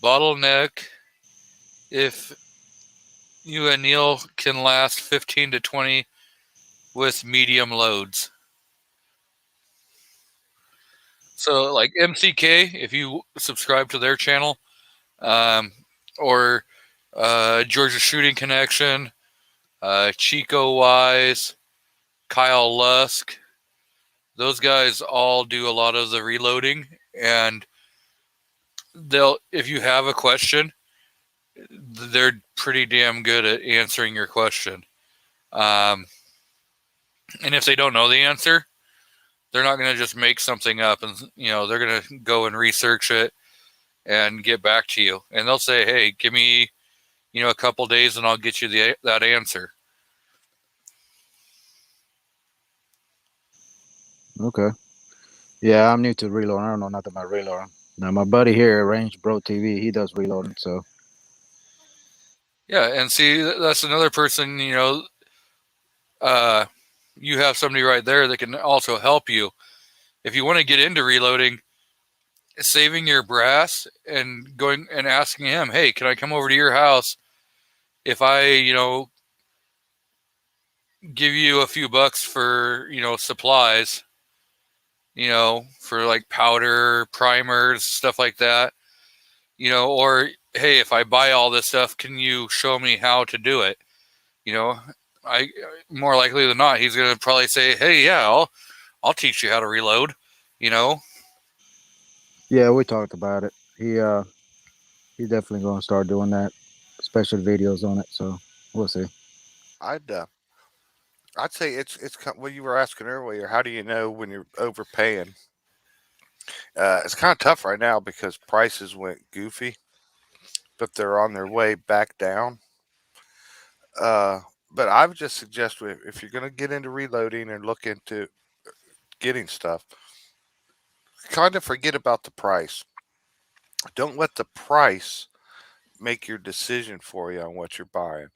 Bottleneck, if you and Neil can last 15 to 20 with medium loads. So like MCK, if you subscribe to their channel, or Georgia Shooting Connection, Chico Wise, Kyle Lusk, those guys all do a lot of the reloading, and if you have a question, they're pretty damn good at answering your question. And if they don't know the answer, they're not going to just make something up, and they're going to go and research it and get back to you. And they'll say, "Hey, give me, a couple days, and I'll get you that answer." Okay. Yeah, I'm new to reloading. I don't know nothing about reloading. Now my buddy here, Range Bro TV, he does reloading. So Yeah, and see, that's another person. You have somebody right there that can also help you if you want to get into reloading. Saving your brass and going and asking him, "Hey, can I come over to your house if I, give you a few bucks for, supplies, for like powder, primers, stuff like that, or hey, if I buy all this stuff, can you show me how to do it?" I more likely than not, he's going to probably say, "Hey, yeah, I'll teach you how to reload," yeah, we talked about it. He's definitely gonna start doing that, special videos on it. So we'll see. I'd say it's what you were asking earlier. How do you know when you're overpaying? It's kind of tough right now because prices went goofy, but they're on their way back down. But I would just suggest if you're going to get into reloading and look into getting stuff, kind of forget about the price. Don't let the price make your decision for you on what you're buying.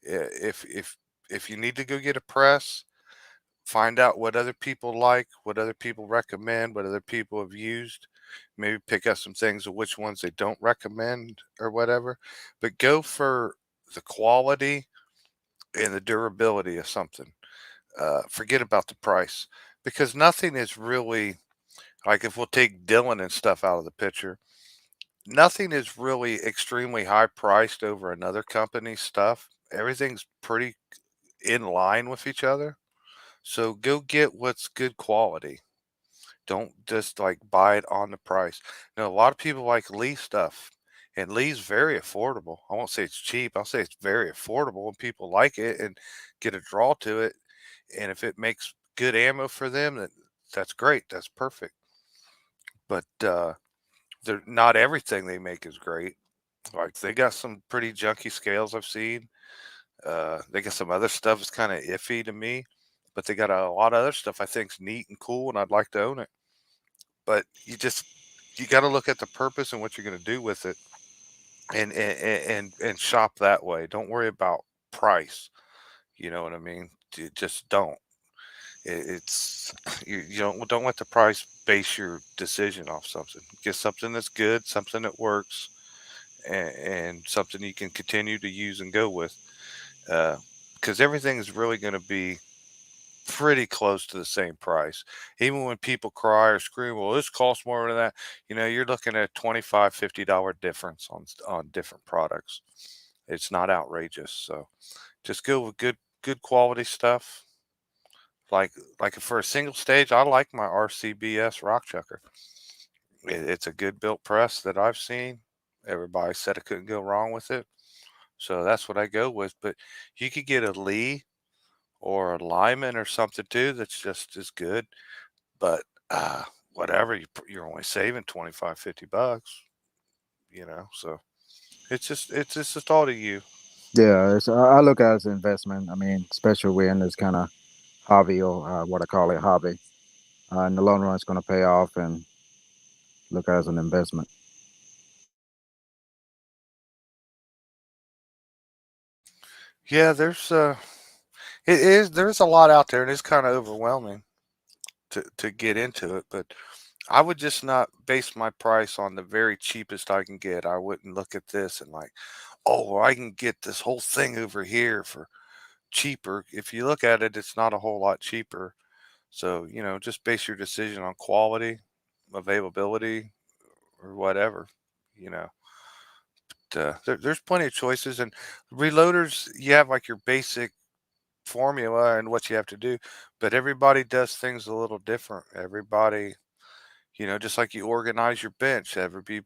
If you need to go get a press, find out what other people like, what other people recommend, what other people have used. Maybe pick up some things of which ones they don't recommend or whatever. But go for the quality and the durability of something. Forget about the price because nothing is really like if we'll take Dylan and stuff out of the picture, nothing is really extremely high priced over another company's stuff. Everything's pretty in line with each other. So go get what's good quality. Don't just like buy it on the price. A lot of people like Lee stuff, and Lee's very affordable. I won't say it's cheap. I'll say it's very affordable, and people like it and get a draw to it. And if it makes good ammo for them, that's great. That's perfect. But they're not everything they make is great. Like they got some pretty junky scales I've seen. They got some other stuff that's kind of iffy to me, but they got a lot of other stuff I think's neat and cool, and I'd like to own it. But you got to look at the purpose and what you're going to do with it, and shop that way. Don't worry about price. You know what I mean? You just don't. It's you don't let the price base your decision off something. Get something that's good, something that works, and something you can continue to use and go with. Because everything is really going to be pretty close to the same price. Even when people cry or scream, well, this costs more than that. You're looking at $25, $50 difference on different products. It's not outrageous. So just go with good quality stuff. Like like for a single stage, I like my RCBS rock chucker. It's a good built press that I've seen. Everybody said I couldn't go wrong with it. So that's what I go with. But you could get a Lee or a Lyman or something too that's just as good. But whatever, you're only saving 25, $50, So it's just all to you. Yeah, I look at it as an investment. I mean, especially we're in this kind of hobby, or what I call it, hobby. In the long run, it's going to pay off, and look at it as an investment. Yeah, there's a lot out there and it's kind of overwhelming to get into it, but I would just not base my price on the very cheapest I can get. I wouldn't look at this and like, oh, well, I can get this whole thing over here for cheaper. If you look at it, it's not a whole lot cheaper. So, just base your decision on quality, availability, or whatever, you know. There's plenty of choices, and reloaders, you have like your basic formula and what you have to do, but everybody does things a little different. Everybody, just like you organize your bench, everybody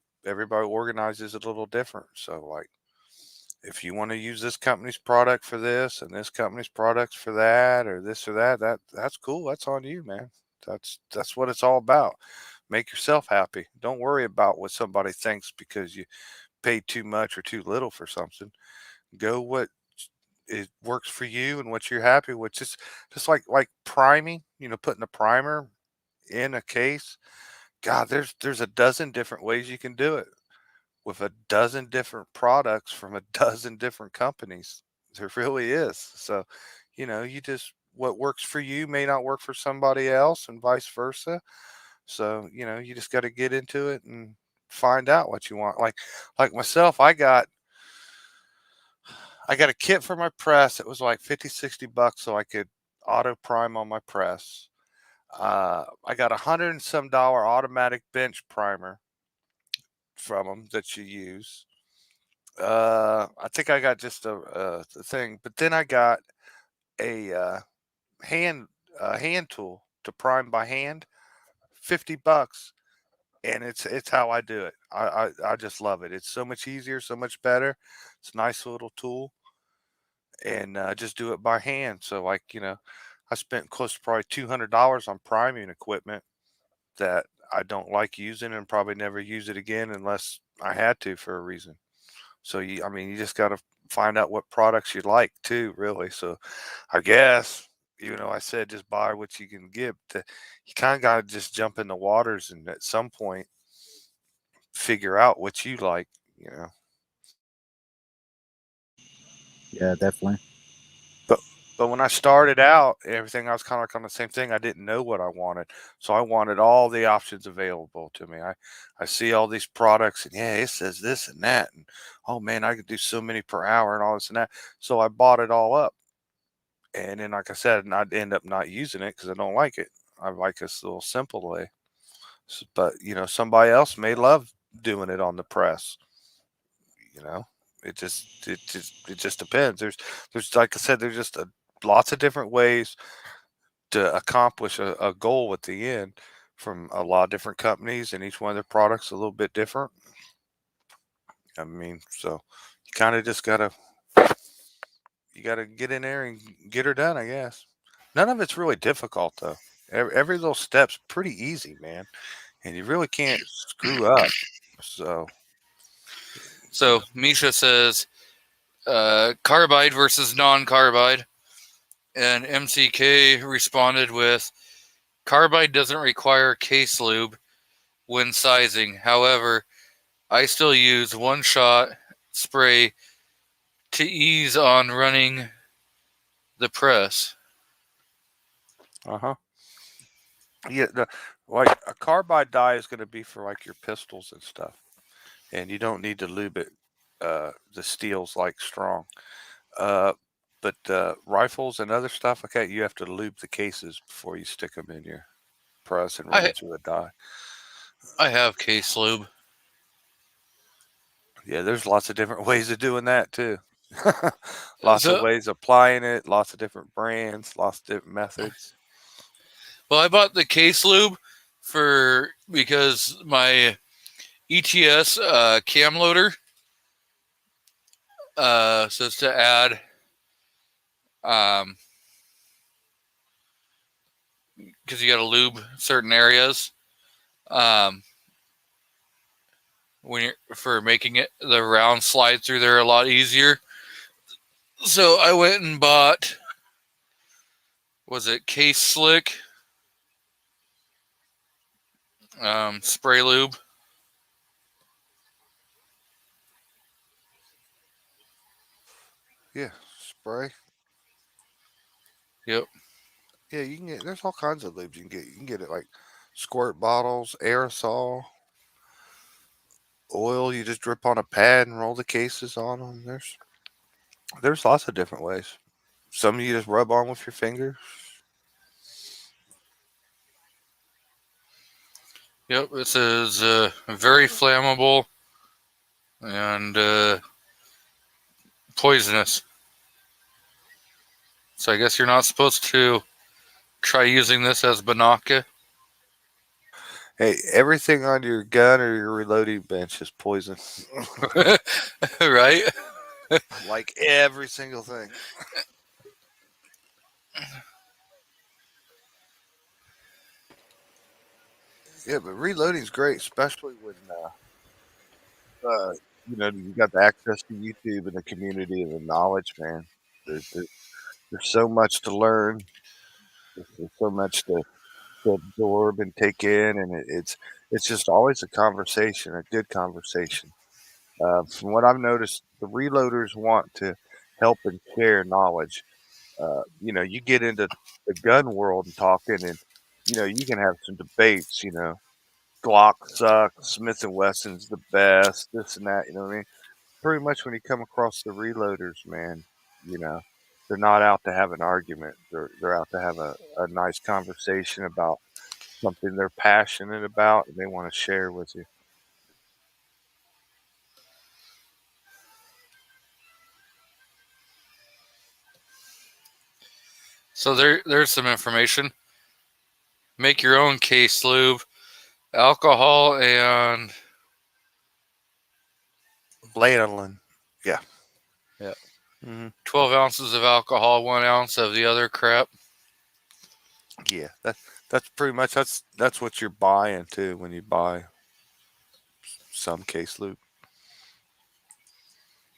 organizes it a little different. So, like, if you want to use this company's product for this and this company's products for that, or this or that, that's cool. That's on you, man. That's what it's all about. Make yourself happy. Don't worry about what somebody thinks because you paid too much or too little for something. Go what it works for you and what you're happy with. Just like priming, putting a primer in a case. God, there's a dozen different ways you can do it with a dozen different products from a dozen different companies. There really is. So, you just what works for you may not work for somebody else and vice versa. So, you just got to get into it and find out what you want. Like myself, I got a kit for my press. It was like 50, $60 so I could auto prime on my press. I got $100 and some automatic bench primer from them that you use. I think I got just a thing, but then I got a hand hand tool to prime by hand, $50, and it's how I do it. I just love it. It's so much easier, so much better. It's a nice little tool, and just do it by hand. So, like, I spent close to probably $200 on priming equipment that I don't like using and probably never use it again unless I had to for a reason. So I mean, you just got to find out what products you like too, really. So I guess, I said just buy what you can get. You kind of got to just jump in the waters and at some point figure out what you like. Yeah, definitely. But but when I started out, everything I was kind of like on the same thing. I didn't know what I wanted, so I wanted all the options available to me. I see all these products, and yeah, it says this and that, and oh man, I could do so many per hour and all this and that. So I bought it all up, and then like I said, I'd end up not using it because I don't like it. I like this little simple way. But somebody else may love doing it on the press. You know, it just depends. There's like I said, there's just lots of different ways to accomplish a goal at the end from a lot of different companies, and each one of their products a little bit different. I mean, so you kind of just gotta get in there and get her done, I guess. None of it's really difficult though. Every little step's pretty easy, man, and you really can't screw up. So, So Misha says carbide versus non-carbide, and MCK responded with carbide doesn't require case lube when sizing. However, I still use one-shot spray to ease on running the press. Yeah, like a carbide dye is going to be for like your pistols and stuff, and you don't need to lube it. The steel's like strong. Uh, but rifles and other stuff like that, you have to lube the cases before you stick them in your press and run I them through a dye. I have case lube. Yeah, there's lots of different ways of doing that too. Lots of So, ways of applying it, lots of different brands, lots of different methods. well, I bought the case lube because my ETS cam loader says to add because you got to lube certain areas when you're for making it the round slide through there a lot easier. So I went and bought, was it Case Slick spray lube. Yeah, spray. Yep. Yeah, you can get. There's all kinds of lubes you can get. You can get it like squirt bottles, aerosol, oil. You just drip on a pad and roll the cases on them. There's lots of different ways. Some you just rub on with your fingers. Yep. This is very flammable and poisonous. So I guess you're not supposed to try using this as Banaka. Hey, everything on your gun or your reloading bench is poison. Right? Like every single thing. Yeah, but reloading's great, especially when you got the access to YouTube and the community and the knowledge, man. There's so much to learn. There's so much to absorb and take in, and it's just always a conversation, a good conversation. From what I've noticed, the reloaders want to help and share knowledge. You get into the gun world and talking, and you can have some debates. Glock sucks, Smith and Wesson's the best, this and that. You know what I mean? Pretty much when you come across the reloaders, man, you know, they're not out to have an argument. They're out to have a nice conversation about something they're passionate about and they want to share with you. So there's some information. Make your own case lube, alcohol and Lanolin. Yeah. Yeah. Mm-hmm. 12 ounces of alcohol, 1 ounce of the other crap. Yeah. That's pretty much that's what you're buying too when you buy some case lube.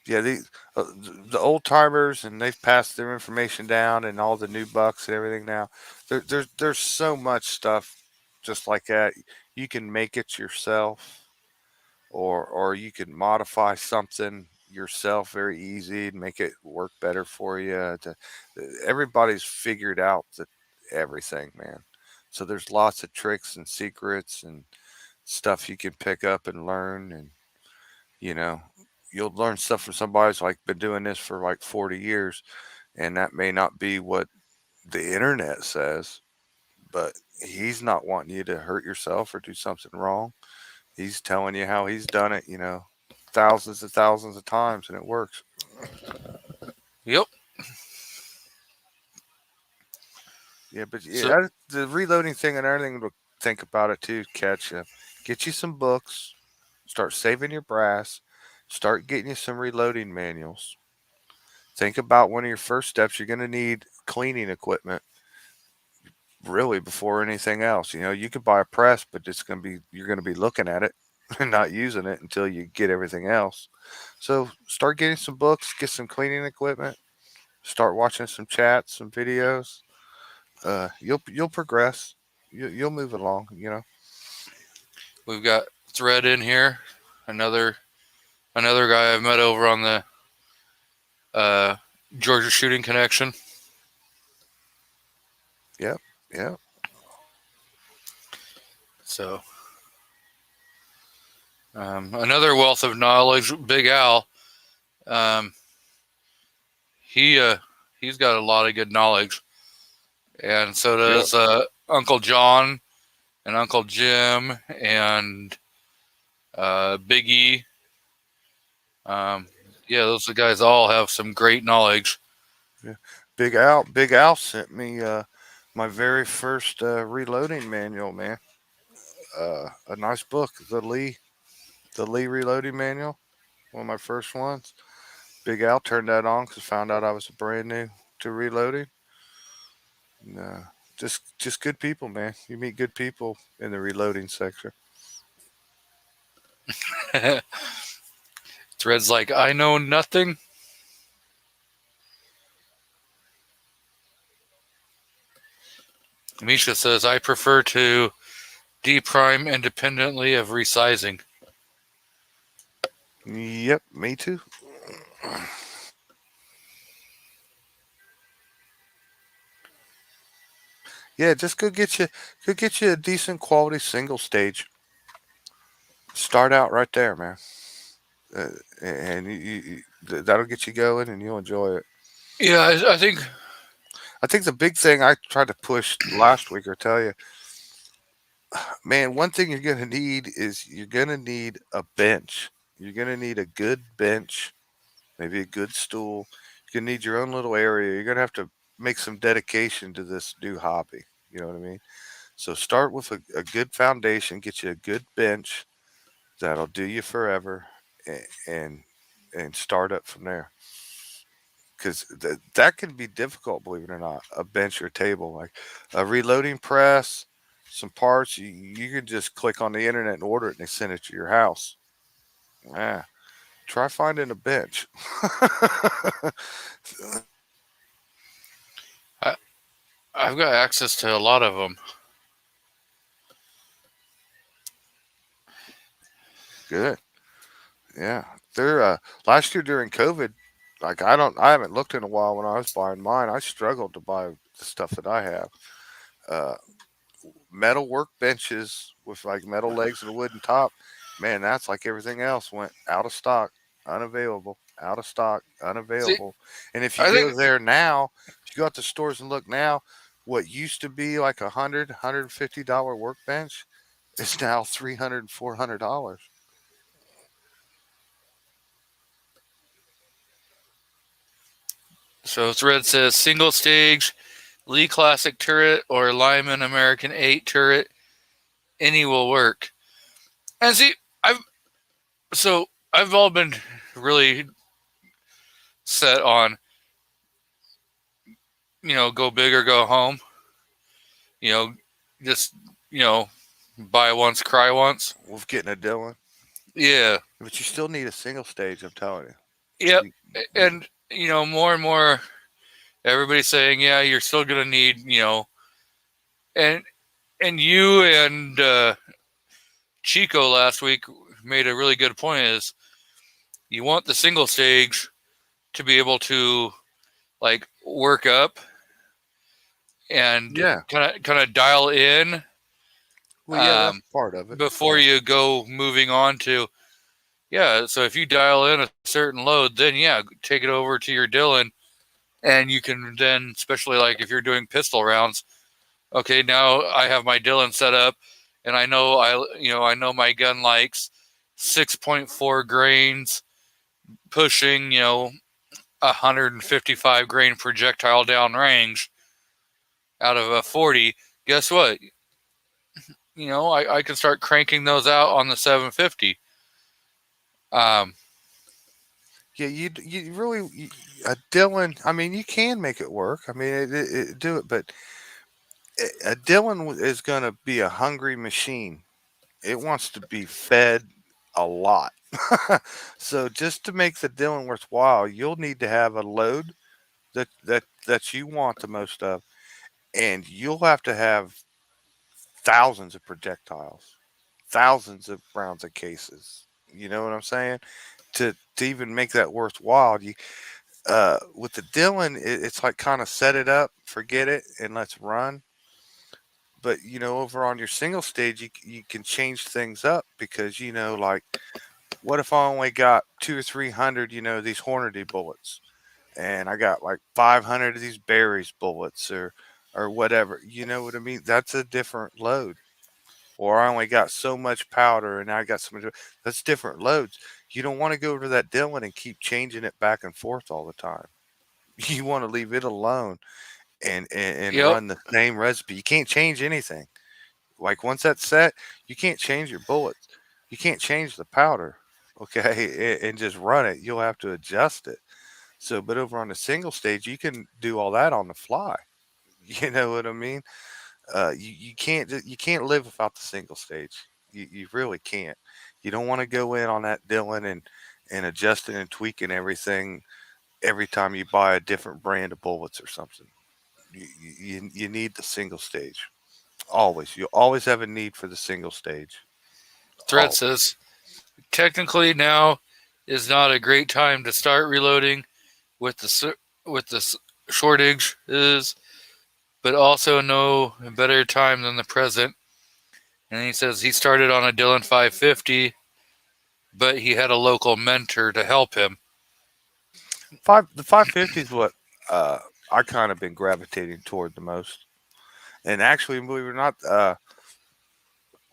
Yeah, the old timers and they've passed their information down, and all the new bucks and everything now. There's so much stuff just like that. You can make it yourself, or you can modify something yourself very easy and make it work better for you. Everybody's figured out everything, man. So there's lots of tricks and secrets and stuff you can pick up and learn, and you know you'll learn stuff from somebody who's like been doing this for like 40 years, and that may not be what the internet says, but he's not wanting you to hurt yourself or do something wrong. He's telling you how he's done it, thousands and thousands of times, and it works. Yep. Yeah, but So the reloading thing and everything to think about it too. Get you some books, start saving your brass, start getting you some reloading manuals. Think about one of your first steps. You're going to need cleaning equipment, really, before anything else. You could buy a press, but you're going to be looking at it and not using it until you get everything else. So start getting some books, get some cleaning equipment, start watching some chats, some videos. You'll progress. You'll move along. we've got Thread in here, another guy I've met over on the Georgia Shooting Connection. Yep. Yeah. So, another wealth of knowledge, Big Al. Um, he he's got a lot of good knowledge, and so Yep. does Uncle John and Uncle Jim and Big E. Yeah, those guys all have some great knowledge. Yeah. Big Al sent me my very first reloading manual, man. A nice book, the Lee reloading manual, one of my first ones. Big Al turned that on because found out I was brand new to reloading. And, just good people, man. You meet good people in the reloading sector. Thread's like, I know nothing. Misha says, I prefer to deprime independently of resizing. Yep, me too. Yeah, just go get you a decent quality single stage. Start out right there, man, uh, and that'll get you going, and you'll enjoy it. Yeah, I think. I think the big thing I tried to push last week or tell you, man, one thing you're gonna need is you're gonna need a bench. You're gonna need a good bench, maybe a good stool. You're gonna need your own little area. You're gonna have to make some dedication to this new hobby. You know what I mean? So start with a good foundation, get you a good bench that'll do you forever, and and start up from there. Because that can be difficult, believe it or not. A bench or table, like a reloading press, some parts, you can just click on the internet and order it, and they send it to your house. Yeah, try finding a bench. I, I've got access to a lot of them. Good. Yeah, they're last year during COVID. Like I haven't looked in a while. When I was buying mine, I struggled to buy the stuff that I have. Uh, Metal workbenches with like metal legs and a wooden top. Man, that's like everything else went out of stock, unavailable, out of stock, See, unavailable. And if you I go think there now, if you go out to stores and look now, what used to be like $150 workbench is now $300 and $400. so. Thread says single stage Lee Classic turret or Lyman American 8 turret. Any will work. And see, I've all been really set on go big or go home. You know, just you know buy once, cry once. With getting a Dylan, Yeah, but you still need a single stage. I'm telling you. yep. You, And more and more, everybody's saying, yeah, you're still gonna need and you and Chico last week made a really good point. Is you want the single stage to be able to like work up and yeah. kind of dial in Well, yeah, that's part of it. before you go moving on to so if you dial in a certain load, then take it over to your Dillon, and you can then, especially like if you're doing pistol rounds, okay, now I have my Dillon set up, and I know my gun likes 6.4 grains pushing 155 grain projectile down range out of a 40. Guess what? I can start cranking those out on the 750. Um, Yeah, you really a Dillon. I mean, you can make it work. I mean, do it, but a Dillon is going to be a hungry machine. It wants to be fed a lot. So just to make the Dillon worthwhile, you'll need to have a load that you want the most of, and you'll have to have thousands of projectiles, thousands of rounds of cases. You know what I'm saying? To even make that worthwhile, with the Dillon, it's like kind of set it up, forget it, and let's run. But over on your single stage, you can change things up because like, what if I only got 200 or 300, these Hornady bullets, and I got like 500 of these berries bullets or whatever. You know what I mean? That's a different load. Or I only got so much powder and I got so much. That's different loads. You don't want to go to that Dillon and keep changing it back and forth all the time. You want to leave it alone and Yep. run the same recipe. You can't change anything. Like once that's set, you can't change your bullets. You can't change the powder. Okay, and just run it. You'll have to adjust it. So, but over on the single stage, you can do all that on the fly. You know what I mean? You can't live without the single stage. You really can't. You don't want to go in on that Dillon and adjusting and tweaking everything every time you buy a different brand of bullets or something. You need the single stage. Always. You always have a need for the single stage. Thread Oh, says, technically now is not a great time to start reloading with the shortage is, but also no better time than the present. And he says he started on a Dillon 550, but he had a local mentor to help him. the 550 is what I kind of been gravitating toward the most. And actually, believe it or not,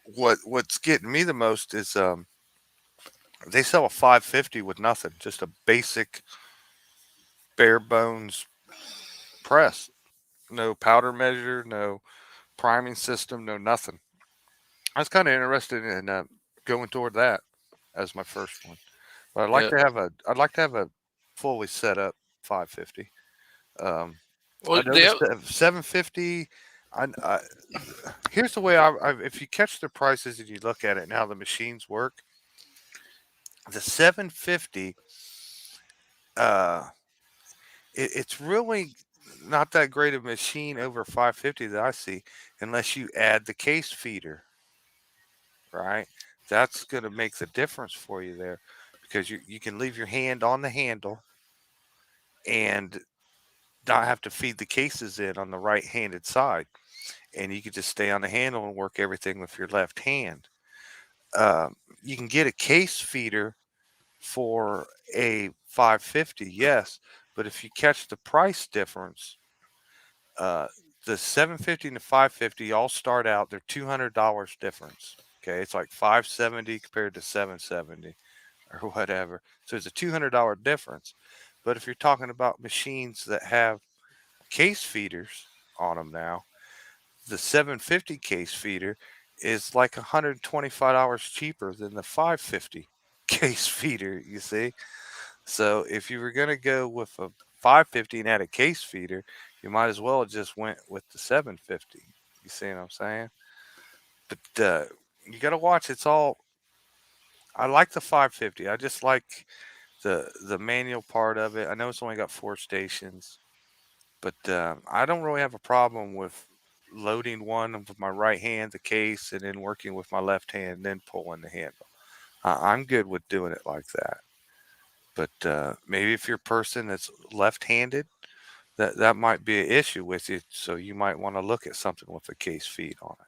what's getting me the most is they sell a 550 with nothing, just a basic bare bones press, no powder measure, no priming system, no nothing. I was kind of interested in going toward that as my first one, but Yeah. I'd like to have a fully set up 550. Um, Well, I noticed that 750. Here's the way if you catch the prices and you look at it and how the machines work, the 750, it's really not that great of a machine over 550 that I see, unless you add the case feeder, right? That's going to make the difference for you there, because you can leave your hand on the handle and not have to feed the cases in on the right-handed side, and you can just stay on the handle and work everything with your left hand. You can get a case feeder for a 550, yes, but if you catch the price difference, the 750 and the 550 all start out, they're $200 difference. Okay, it's like 570 compared to 770 or whatever. So it's a $200 difference. But if you're talking about machines that have case feeders on them now, the 750 case feeder is like $125 cheaper than the 550 case feeder, you see. So if you were going to go with a 550 and add a case feeder, you might as well have just went with the 750. You see what I'm saying? But you got to watch. I like the 550. I just like the manual part of it. I know it's only got 4 stations, but I don't really have a problem with loading one with my right hand, the case, and then working with my left hand, and then pulling the handle. I'm good with doing it like that. But maybe if you're a person that's left-handed, that might be an issue with you. So you might want to look at something with a case feed on it.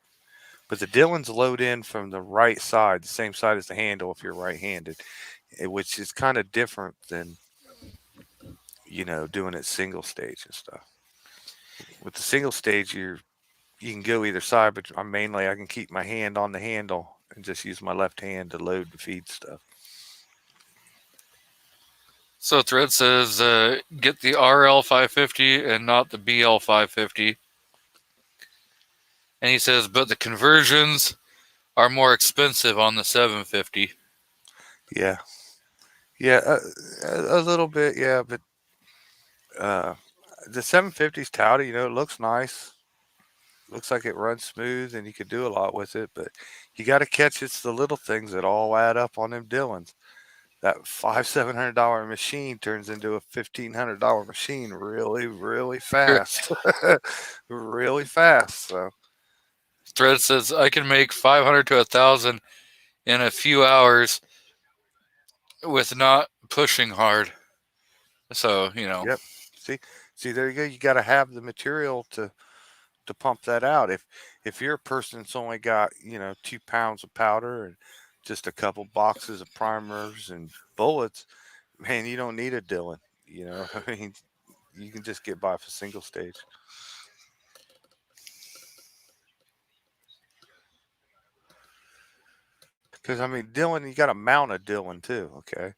But the Dillons load in from the right side, the same side as the handle if you're right-handed, which is kind of different than doing it single stage and stuff. With the single stage, you can go either side, but I can keep my hand on the handle and just use my left hand to load and feed stuff. So Thread says, get the RL 550 and not the BL 550. And he says, but the conversions are more expensive on the 750. Yeah, a little bit, yeah, but the 750's touted. It looks nice. Looks like it runs smooth, and you could do a lot with it. But you got to catch it's the little things that all add up on them Dillons. That $700 machine turns into a $1,500 machine really, really fast, really fast. So Thread says, I can make 500 to 1,000 in a few hours with not pushing hard. So, yep. See, there you go. You got to have the material to pump that out. If if you're a person that's only got 2 pounds of powder and just a couple boxes of primers and bullets, man, you don't need a Dillon. I mean, you can just get by with a single stage. Because I mean, Dillon, you got to mount a Dillon too, okay?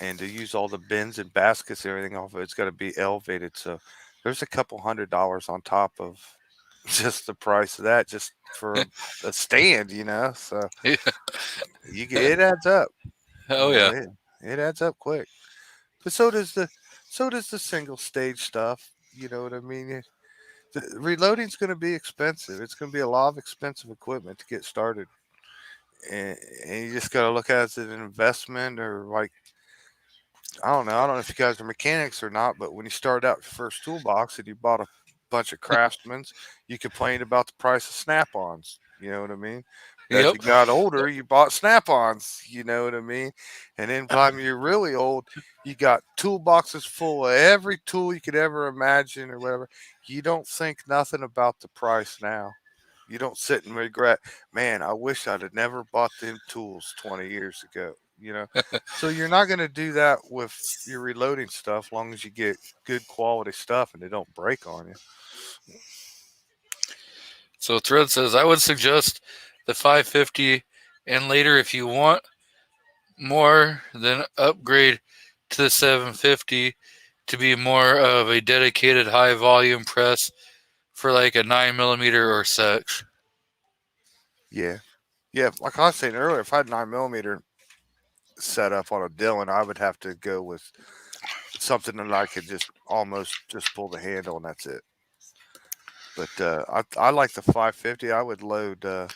And to use all the bins and baskets and everything off of it, it's got to be elevated. So there's a couple $100 on top of just the price of that, just for a stand, So Yeah. it adds up. Oh yeah. It adds up quick. But so does the single stage stuff. You know what I mean? The reloading's going to be expensive. It's going to be a lot of expensive equipment to get started, and you just got to look at it as an investment, or like, I don't know. I don't know if you guys are mechanics or not, but when you started out your first toolbox and you bought a bunch of Craftsmans, you complained about the price of Snap-ons. You know what I mean? But as Yep. you got older, you bought Snap-ons. You know what I mean? And then by the time you're really old, you got toolboxes full of every tool you could ever imagine or whatever. You don't think nothing about the price now. You don't sit and regret, man, I wish I'd have never bought them tools 20 years ago. So you're not going to do that with your reloading stuff, long as you get good quality stuff and they don't break on you. So Thread says I would suggest the 550, and later if you want more, then upgrade to the 750 to be more of a dedicated high volume press for like a 9mm or such. Yeah. Like I was saying earlier, if I had 9mm set up on a Dillon, I would have to go with something that I could just almost just pull the handle and that's it. But I like the 550. I would load a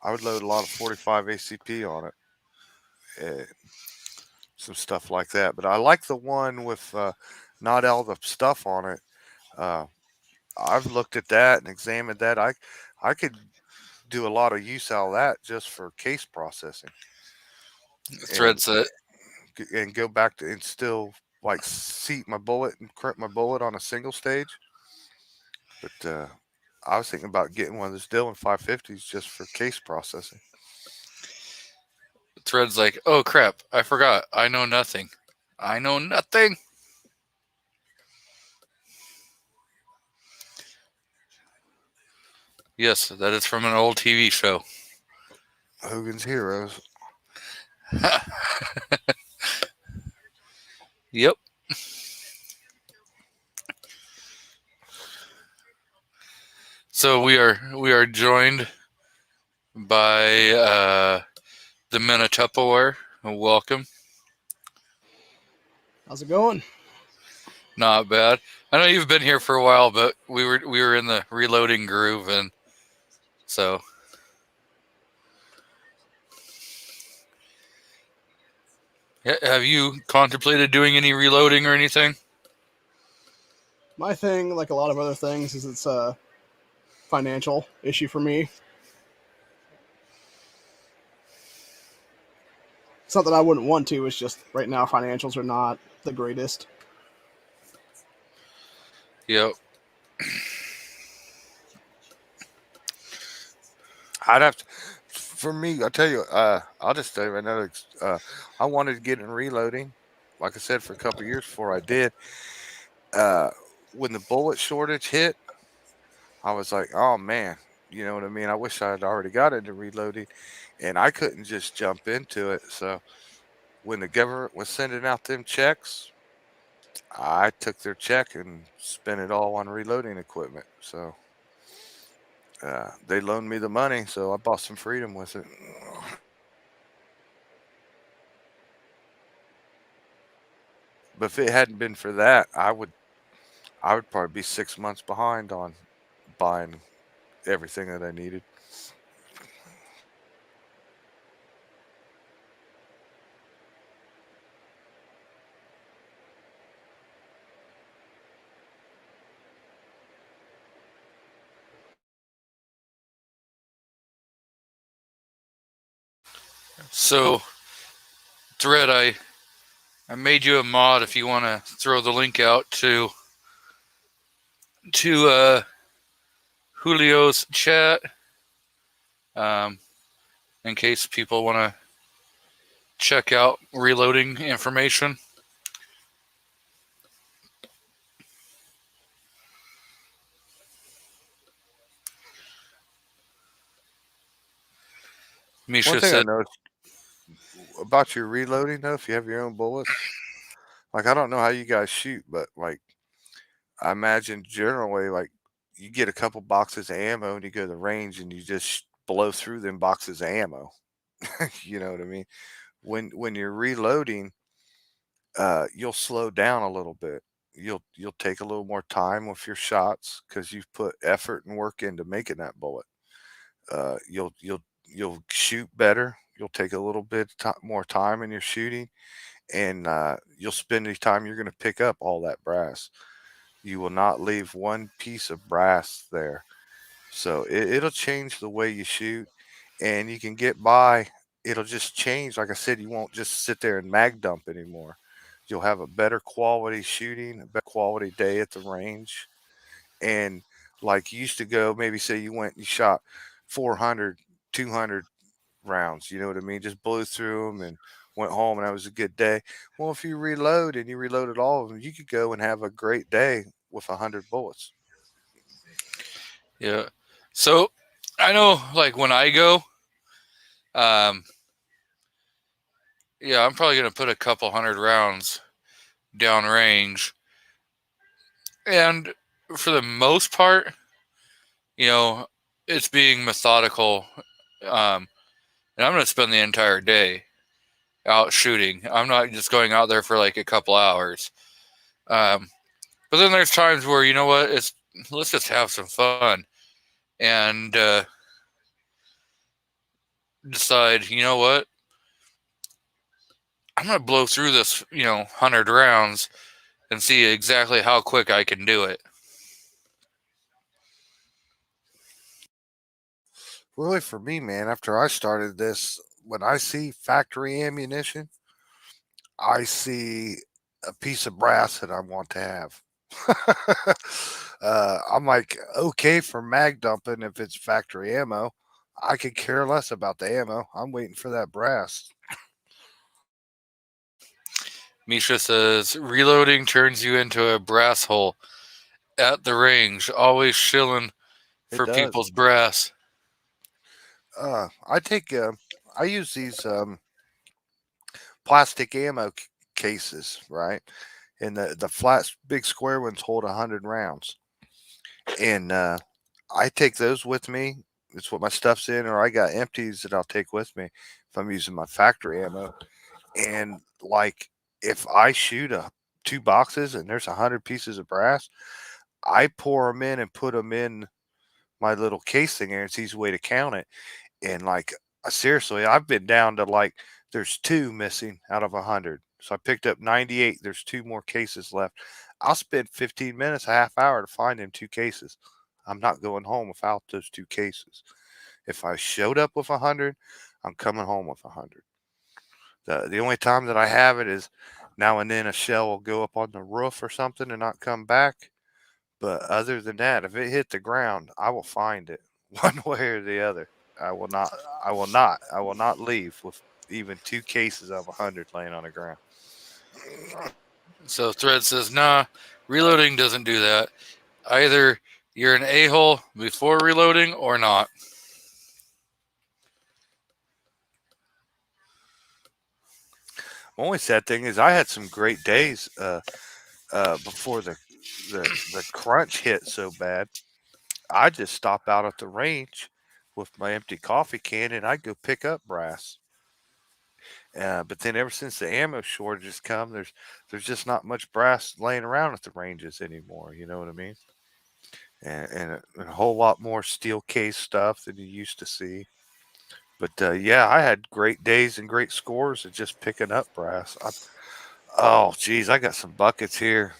lot of 45 ACP on it. Some stuff like that. But I like the one with not all the stuff on it. I've looked at that and examined that. I could do a lot of use out of that just for case processing. Thread said, And go back to and still like seat my bullet and crimp my bullet on a single stage. But I was thinking about getting one of those Dillon 550s just for case processing. Thread's like, oh crap, I forgot. I know nothing. I know nothing. Yes, that is from an old TV show. Hogan's Heroes. Yep. So we are joined by the men of Tupperware. Welcome. How's it going? Not bad. I know you've been here for a while, but we were in the reloading groove, and so have you contemplated doing any reloading or anything? My thing, like a lot of other things, is it's a financial issue for me. It's not that I wouldn't want to, it's just right now financials are not the greatest. Yep. I'd have to, for me, I'll tell you, I'll just tell you right now, I wanted to get in reloading, like I said, for a couple of years before I did. When the bullet shortage hit, I was like, oh man, you know what I mean? I wish I had already got into reloading, and I couldn't just jump into it. So when the government was sending out them checks, I took their check and spent it all on reloading equipment. So they loaned me the money, so I bought some freedom with it. But if it hadn't been for that, I would probably be 6 months behind on buying everything that I needed. So, Thread, I made you a mod if you want to throw the link out to Julio's chat, in case people want to check out reloading information. Misha One thing I said, noticed about your reloading, though, if you have your own bullets, like I don't know how you guys shoot, but like I imagine generally, like you get a couple boxes of ammo and you go to the range and you just blow through them boxes of ammo. You know what I mean? When you're reloading, you'll slow down a little bit. You'll take a little more time with your shots because you've put effort and work into making that bullet. You'll shoot better. You'll take a little bit more time in your shooting, and you'll spend the time you're going to pick up all that brass. You will not leave one piece of brass there. So it'll change the way you shoot, and you can get by. It'll just change. Like I said, you won't just sit there and mag dump anymore. You'll have a better quality shooting, a better quality day at the range. And like you used to go, maybe say you went, you shot 400, 200 rounds, you know what I mean? Just blew through them and went home, and that was a good day. Well, if you reload and you reloaded all of them, you could go and have a great day with 100 bullets. yeah. So I know, like when I go, yeah, I'm probably going to put a couple hundred rounds down range. And for the most part, it's being methodical. And I'm going to spend the entire day out shooting. I'm not just going out there for like a couple hours. But then there's times where, you know what, let's just have some fun. And decide, you know what, I'm going to blow through this, 100 rounds and see exactly how quick I can do it. Really, for me, man, after I started this, when I see factory ammunition, I see a piece of brass that I want to have. I'm like, okay for mag dumping if it's factory ammo. I could care less about the ammo. I'm waiting for that brass. Misha says, reloading turns you into a brass hole at the range, always shilling for people's brass. I use these plastic ammo cases, right? And the flat, big square ones hold 100 rounds. And I take those with me. It's what my stuff's in, or I got empties that I'll take with me if I'm using my factory ammo. And like, if I shoot 2 boxes and there's 100 pieces of brass, I pour them in and put them in my little casing there. It's easy way to count it. And like, seriously, I've been down to like, there's 2 missing out of 100. So I picked up 98. There's 2 more cases left. I'll spend 15 minutes, a half hour to find them 2 cases. I'm not going home without those 2 cases. If I showed up with 100, I'm coming home with 100. The only time that I have it is now and then a shell will go up on the roof or something and not come back. But other than that, if it hit the ground, I will find it one way or the other. I will not leave with even 2 cases of 100 laying on the ground. So Thread says, nah, reloading doesn't do that. Either you're an a-hole before reloading or not. Only sad thing is I had some great days before the crunch hit so bad. I just stop out at the range with my empty coffee can and I go pick up brass. But then ever since the ammo shortages come, there's just not much brass laying around at the ranges anymore. You know what I mean? And a whole lot more steel case stuff than you used to see. But yeah, I had great days and great scores at just picking up brass. Oh, geez, I got some buckets here.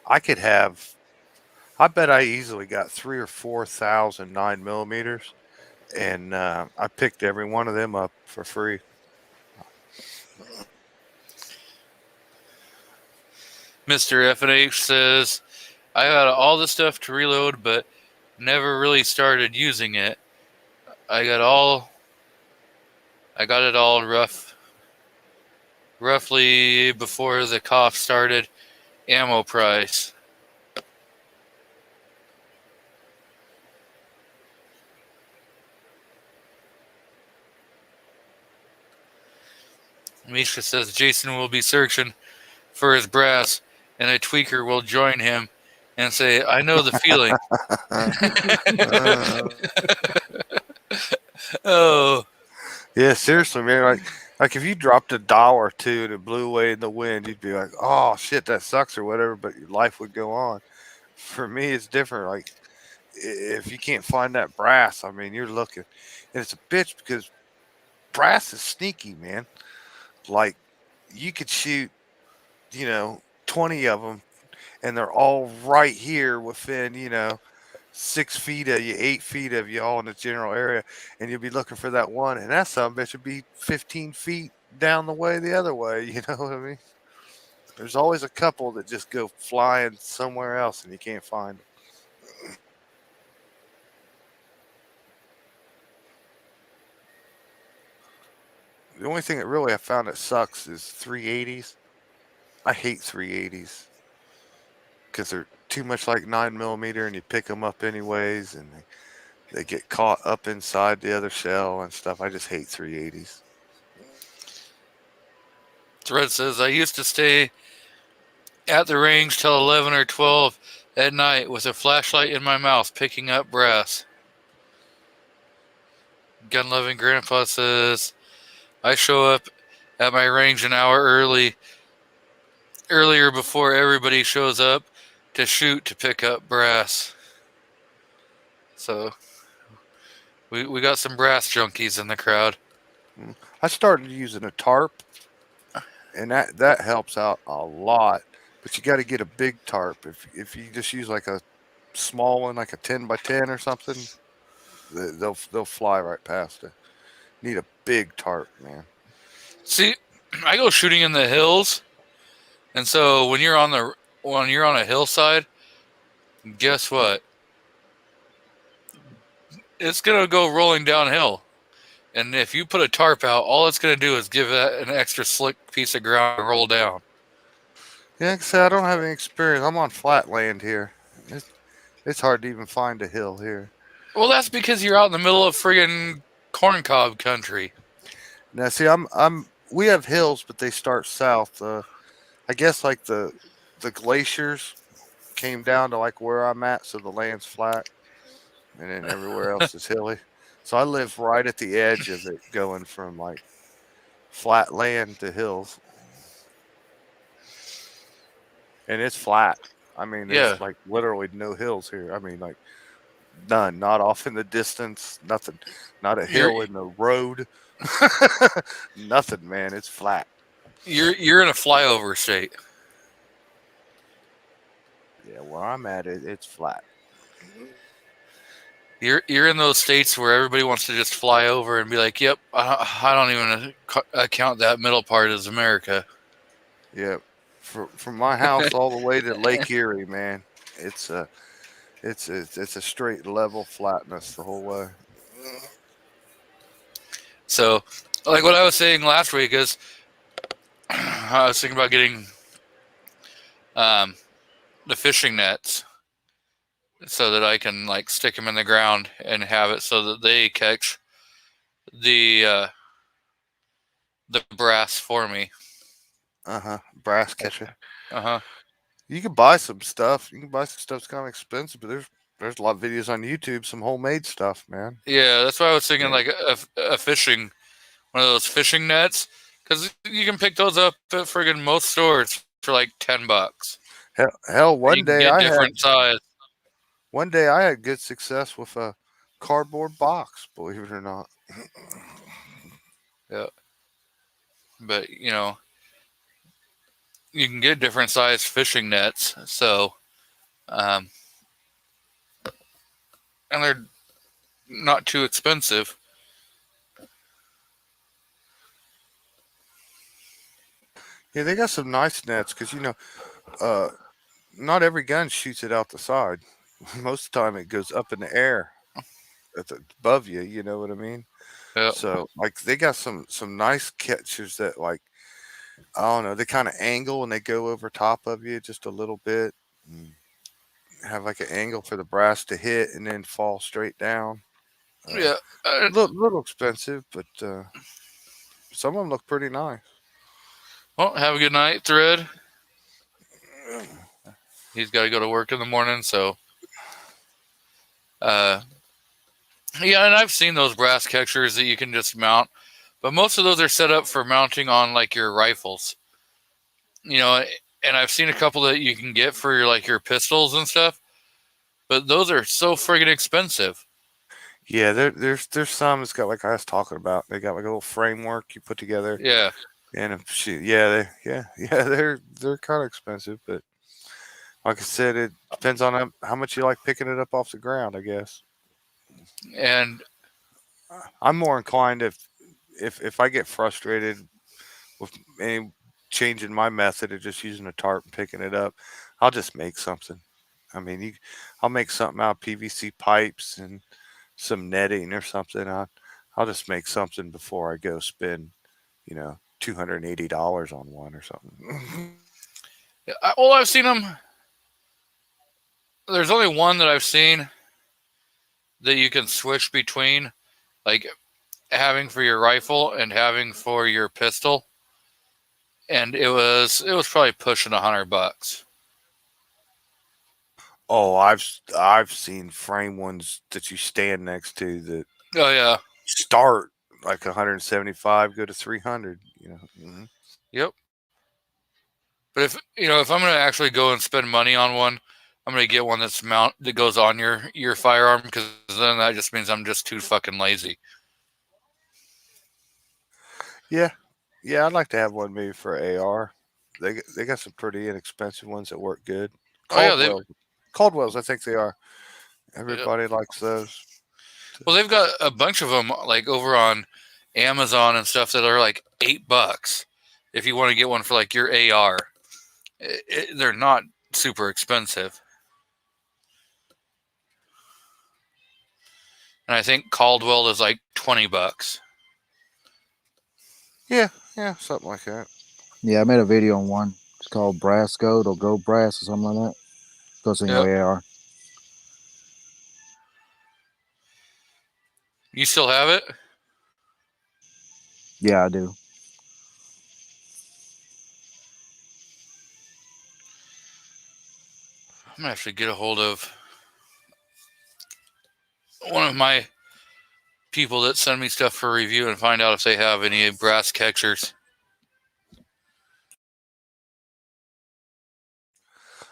I bet I easily got 3 or 4,000 9mm, and I picked every one of them up for free. Mr. F&H says, I got all the stuff to reload, but never really started using it. I got it all roughly before the cough started. Ammo price. Misha says Jason will be searching for his brass, and a tweaker will join him and say, "I know the feeling." Oh, Yeah, seriously, man. Like if you dropped $1 or two and it blew away in the wind, you'd be like, "Oh shit, that sucks" or whatever. But your life would go on. For me, it's different. Like if you can't find that brass, I mean, you're looking, and it's a bitch because brass is sneaky, man. Like you could shoot, 20 of them, and they're all right here within, 6 feet of you, 8 feet of you, all in the general area, and you'll be looking for that one, and that son of a bitch would be 15 feet down the way the other way. You know what I mean? There's always a couple that just go flying somewhere else, and you can't find them. The only thing that really I found that sucks is 380s. I hate 380s because they're too much like 9mm, and you pick them up anyways, and they get caught up inside the other shell and stuff. I just hate 380s. Thread says I used to stay at the range till 11 or 12 at night with a flashlight in my mouth picking up brass. Gun loving grandpa says I show up at my range an hour earlier before everybody shows up to shoot to pick up brass. So we got some brass junkies in the crowd. I started using a tarp, and that helps out a lot. But you got to get a big tarp. If you just use like a small one, like a 10x10 or something, they'll fly right past it. Need a big tarp, man. See, I go shooting in the hills, and so when you're on a hillside, guess what? It's gonna go rolling downhill. And if you put a tarp out, all it's going to do is give that an extra slick piece of ground to roll down. Yeah, like I said, I don't have any experience. I'm on flat land here. It's hard to even find a hill here. Well, that's because you're out in the middle of friggin' corncob country. Now, see, we have hills, but they start south. I guess like the glaciers came down to like where I'm at, so the land's flat, and then everywhere else is hilly. So I live right at the edge of it, going from like flat land to hills, and it's flat. I mean, Yeah. there's like literally no hills here. I mean, like none, not off in the distance, nothing, not a hill in the road, nothing, man. It's flat. You're in a flyover state. Yeah, where I'm at, it's flat. You're in those states where everybody wants to just fly over and be like, "Yep, I don't even account that middle part as America." Yeah, from my house all the way to Lake Erie, man, it's a straight level flatness the whole way. So, like what I was saying last week is, I was thinking about getting the fishing nets so that I can like stick them in the ground and have it so that they catch the brass for me. Brass catcher. You can buy some stuff. You can buy some stuff that's kind of expensive, but there's a lot of videos on YouTube, some homemade stuff, man. Yeah, that's why I was thinking like a fishing, one of those fishing nets, because you can pick those up at friggin' most stores for like $10. Hell, one day I had good success with a cardboard box, believe it or not. Yeah, but you can get different size fishing nets, so and they're not too expensive. Yeah, they got some nice nets because not every gun shoots it out the side. Most of the time, it goes up in the air above you. You know what I mean? Yeah. So like they got some nice catchers that like I don't know, they kind of angle and they go over top of you just a little bit. And have like an angle for the brass to hit and then fall straight down. Yeah. Little expensive, but some of them look pretty nice. Well, have a good night, Thread. He's got to go to work in the morning, so. Yeah, and I've seen those brass catchers that you can just mount, but most of those are set up for mounting on like your rifles. And I've seen a couple that you can get for your pistols and stuff, but those are so friggin' expensive. Yeah, there's some that's got like I was talking about. They got like a little framework you put together, Yeah. and shoot, yeah, they're kind of expensive, but like I said, it depends on how much you like picking it up off the ground, I guess. And I'm more inclined if I get frustrated with any changing my method of just using a tarp and picking it up, I'll just make something. I mean, I'll make something out of PVC pipes and some netting or something. I'll just make something before I go spend, $280 on one or something. well, I've seen them. There's only one that I've seen that you can switch between, like having for your rifle and having for your pistol, and it was probably pushing $100. Oh, I've seen frame ones that you stand next to that Oh yeah. start like 175, go to 300. Mhm. Yep. But if I'm gonna actually go and spend money on one, I'm gonna get one that goes on your firearm, because then that just means I'm just too fucking lazy. Yeah, yeah, I'd like to have one maybe for AR. They got some pretty inexpensive ones that work good. Oh yeah, Caldwell's, I think they are. yeah. Everybody likes those. Well, they've got a bunch of them like over on Amazon and stuff that are like $8 if you want to get one for like your AR. They're not super expensive, and I think Caldwell is like $20. Yeah, something like that. Yeah, I made a video on one. It's called Brass Gold or Gold Brass or something like that. Goes in Yep. your AR. You still have it? Yeah, I do. I'm gonna have to get a hold of one of my people that send me stuff for review and find out if they have any brass catchers.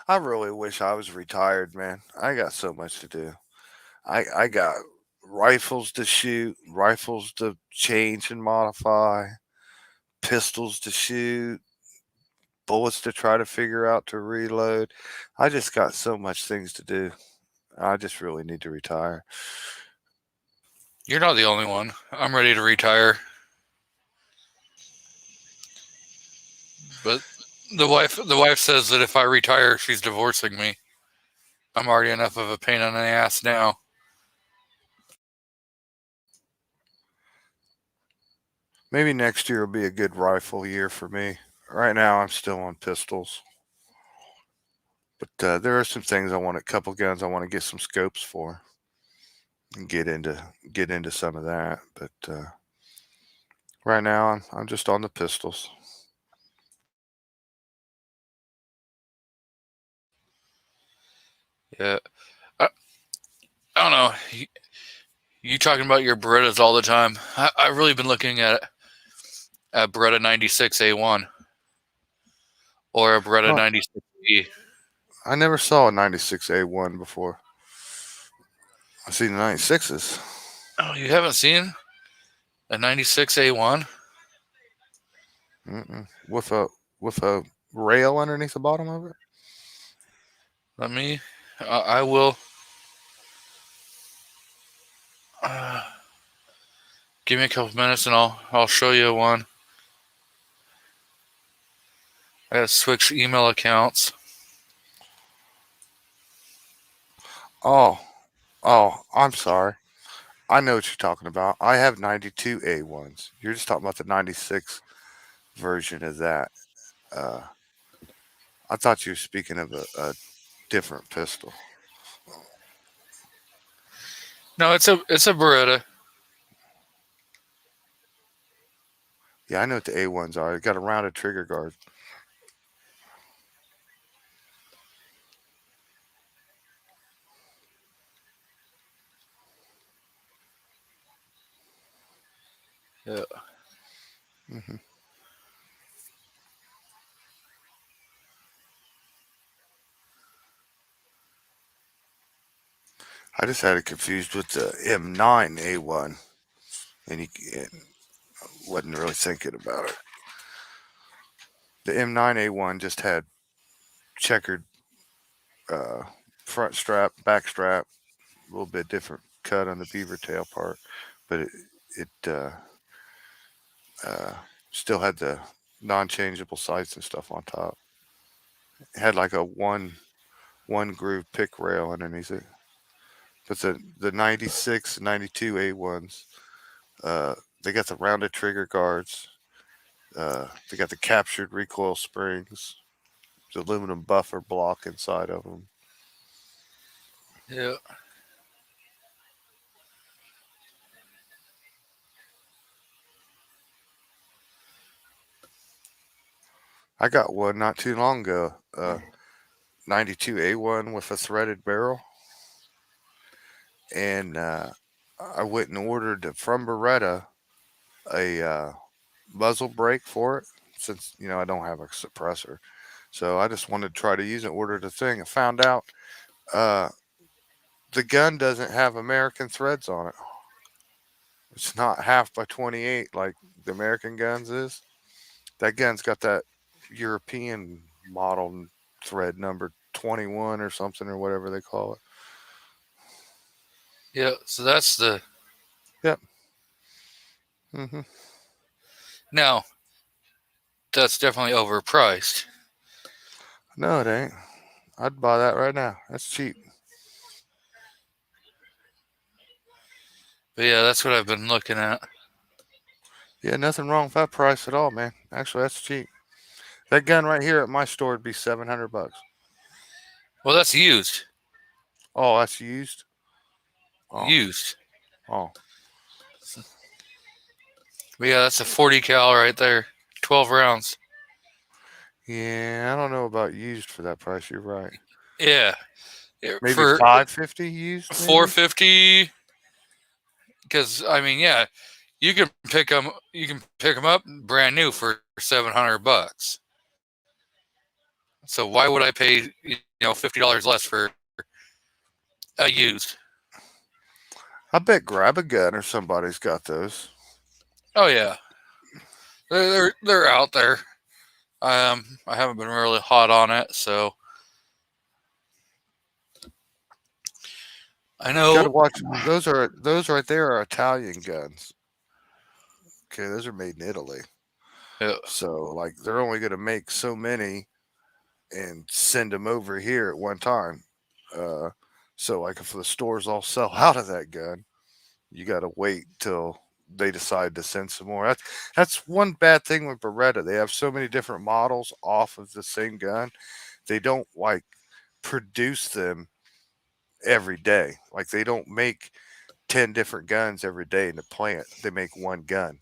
I really wish I was retired, man. I got so much to do. I got rifles to shoot, rifles to change and modify, pistols to shoot, bullets to try to figure out to reload. I just got so much things to do. I just really need to retire. You're not the only one. I'm ready to retire. But the wife says that if I retire, she's divorcing me. I'm already enough of a pain in the ass now. Maybe next year will be a good rifle year for me. Right now, I'm still on pistols. But there are some things a couple guns I want to get some scopes for and get into some of that. But right now, I'm just on the pistols. Yeah. I don't know. You talking about your Berettas all the time. I've really been looking at a Beretta 96A1 or a Beretta Oh, 96E. I never saw a 96A1 before. I've seen the 96s. Oh, you haven't seen a 96A1? With a rail underneath the bottom of it. I will. Give me a couple minutes and I'll show you one. I gotta switch email accounts. Oh, I'm sorry. I know what you're talking about. I have 92 A1s. You're just talking about the 96 version of that. Uh, I thought you were speaking of a different pistol. No, it's a Beretta. Yeah, I know what the A1s are. It got a rounded trigger guard. Yeah. hmm I just had it confused with the M9 A1, and and wasn't really thinking about it. The M9 A1 just had checkered uh, front strap, back strap, a little bit different cut on the beaver tail part, but it uh, still had the non-changeable sights and stuff on top. It had like a one groove pick rail underneath it. But the 96, 92 A1s, uh, they got the rounded trigger guards. They got the captured recoil springs, the aluminum buffer block inside of them. Yeah. I got one not too long ago. 92 A1 with a threaded barrel, and I went and ordered from Beretta a muzzle brake for it, since I don't have a suppressor. So I just wanted to try to use it. Ordered the thing. I found out uh, the gun doesn't have American threads on it. It's not half by 28 like the American guns is. That gun's got that European model thread number 21 or something, or whatever they call it. Yeah. So that's the Yep. hmm now that's definitely overpriced. No, it ain't. I'd buy that right now. That's cheap. But yeah, that's what I've been looking at. Yeah, nothing wrong with that price at all, man. Actually, that's cheap. That gun right here at my store would be $700. Well, that's used. Oh, that's used. Oh, Used. oh, But yeah, that's a 40 cal right there. 12 rounds. yeah. I don't know about used for that price. You're right. Yeah. Maybe For 550 used. Maybe. 450, because I mean, yeah, you can pick them. You can pick them up brand new for $700. So why would I pay $50 less for a used? I bet Grab a Gun or somebody's got those. Oh yeah, they're out there. I haven't been really hot on it, so I Got to know. watch. Those right there are Italian guns. Okay, those are made in Italy. Yeah, So like they're only going to make so many and send them over here at one time. Uh, so like if the stores all sell out of that gun, you got to wait till they decide to send some more. That's one bad thing with Beretta. They have so many different models off of the same gun. They don't like produce them every day. Like they don't make 10 different guns every day in the plant. They make one gun.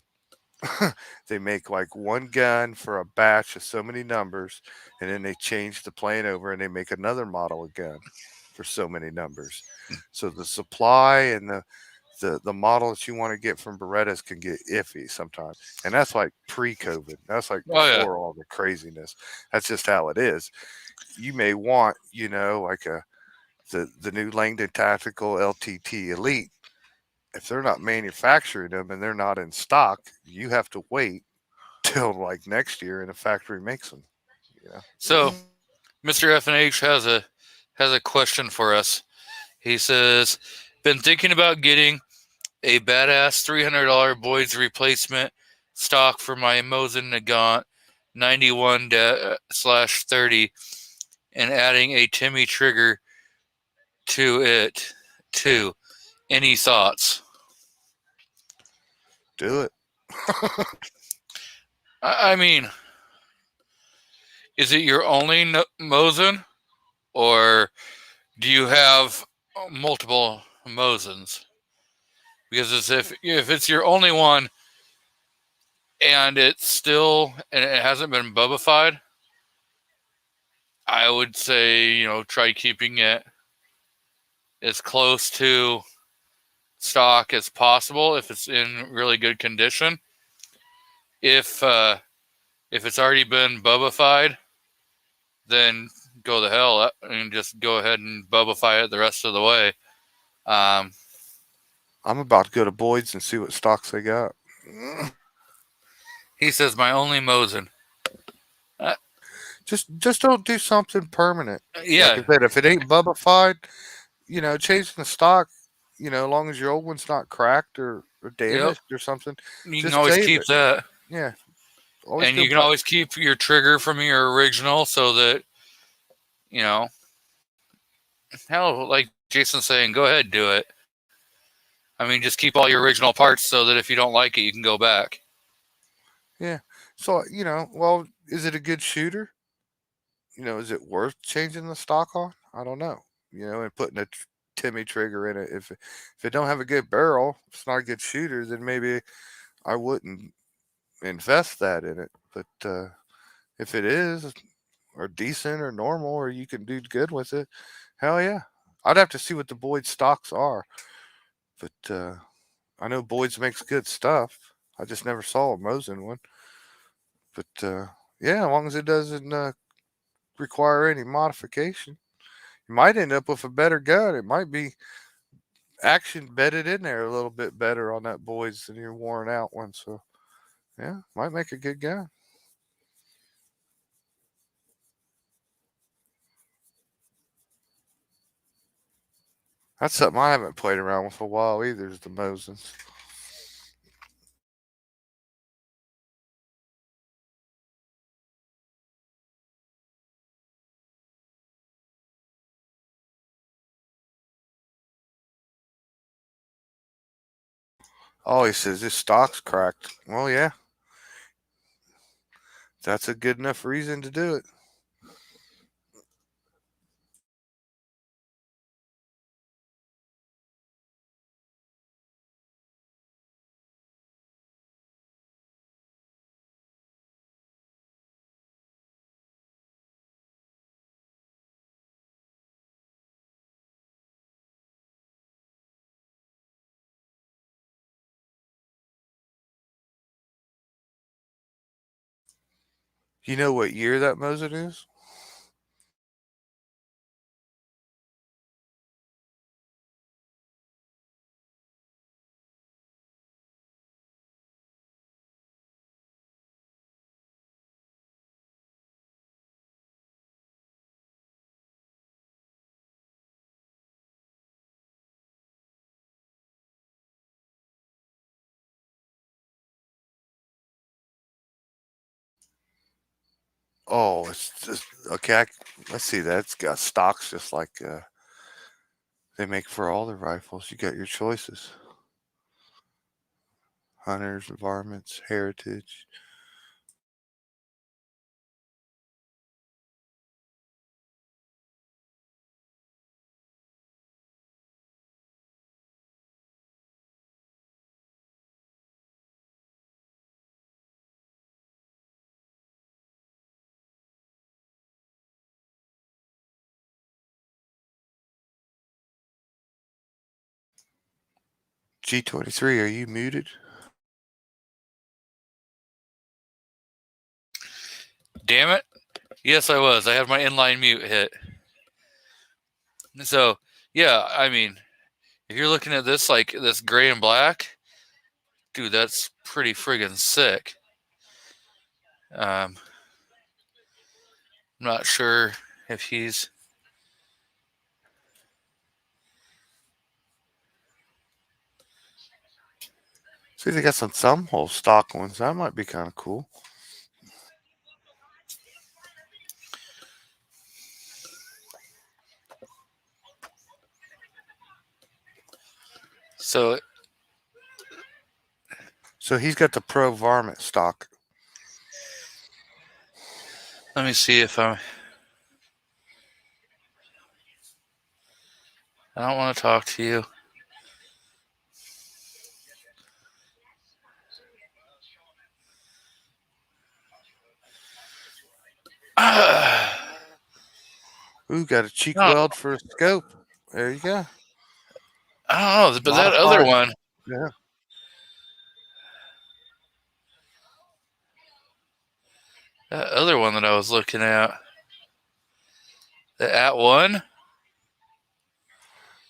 They make like one gun for a batch of so many numbers, and then they change the plane over and they make another model of gun for so many numbers. So the supply and the model that you want to get from Berettas can get iffy sometimes. And that's like pre-COVID. That's like oh yeah, before all the craziness. That's just how it is. You may want, like the new Langdon Tactical LTT Elite. If they're not manufacturing them and they're not in stock, you have to wait till like next year and the factory makes them. So Mr. F&H has a question for us. He says, "Been thinking about getting a badass $300 Boyd's replacement stock for my Mosin Nagant 91/30 and adding a Timmy trigger to it too. Any thoughts? Do it. I mean, is it your only Mosin, or do you have multiple Mosins? Because if it's your only one and it hasn't been Bubbafied, I would say try keeping it as close to stock as possible if it's in really good condition. If it's already been Bubbafied, then go the hell and just go ahead and Bubbafy it the rest of the way. I'm about to go to Boyd's and see what stocks they got. He says my only Mosin. Just don't do something permanent. Yeah, Like I said, if it ain't Bubbafied, changing the stock, as long as your old one's not cracked or damaged or something. you just can always save keep it. that. Yeah. And you can always keep your trigger from your original so that, hell, like Jason's saying, go ahead, do it. I mean, just keep all your original parts so that if you don't like it, you can go back. Yeah. So, well, is it a good shooter? Is it worth changing the stock on? I don't know. And putting a Timmy trigger in it. If it don't have a good barrel, if it's not a good shooter, then maybe I wouldn't invest that in it. But if it is, or decent or normal, or you can do good with it, hell yeah. I'd have to see what the Boyd stocks are. But I know Boyd's makes good stuff. I just never saw a Mosin one. But yeah, as long as it doesn't require any modification, you might end up with a better gun. It might be action bedded in there a little bit better on that Boyd's than your worn out one. So yeah, might make a good gun. That's something I haven't played around with a while either, is the Mosins. Oh, he says his stock's cracked. Well, yeah. That's a good enough reason to do it. You know what year that Mosin is? Oh, it's just okay. Let's see that. It's got stocks just like they make for all the rifles. You got your choices: hunters, varmints, heritage. G23, are you muted? Damn it. Yes, I was. I had my inline mute hit. So, yeah, I mean, if you're looking at this like this gray and black, dude, that's pretty friggin' sick. I'm not sure if he's. See, they got some thumb hole stock ones. That might be kind of cool. So So he's got the Pro Varmint stock. let me see if I don't want to talk to you. Ooh, got a cheek No. weld for a scope. There you go. I don't know, but that other Modified. one, Yeah. that I was looking at, the At-One.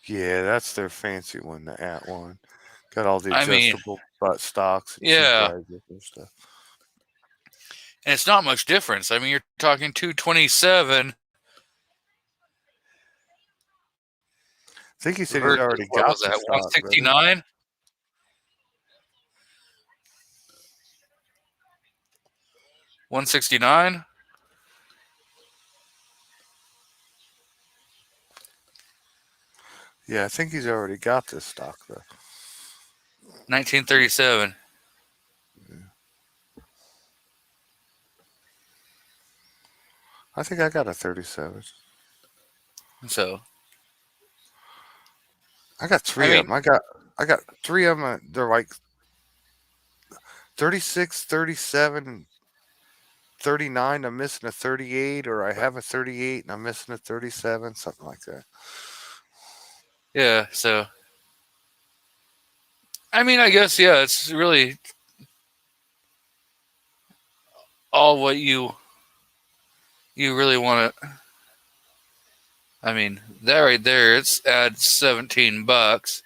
Yeah, that's their fancy one, the At-One. Got all the I mean, adjustable butt stocks and yeah, seat bags and stuff. and it's not much difference. I mean, you're talking 227 I think he said he's versus already what got was the that, stock, brother. 169? 169? Yeah, I think he's already got this stock, though. 1937. I think I got a 37. So, I got three I of them. I got three of them. They're like 36, 37, 39. I'm missing a 38, or I have a 38 and I'm missing a 37, something like that. yeah, so I mean, I guess, yeah, it's really all what you really want to. I mean, that right there, it's adds $17.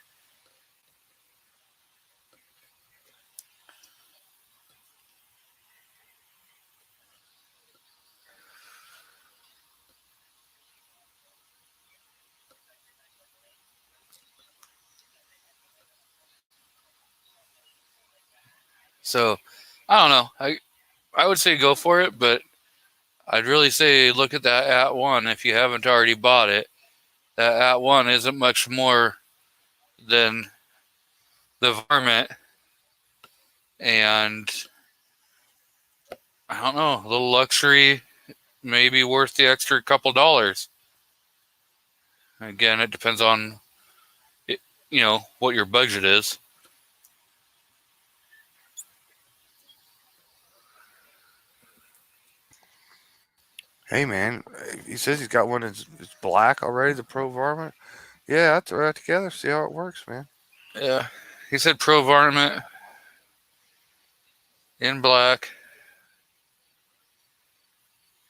So, I don't know. I would say go for it, but I'd really say look at that At-One if you haven't already bought it. That At-One isn't much more than the Varmint, and I don't know, a little luxury, maybe worth the extra couple dollars. Again, it depends on what your budget is. Hey, man, he says he's got one that's black already, the Pro Varmint. Yeah, I'll throw it together, see how it works, man. Yeah, he said Pro Varmint in black.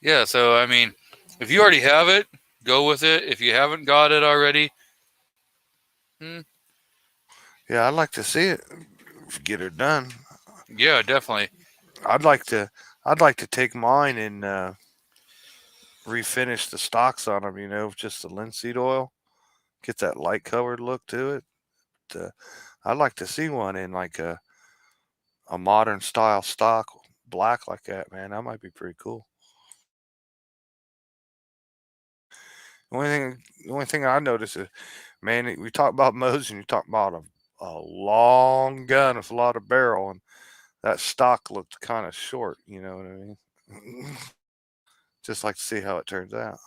Yeah, so I mean, if you already have it, go with it. If you haven't got it already, Yeah, I'd like to see it. Get it done. yeah, definitely. I'd like to take mine and refinish the stocks on them. With just the linseed oil, get that light colored look to it. I'd like to see one in like a modern style stock, black like that, man. That might be pretty cool. The only thing I notice is, man, we talk about Mosin, you talk about a long gun with a lot of barrel, and that stock looked kind of short. You know what I mean? Just like to see how it turns out.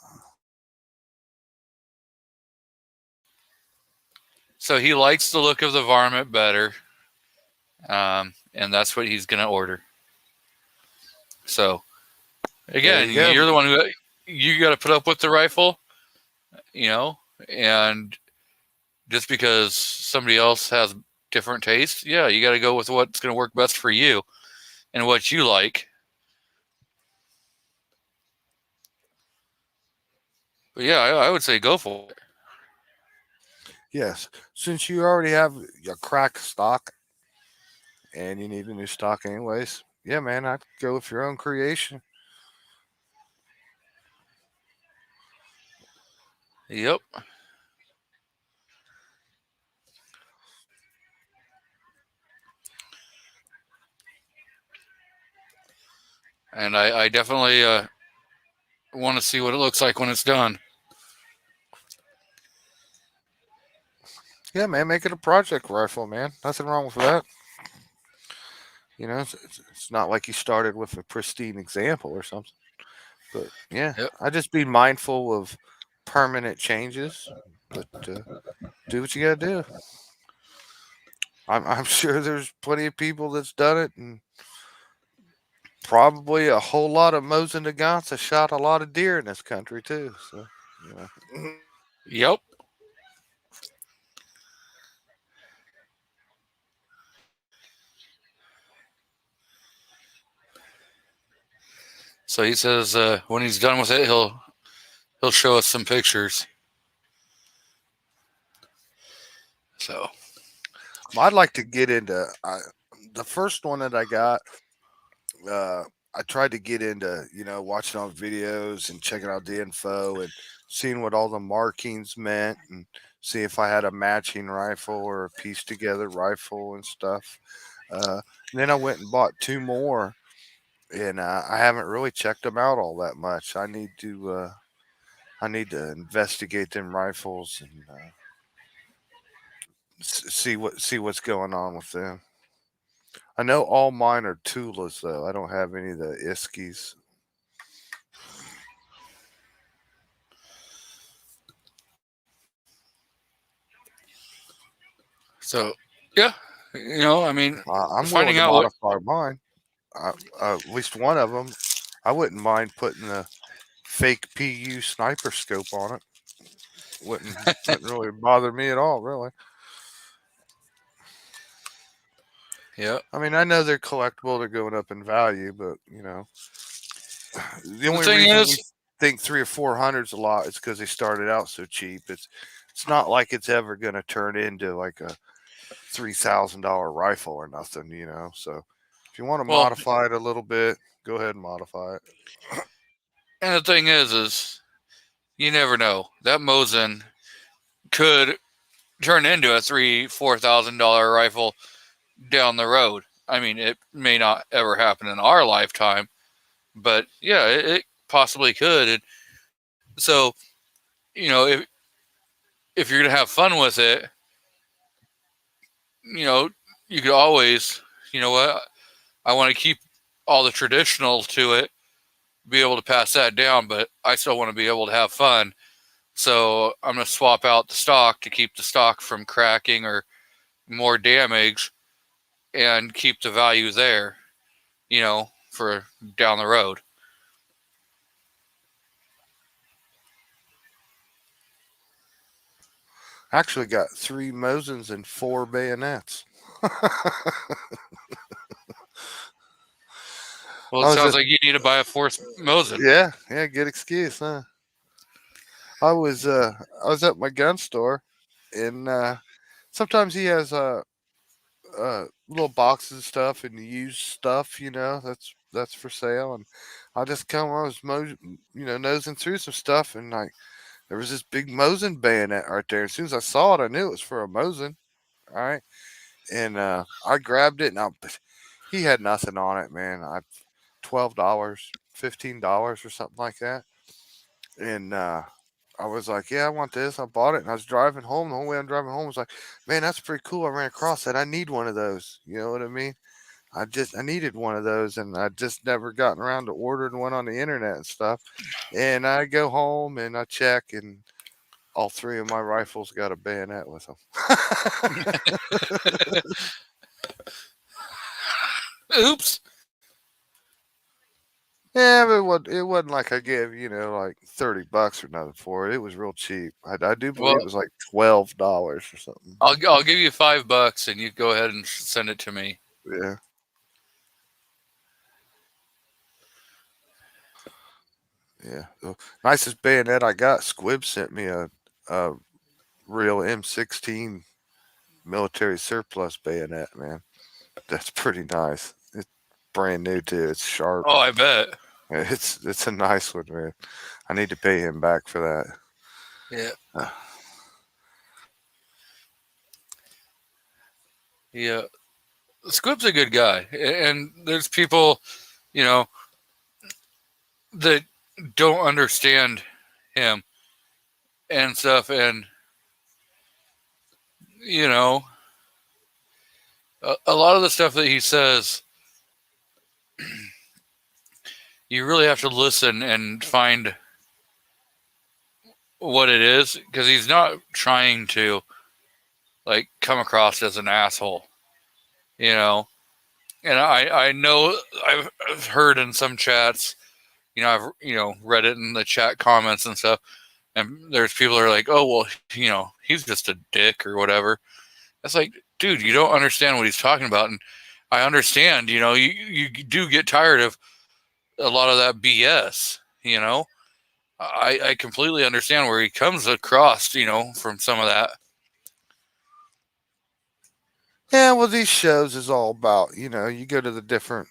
So he likes the look of the Varmint better, and that's what he's gonna order. So again, There you go. you're the one who you got to put up with the rifle, and just because somebody else has different tastes, yeah, you got to go with what's going to work best for you and what you like. But yeah, I would say go for it. Yes, since you already have your cracked stock and you need a new stock anyways, yeah, man, I'd go with your own creation. Yep. And I definitely want to see what it looks like when it's done. Yeah, man, make it a project rifle, man. Nothing wrong with that. You know, it's not like you started with a pristine example or something. But yeah, Yep. I just be mindful of permanent changes. But do what you gotta do. I'm sure there's plenty of people that's done it, and probably a whole lot of Mosin Nagants have shot a lot of deer in this country too. So, you know. Yep. So he says when he's done with it, he'll show us some pictures. So I'd like to get into the first one that I got. I tried to get into, watching all the videos and checking out the info and seeing what all the markings meant and see if I had a matching rifle or a piece together rifle and stuff. And then I went and bought two more, and I haven't really checked them out all that much. I need to investigate them rifles and see what's going on with them. I know all mine are Tulas though. I don't have any of the Iskies. so yeah, I mean, I'm willing finding to out what. modify mine. At least one of them, I wouldn't mind putting the fake PU sniper scope on it. Wouldn't really bother me at all, really. Yeah. I mean, I know they're collectible; they're going up in value, but the The only thing reason we is, think 3 or 400's a lot is because they started out so cheap. It's not like it's ever going to turn into like a $3,000 rifle or nothing, So if you want to well, modify it a little bit, go ahead and modify it. and the thing is you never know. That Mosin could turn into a $3,000-$4,000 rifle down the road. I mean, it may not ever happen in our lifetime, but yeah, it possibly could. And so, if you're gonna have fun with it, you know, you could always, what, I want to keep all the traditional to it, be able to pass that down, but I still want to be able to have fun. So I'm gonna swap out the stock to keep the stock from cracking or more damage, and keep the value there, for down the road. Actually, got 3 Mosins and 4 bayonets. Well, I it was sounds just like you need to buy a fourth Mosin. yeah, good excuse, huh? I was at my gun store, and sometimes he has little boxes of stuff and used stuff, that's for sale. And I was nosing through some stuff, and like there was this big Mosin bayonet right there. As soon as I saw it, I knew it was for a Mosin. All right, and I grabbed it, and he had nothing on it, man. $12, $15 or something like that, and I was like, yeah, I want this. I bought it, and I was driving home. The whole way I'm driving home, I was like, man, that's pretty cool. I ran across that. I need one of those. You know what I mean? I needed one of those, and I just never gotten around to ordering one on the internet and stuff. And I go home and I check, and all three of my rifles got a bayonet with them. Oops. Yeah, but it wasn't like I gave, like $30 or nothing for it. It was real cheap. I do believe Well, it was like $12 or something. I'll give you $5 and you go ahead and send it to me. Yeah. Yeah. The nicest bayonet I got, Squib sent me a real M16 military surplus bayonet, man. That's pretty nice. It's brand new too. It's sharp. Oh, I bet. It's a nice one, man. I need to pay him back for that. Yeah. Uh, Yeah. Squib's a good guy. And there's people, you know, that don't understand him and stuff. And, you know, a lot of the stuff that he says, you really have to listen and find what it is, because he's not trying to like come across as an asshole, you know. And I know I've heard in some chats, I've read it in the chat comments and stuff, and there's people that are like, oh well, he's just a dick or whatever. It's like, dude, you don't understand what he's talking about. And I understand, you do get tired of a lot of that BS, I completely understand where he comes across, from some of that. Yeah, well, these shows is all about, you go to the different,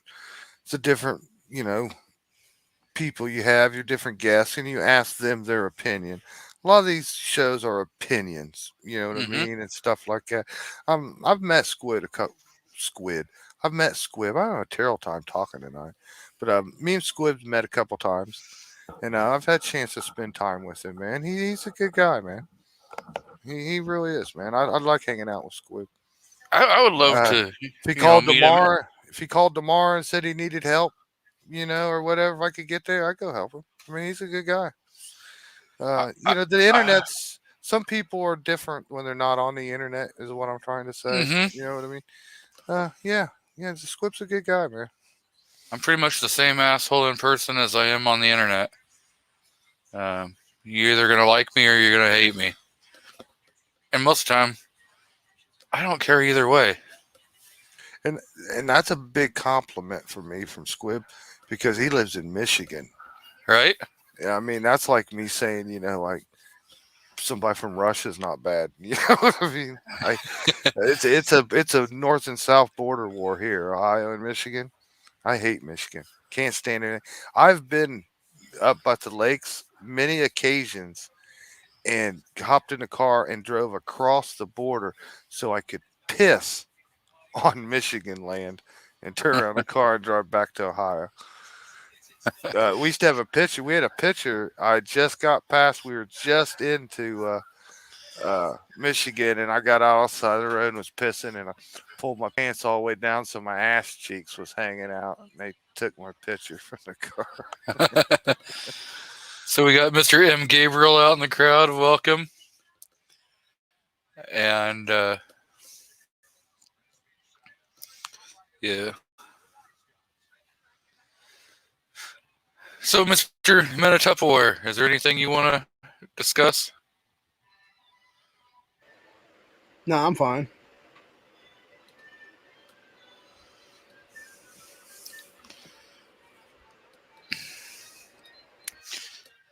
people you have, your different guests, and you ask them their opinion. A lot of these shows are opinions, you know what I Mm-hmm. mean, and stuff like that. I've met Squid a couple. Squid. I've met Squib. I don't know, terrible time talking tonight, but me and Squib met a couple times, and I've had a chance to spend time with him. Man, he's a good guy, man. He really is, man. I like hanging out with Squib. I would love Uh, to, if he called meet him. tomorrow, if he called tomorrow and said he needed help, or whatever, if I could get there, I'd go help him. I mean, he's a good guy. The internet's, some people are different when they're not on the internet, is what I'm trying to say. Mm-hmm. You know what I mean? Yeah. Squip's a good guy, man. I'm pretty much the same asshole in person as I am on the internet. You're either gonna like me or you're gonna hate me, and most of the time, I don't care either way. And that's a big compliment for me from Squib, because he lives in Michigan. Right? Yeah, I mean, that's like me saying, like somebody from Russia is not bad. You know what I mean? It's a north and south border war here, Ohio and Michigan. I hate Michigan. Can't stand it. I've been up at the lakes many occasions and hopped in the car and drove across the border so I could piss on Michigan land and turn around the car and drive back to Ohio. We used to have a picture. We had a picture. I just got past. We were just into Michigan, and I got out outside the road and was pissing, and I pulled my pants all the way down so my ass cheeks was hanging out. And they took my picture from the car. So we got Mr. M. Gabriel out in the crowd. Welcome. And yeah. So, Mr. Metatupperware, is there anything you want to discuss? No, I'm fine.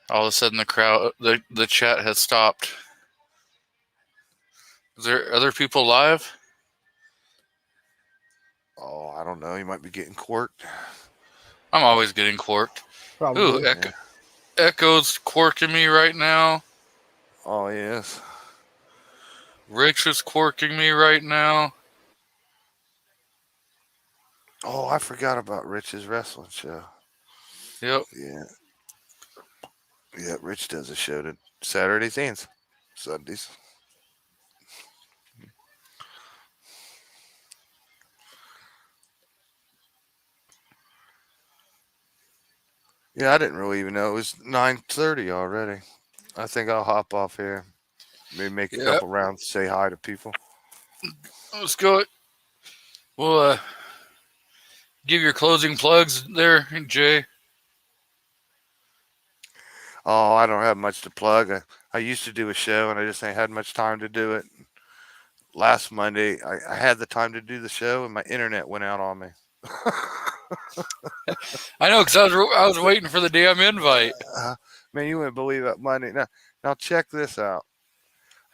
All of a sudden, the chat has stopped. Is there other people live? Oh, I don't know. You might be getting quirked. I'm always getting quirked. Probably. Ooh, Echo's quirking me right now. Oh, yes. Rich is quirking me right now. Oh, I forgot about Rich's wrestling show. Yep. Yeah. Yeah, Rich does a show to Saturdays and Sundays. Yeah, I didn't really even know it was 9:30 already. I think I'll hop off here. Maybe make a couple rounds, say hi to people. Let's go. We'll give your closing plugs there, Jay. Oh, I don't have much to plug. I used to do a show, and I just ain't had much time to do it. Last Monday, I had the time to do the show, and my internet went out on me. I know, because I was waiting for the damn invite. Man, you wouldn't believe that Monday. Now check this out.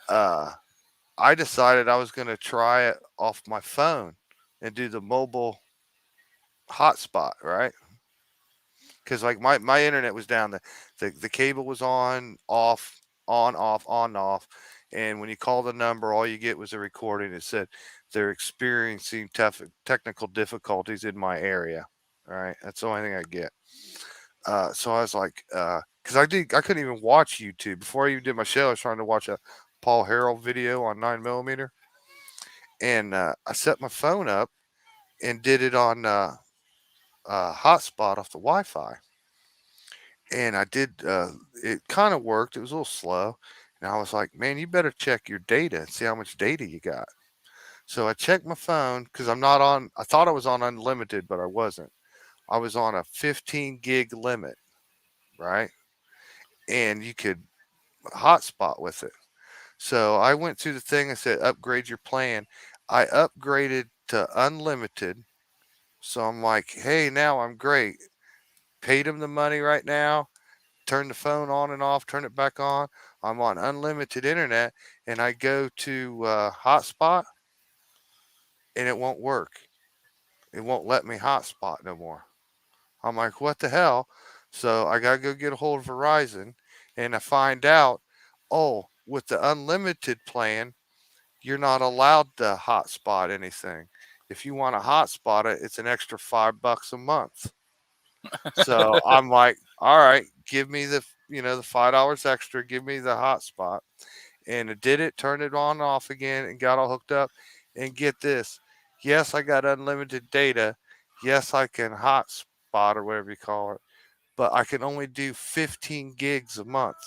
I decided I was going to try it off my phone and do the mobile hotspot, right? Because like my internet was down, the cable was on, off, on, off, on, off, and when you call the number, all you get was a recording. It said they're experiencing technical difficulties in my area. All right, that's the only thing I get. So I was like, because I couldn't even watch YouTube before I even did my show. I was trying to watch a Paul Harrell video on 9mm. and I set my phone up and did it on hotspot off the Wi-Fi, and I did. It kind of worked. It was a little slow, and I was like, "Man, you better check your data and see how much data you got." So I checked my phone because I'm not on. I thought I was on unlimited, but I wasn't. I was on a 15 gig limit, right? And you could hotspot with it. So I went through the thing and said, upgrade your plan. I upgraded to unlimited. So I'm like, hey, now I'm great. Paid him the money right now. Turn the phone on and off, turn it back on. I'm on unlimited internet, and I go to hotspot, and it won't work. It won't let me hotspot no more. I'm like, what the hell? So I gotta go get a hold of Verizon, and I find out, oh, with the unlimited plan, you're not allowed to hotspot anything. If you want to hotspot it, it's an extra $5 a month. So I'm like, all right, give me the the $5 extra, give me the hotspot. And it did it, turned it on and off again and got all hooked up. And get this. Yes, I got unlimited data. Yes, I can hotspot or whatever you call it, but I can only do 15 gigs a month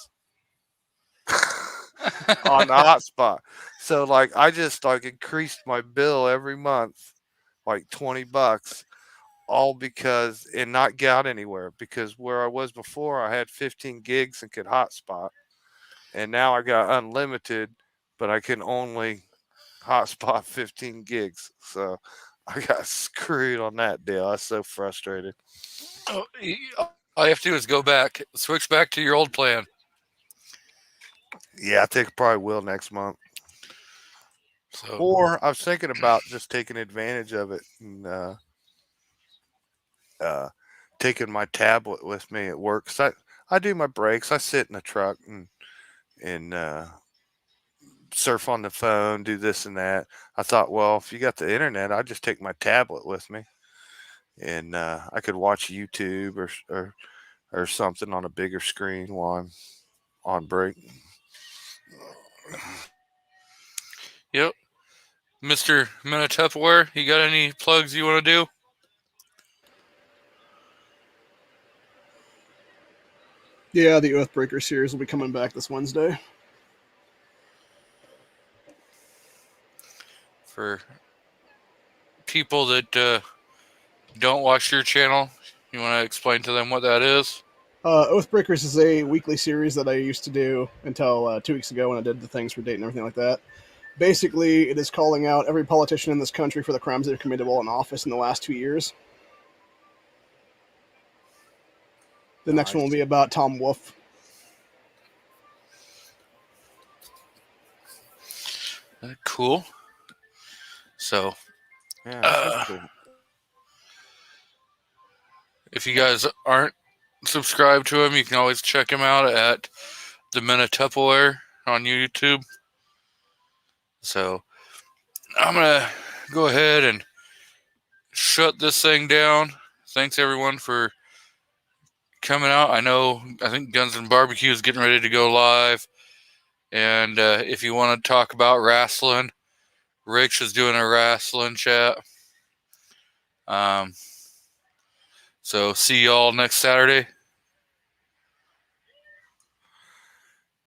on the hotspot. So like I just like increased my bill every month like $20, all because and not got anywhere, because where I was before I had 15 gigs and could hotspot, and now I got unlimited, but I can only hotspot 15 gigs. So I got screwed on that deal. I was so frustrated. Oh, all you have to do is go back, switch back to your old plan. Yeah, I think I probably will next month. So, Or I was thinking about just taking advantage of it and taking my tablet with me at work. 'Cause I do my breaks. I sit in the truck and surf on the phone, do this and that. I thought, well, if you got the internet, I'd just take my tablet with me, and I could watch YouTube or something on a bigger screen while I'm on break. yep. Mr. Minotupperware, you got any plugs you want to do? Yeah, the Oathbreaker series will be coming back this Wednesday. For people that don't watch your channel, you want to explain to them what that is? Oathbreakers is a weekly series that I used to do until 2 weeks ago when I did the things for date and everything like that. Basically, it is calling out every politician in this country for the crimes they've committed while in office in the last 2 years. The next one will be about Tom Wolfe. Cool. So, Yeah, that's cool. if you guys aren't subscribed to him, you can always check him out at the Minotupperware on YouTube. So, I'm going to go ahead and shut this thing down. Thanks, everyone, for coming out. I think Guns and Barbecue is getting ready to go live. And if you want to talk about wrestling, Rich is doing a wrestling chat. So see y'all next Saturday.